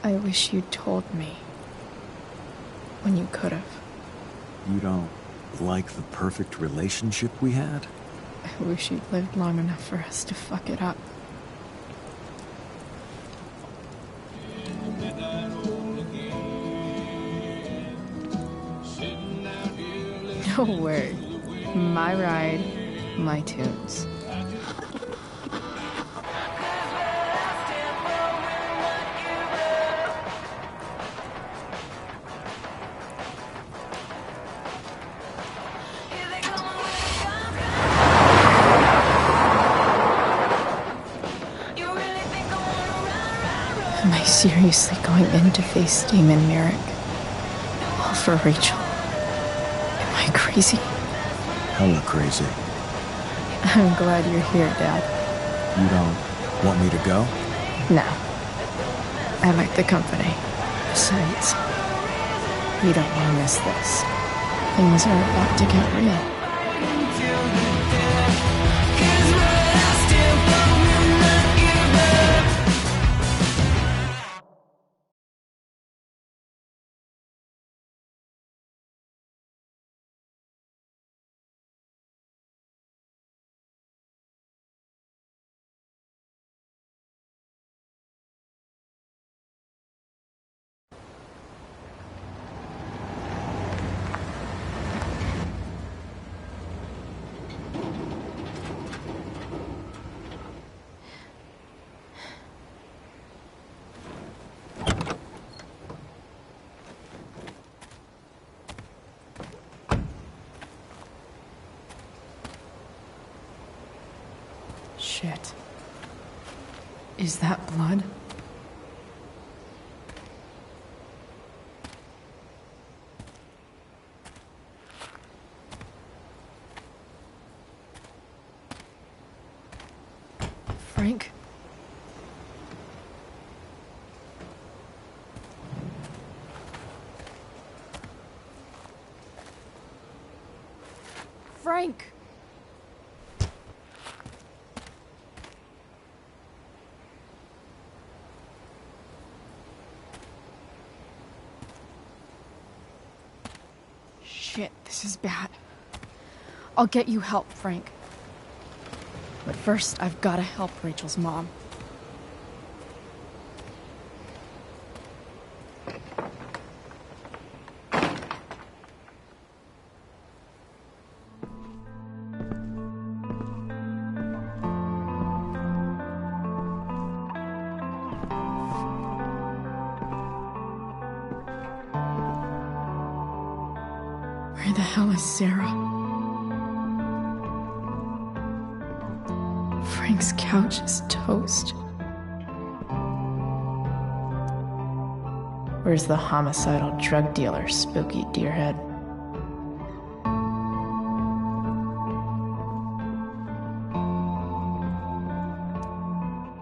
Speaker 22: I wish you'd told me. When you could have.
Speaker 4: You don't like the perfect relationship we had?
Speaker 22: I wish you'd lived long enough for us to fuck it up. No way. My ride, my tunes. Am I seriously going in to face Damon Merrick? All for Rachel? Am I crazy?
Speaker 4: Hella crazy.
Speaker 22: I'm glad you're here, Dad.
Speaker 4: You don't want me to go?
Speaker 22: No. I like the company. Besides, you don't want to miss this. Things are about to get real. Shit. Is that blood? Frank? Frank!
Speaker 1: Shit, this is bad. I'll get you help, Frank. But first, I've gotta help Rachel's mom. Where the hell is Sarah? Frank's couch is toast. Where's the homicidal drug dealer, Spooky Deerhead?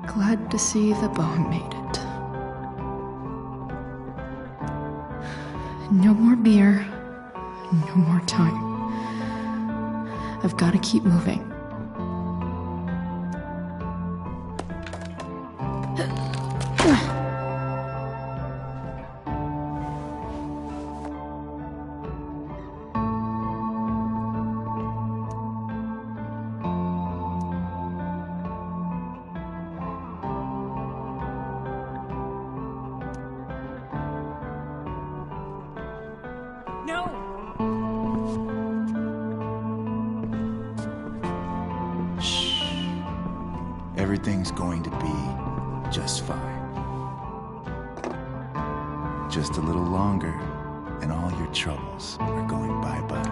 Speaker 1: Glad to see the bone made it. No more beer. No more time. I've got to keep moving.
Speaker 19: Everything's going to be just fine. Just a little longer, and all your troubles are going bye-bye.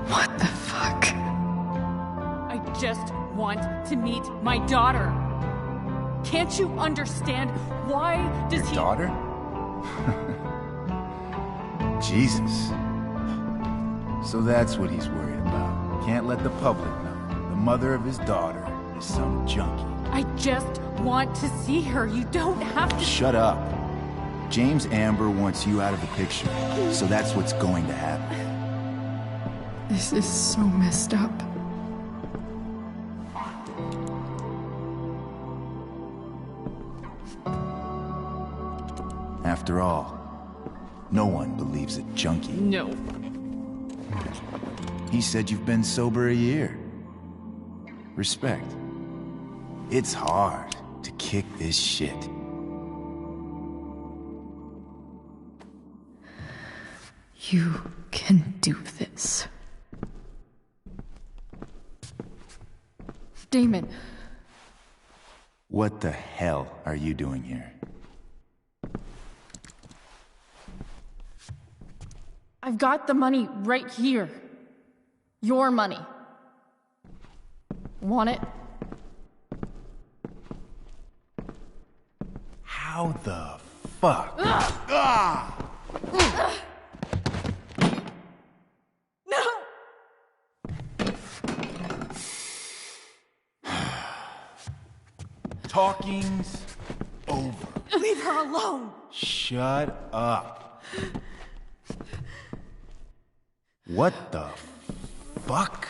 Speaker 1: What the fuck?
Speaker 14: I just want to meet my daughter. Can't you understand? Why does he...
Speaker 19: Daughter? Jesus. So that's what he's worried about. Can't let the public know. The mother of his daughter is some junkie.
Speaker 14: I just want to see her. You don't have to...
Speaker 19: Shut up. James Amber wants you out of the picture, so that's what's going to happen.
Speaker 1: This is so messed up.
Speaker 19: After all, no one believes a junkie.
Speaker 14: No.
Speaker 19: He said you've been sober a year. Respect. It's hard to kick this shit.
Speaker 1: You can do this. Damon.
Speaker 19: What the hell are you doing here?
Speaker 1: I've got the money right here. Your money. Want it?
Speaker 19: How the fuck?
Speaker 14: No!
Speaker 19: Talking's over.
Speaker 14: Leave her alone!
Speaker 19: Shut up. What the fuck?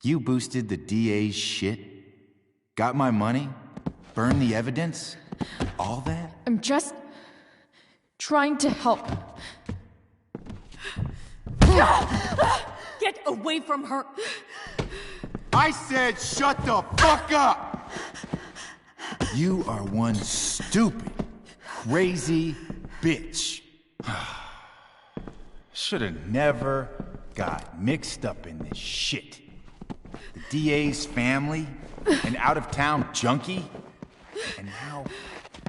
Speaker 19: You boosted the DA's shit? Got my money? Burned the evidence? All that?
Speaker 1: I'm just trying to help.
Speaker 14: Get away from her!
Speaker 19: I said shut the fuck up! You are one stupid, crazy bitch. Should've never got mixed up in this shit. The DA's family, an out-of-town junkie, and now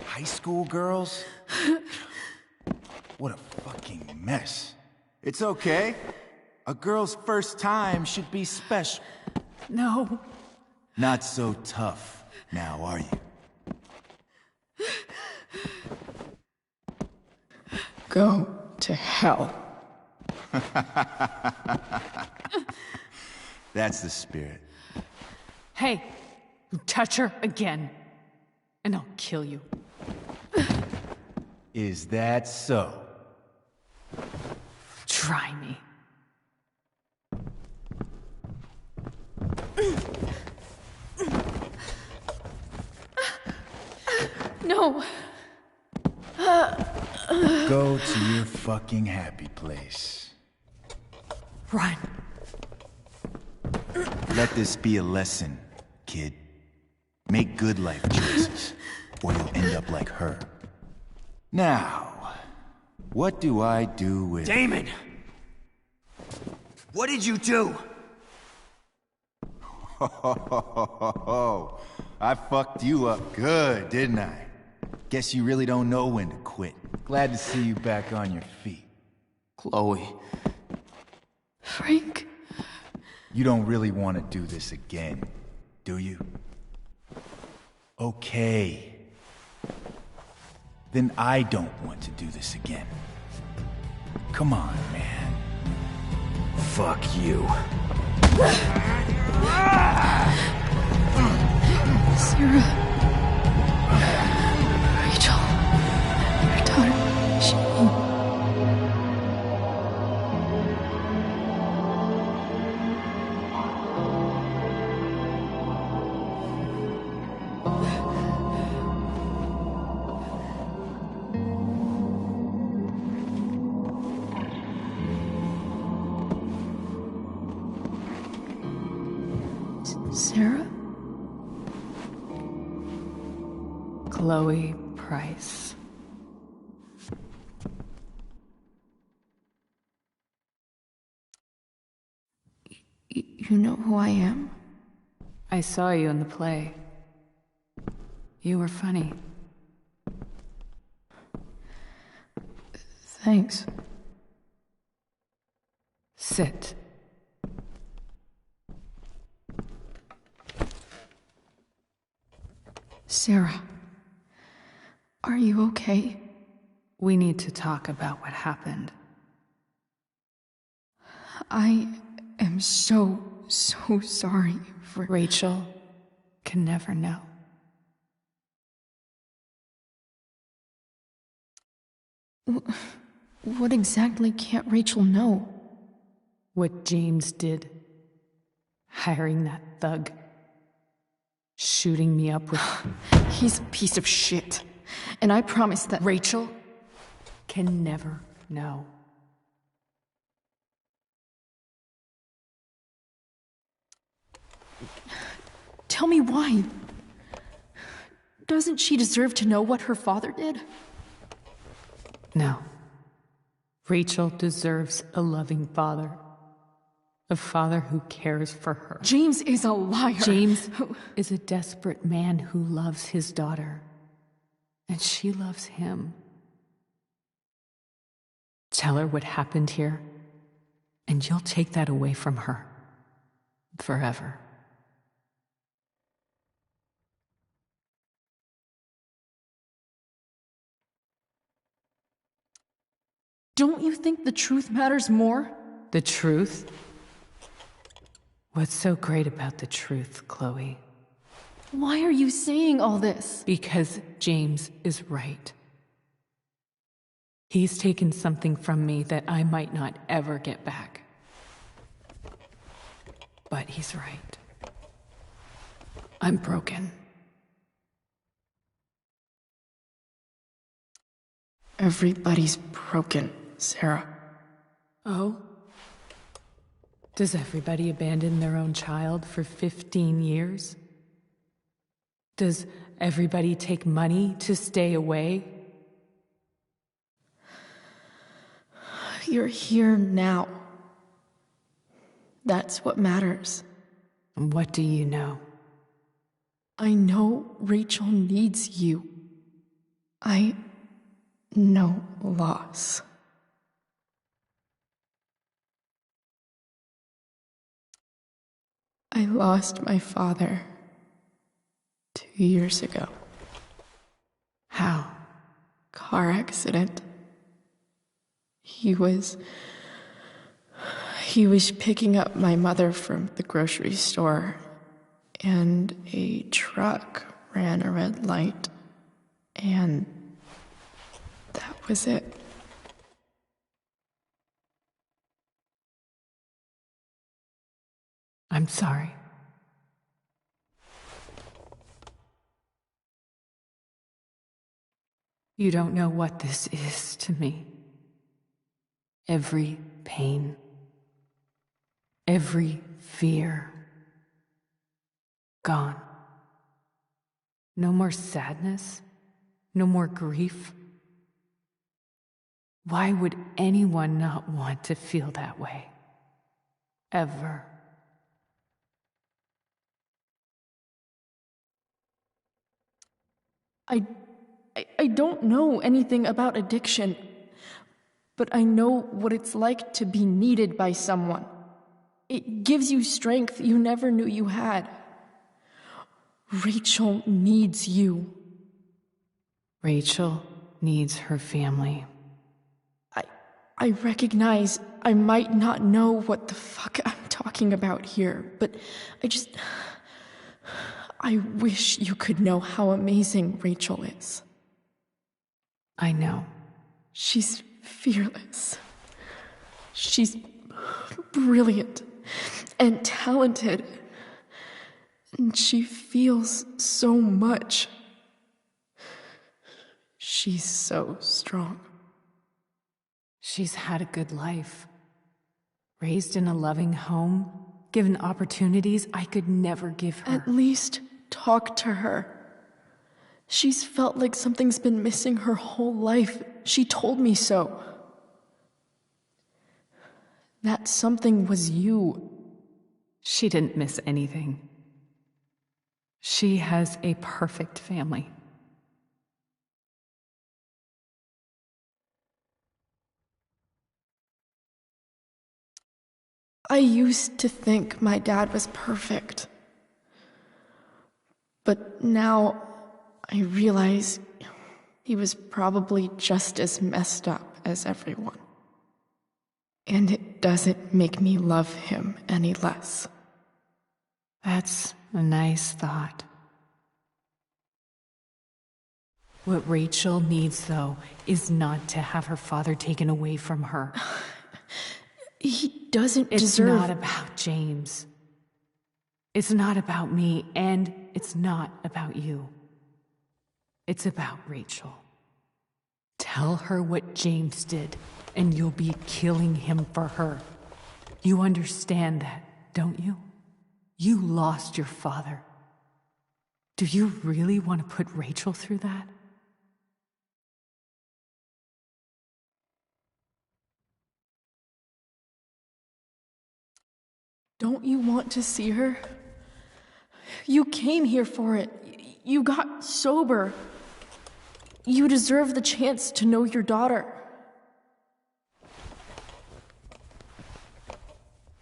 Speaker 19: high school girls? What a fucking mess. It's okay. A girl's first time should be special.
Speaker 14: No.
Speaker 19: Not so tough now, are you?
Speaker 1: Go to hell.
Speaker 19: That's the spirit.
Speaker 14: Hey, you touch her again, and I'll kill you.
Speaker 19: Is that so?
Speaker 14: Try me.
Speaker 1: No.
Speaker 19: Go to your fucking happy place.
Speaker 14: Run.
Speaker 19: Let this be a lesson, kid. Make good life choices, or you'll end up like her. Now, what do I do with...
Speaker 5: Damon! What did you do?
Speaker 19: I fucked you up good, didn't I? Guess you really don't know when to quit. Glad to see you back on your feet.
Speaker 13: Chloe.
Speaker 12: Frank?
Speaker 19: You don't really want to do this again, do you? Okay. Then I don't want to do this again. Come on, man.
Speaker 5: Fuck you.
Speaker 12: Sarah. Rachel. Your daughter. She... Sarah?
Speaker 14: Chloe Price.
Speaker 12: You know who I am?
Speaker 14: I saw you in the play. You were funny.
Speaker 12: Thanks.
Speaker 14: Sit.
Speaker 12: Sarah, are you okay?
Speaker 14: We need to talk about what happened.
Speaker 12: I am so sorry for...
Speaker 14: Rachel can never know.
Speaker 12: What exactly can't Rachel know?
Speaker 14: What James did. Hiring that thug. Shooting me up with...
Speaker 12: He's a piece of shit. And I promise that...
Speaker 14: Rachel can never know.
Speaker 12: Tell me why. Doesn't she deserve to know what her father did?
Speaker 14: No. Rachel deserves a loving father. A father who cares for her.
Speaker 12: James is a liar.
Speaker 14: James is a desperate man who loves his daughter. And she loves him. Tell her what happened here, and you'll take that away from her. Forever.
Speaker 12: Don't you think the truth matters more?
Speaker 14: The truth? What's so great about the truth, Chloe?
Speaker 12: Why are you saying all this?
Speaker 14: Because James is right. He's taken something from me that I might not ever get back. But he's right. I'm broken.
Speaker 12: Everybody's broken, Sarah.
Speaker 14: Oh? Does everybody abandon their own child for 15 years? Does everybody take money to stay away?
Speaker 12: You're here now. That's what matters.
Speaker 14: What do you know?
Speaker 12: I know Rachel needs you. I know loss. I lost my father 2 years ago.
Speaker 14: How?
Speaker 12: Car accident. He was picking up my mother from the grocery store, and a truck ran a red light, and that was it.
Speaker 14: I'm sorry. You don't know what this is to me. Every pain, every fear, gone. No more sadness, no more grief. Why would anyone not want to feel that way? Ever.
Speaker 12: I don't know anything about addiction, but I know what it's like to be needed by someone. It gives you strength you never knew you had. Rachel needs you.
Speaker 14: Rachel needs her family.
Speaker 12: I recognize I might not know what the fuck I'm talking about here, but I wish you could know how amazing Rachel is.
Speaker 14: I know.
Speaker 12: She's fearless. She's brilliant and talented. And she feels so much. She's so strong.
Speaker 14: She's had a good life. Raised in a loving home, given opportunities I could never give her.
Speaker 12: At least talk to her. She's felt like something's been missing her whole life. She told me so. That something was you.
Speaker 14: She didn't miss anything. She has a perfect family.
Speaker 12: I used to think my dad was perfect. But now I realize he was probably just as messed up as everyone. And it doesn't make me love him any less.
Speaker 14: That's a nice thought. What Rachel needs, though, is not to have her father taken away from her.
Speaker 12: He doesn't
Speaker 14: deserve... It's not about James. It's not about me, and it's not about you. It's about Rachel. Tell her what James did, and you'll be killing him for her. You understand that, don't you? You lost your father. Do you really want to put Rachel through that?
Speaker 12: Don't you want to see her? You came here for it. You got sober. You deserve the chance to know your daughter.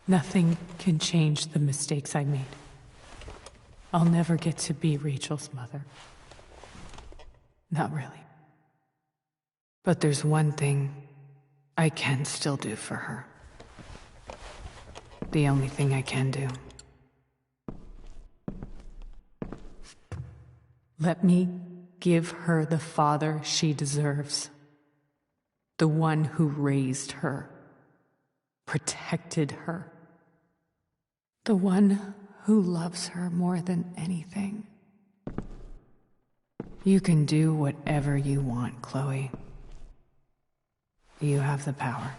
Speaker 14: Nothing can change the mistakes I made. I'll never get to be Rachel's mother. Not really. But there's one thing I can still do for her. The only thing I can do. Let me give her the father she deserves. The one who raised her, protected her. The one who loves her more than anything. You can do whatever you want, Chloe. You have the power.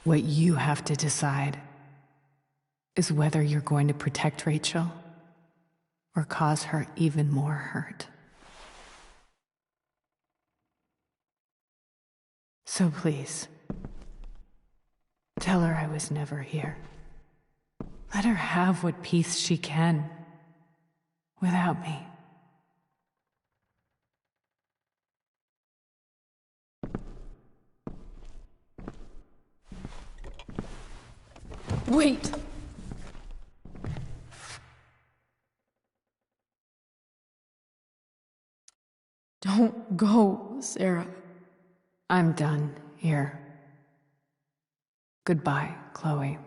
Speaker 14: What you have to decide is whether you're going to protect Rachel or cause her even more hurt. So please, tell her I was never here. Let her have what peace she can without me.
Speaker 12: Wait! Don't go, Sarah.
Speaker 14: I'm done here. Goodbye, Chloe.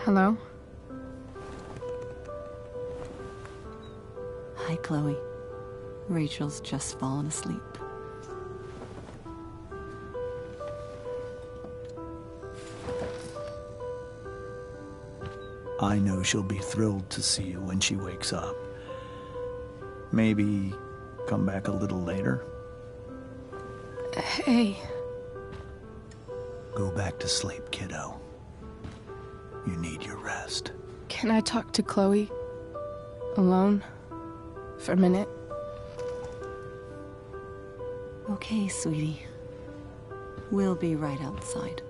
Speaker 12: Hello?
Speaker 10: Hi, Chloe. Rachel's just fallen asleep.
Speaker 9: I know she'll be thrilled to see you when she wakes up. Maybe come back a little later?
Speaker 12: Hey.
Speaker 9: Go back to sleep, kiddo. You need your rest.
Speaker 12: Can I talk to Chloe? Alone? For a minute?
Speaker 10: Okay, sweetie. We'll be right outside.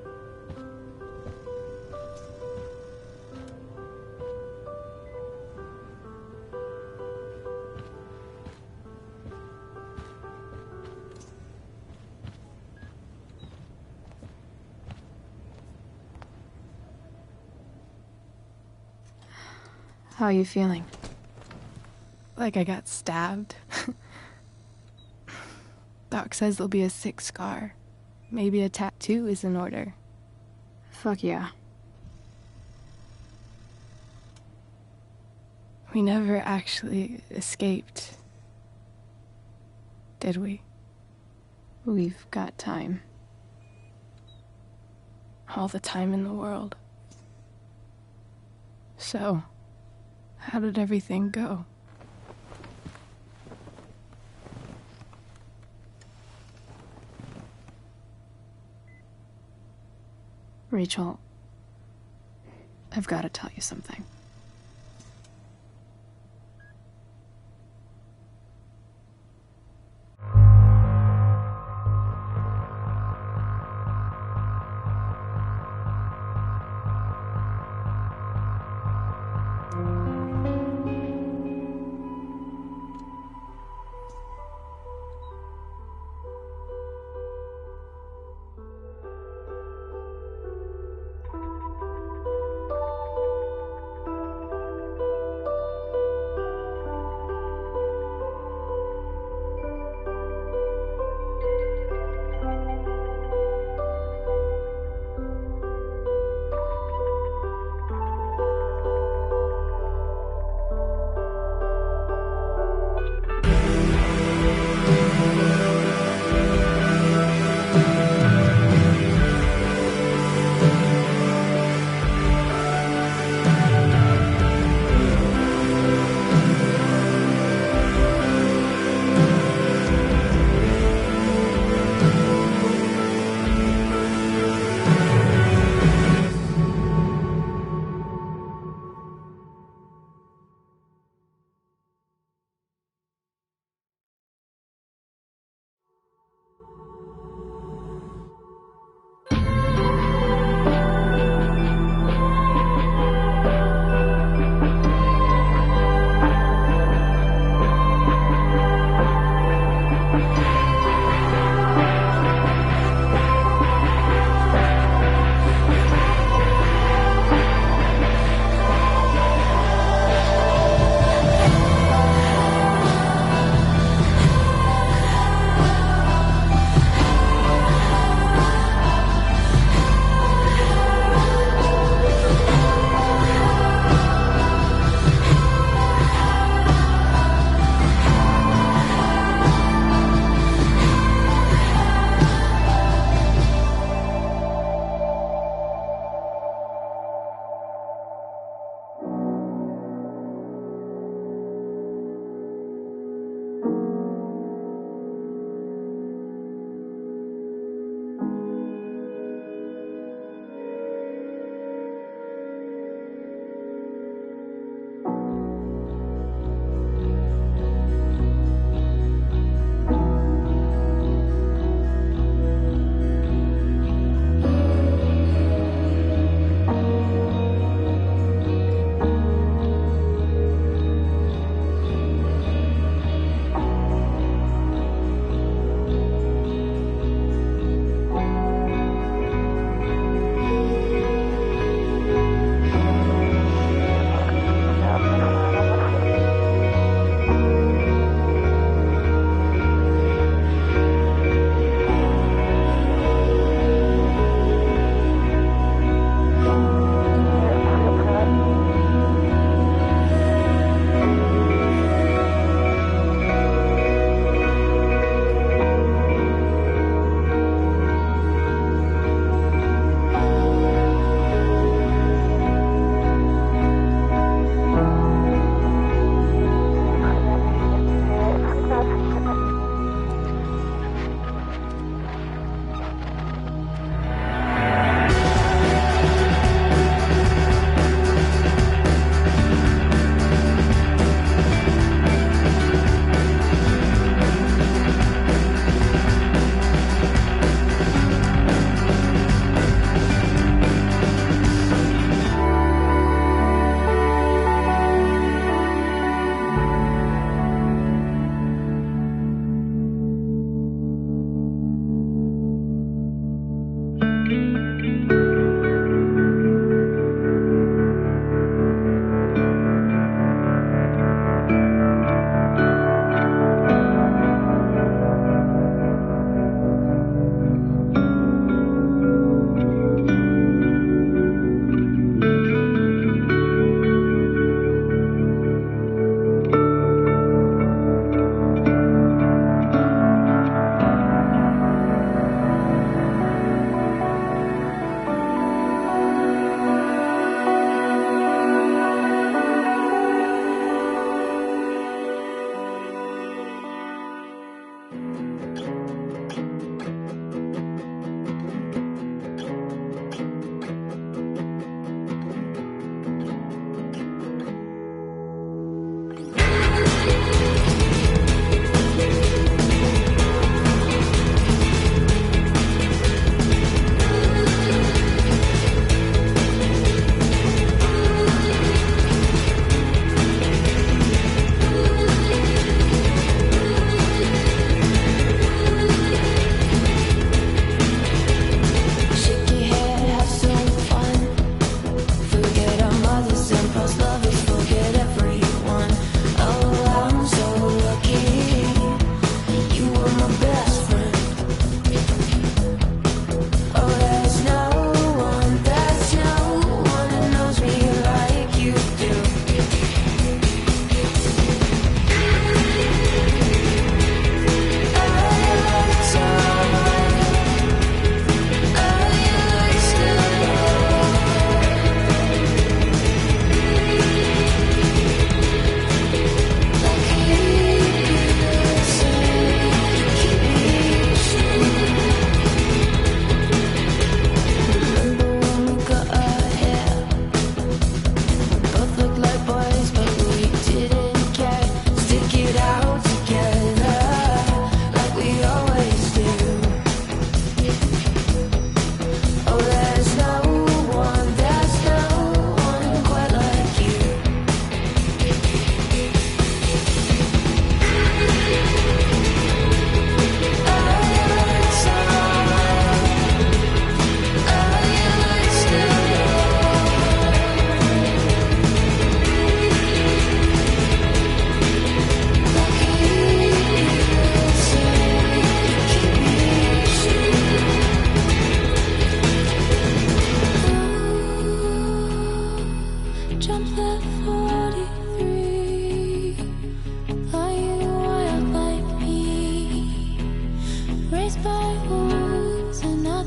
Speaker 12: How are you feeling? Like I got stabbed? Doc says there'll be a sick scar. Maybe a tattoo is in order. Fuck yeah. We never actually escaped, did we? We've got time. All the time in the world. So, how did everything go? Rachel, I've got to tell you something.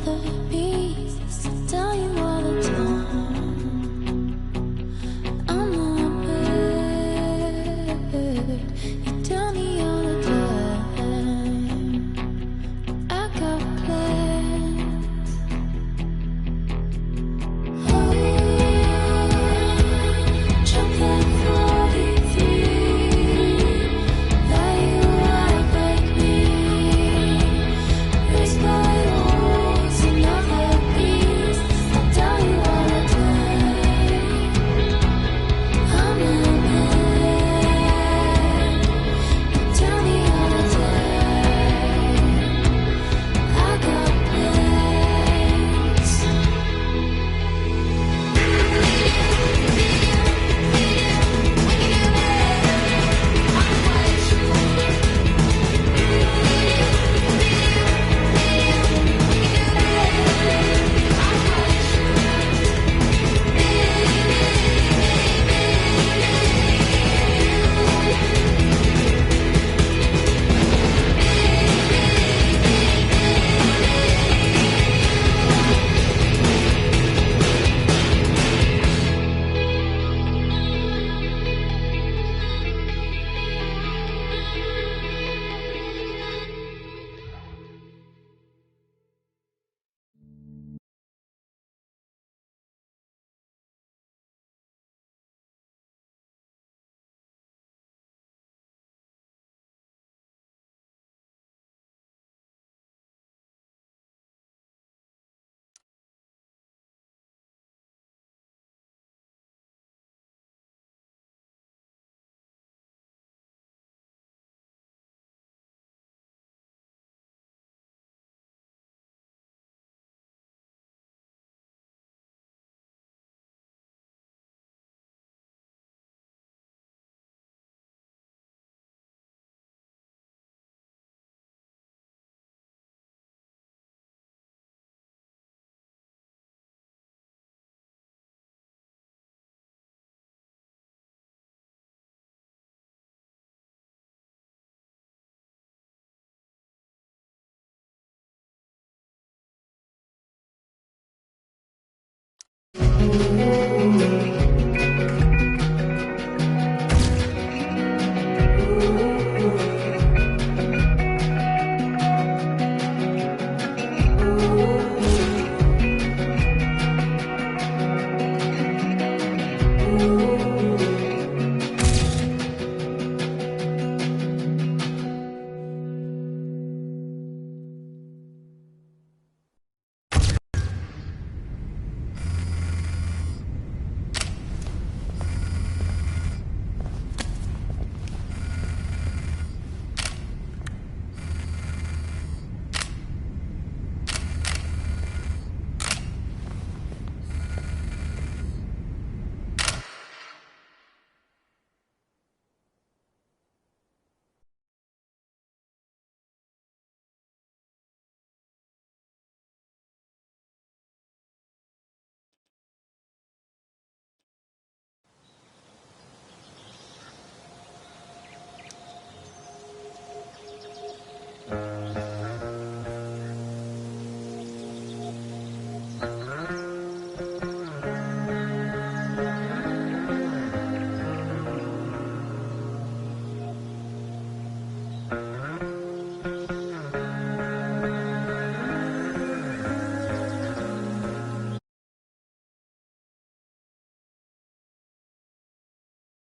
Speaker 15: other beasts tell you all the time I'm not bad. You tell me all the time I got plans. Jump like 43, lie you out like me. Raised by wolves and other beasts, I tell you all the time I'm not mad. You tell me all the time I got plans.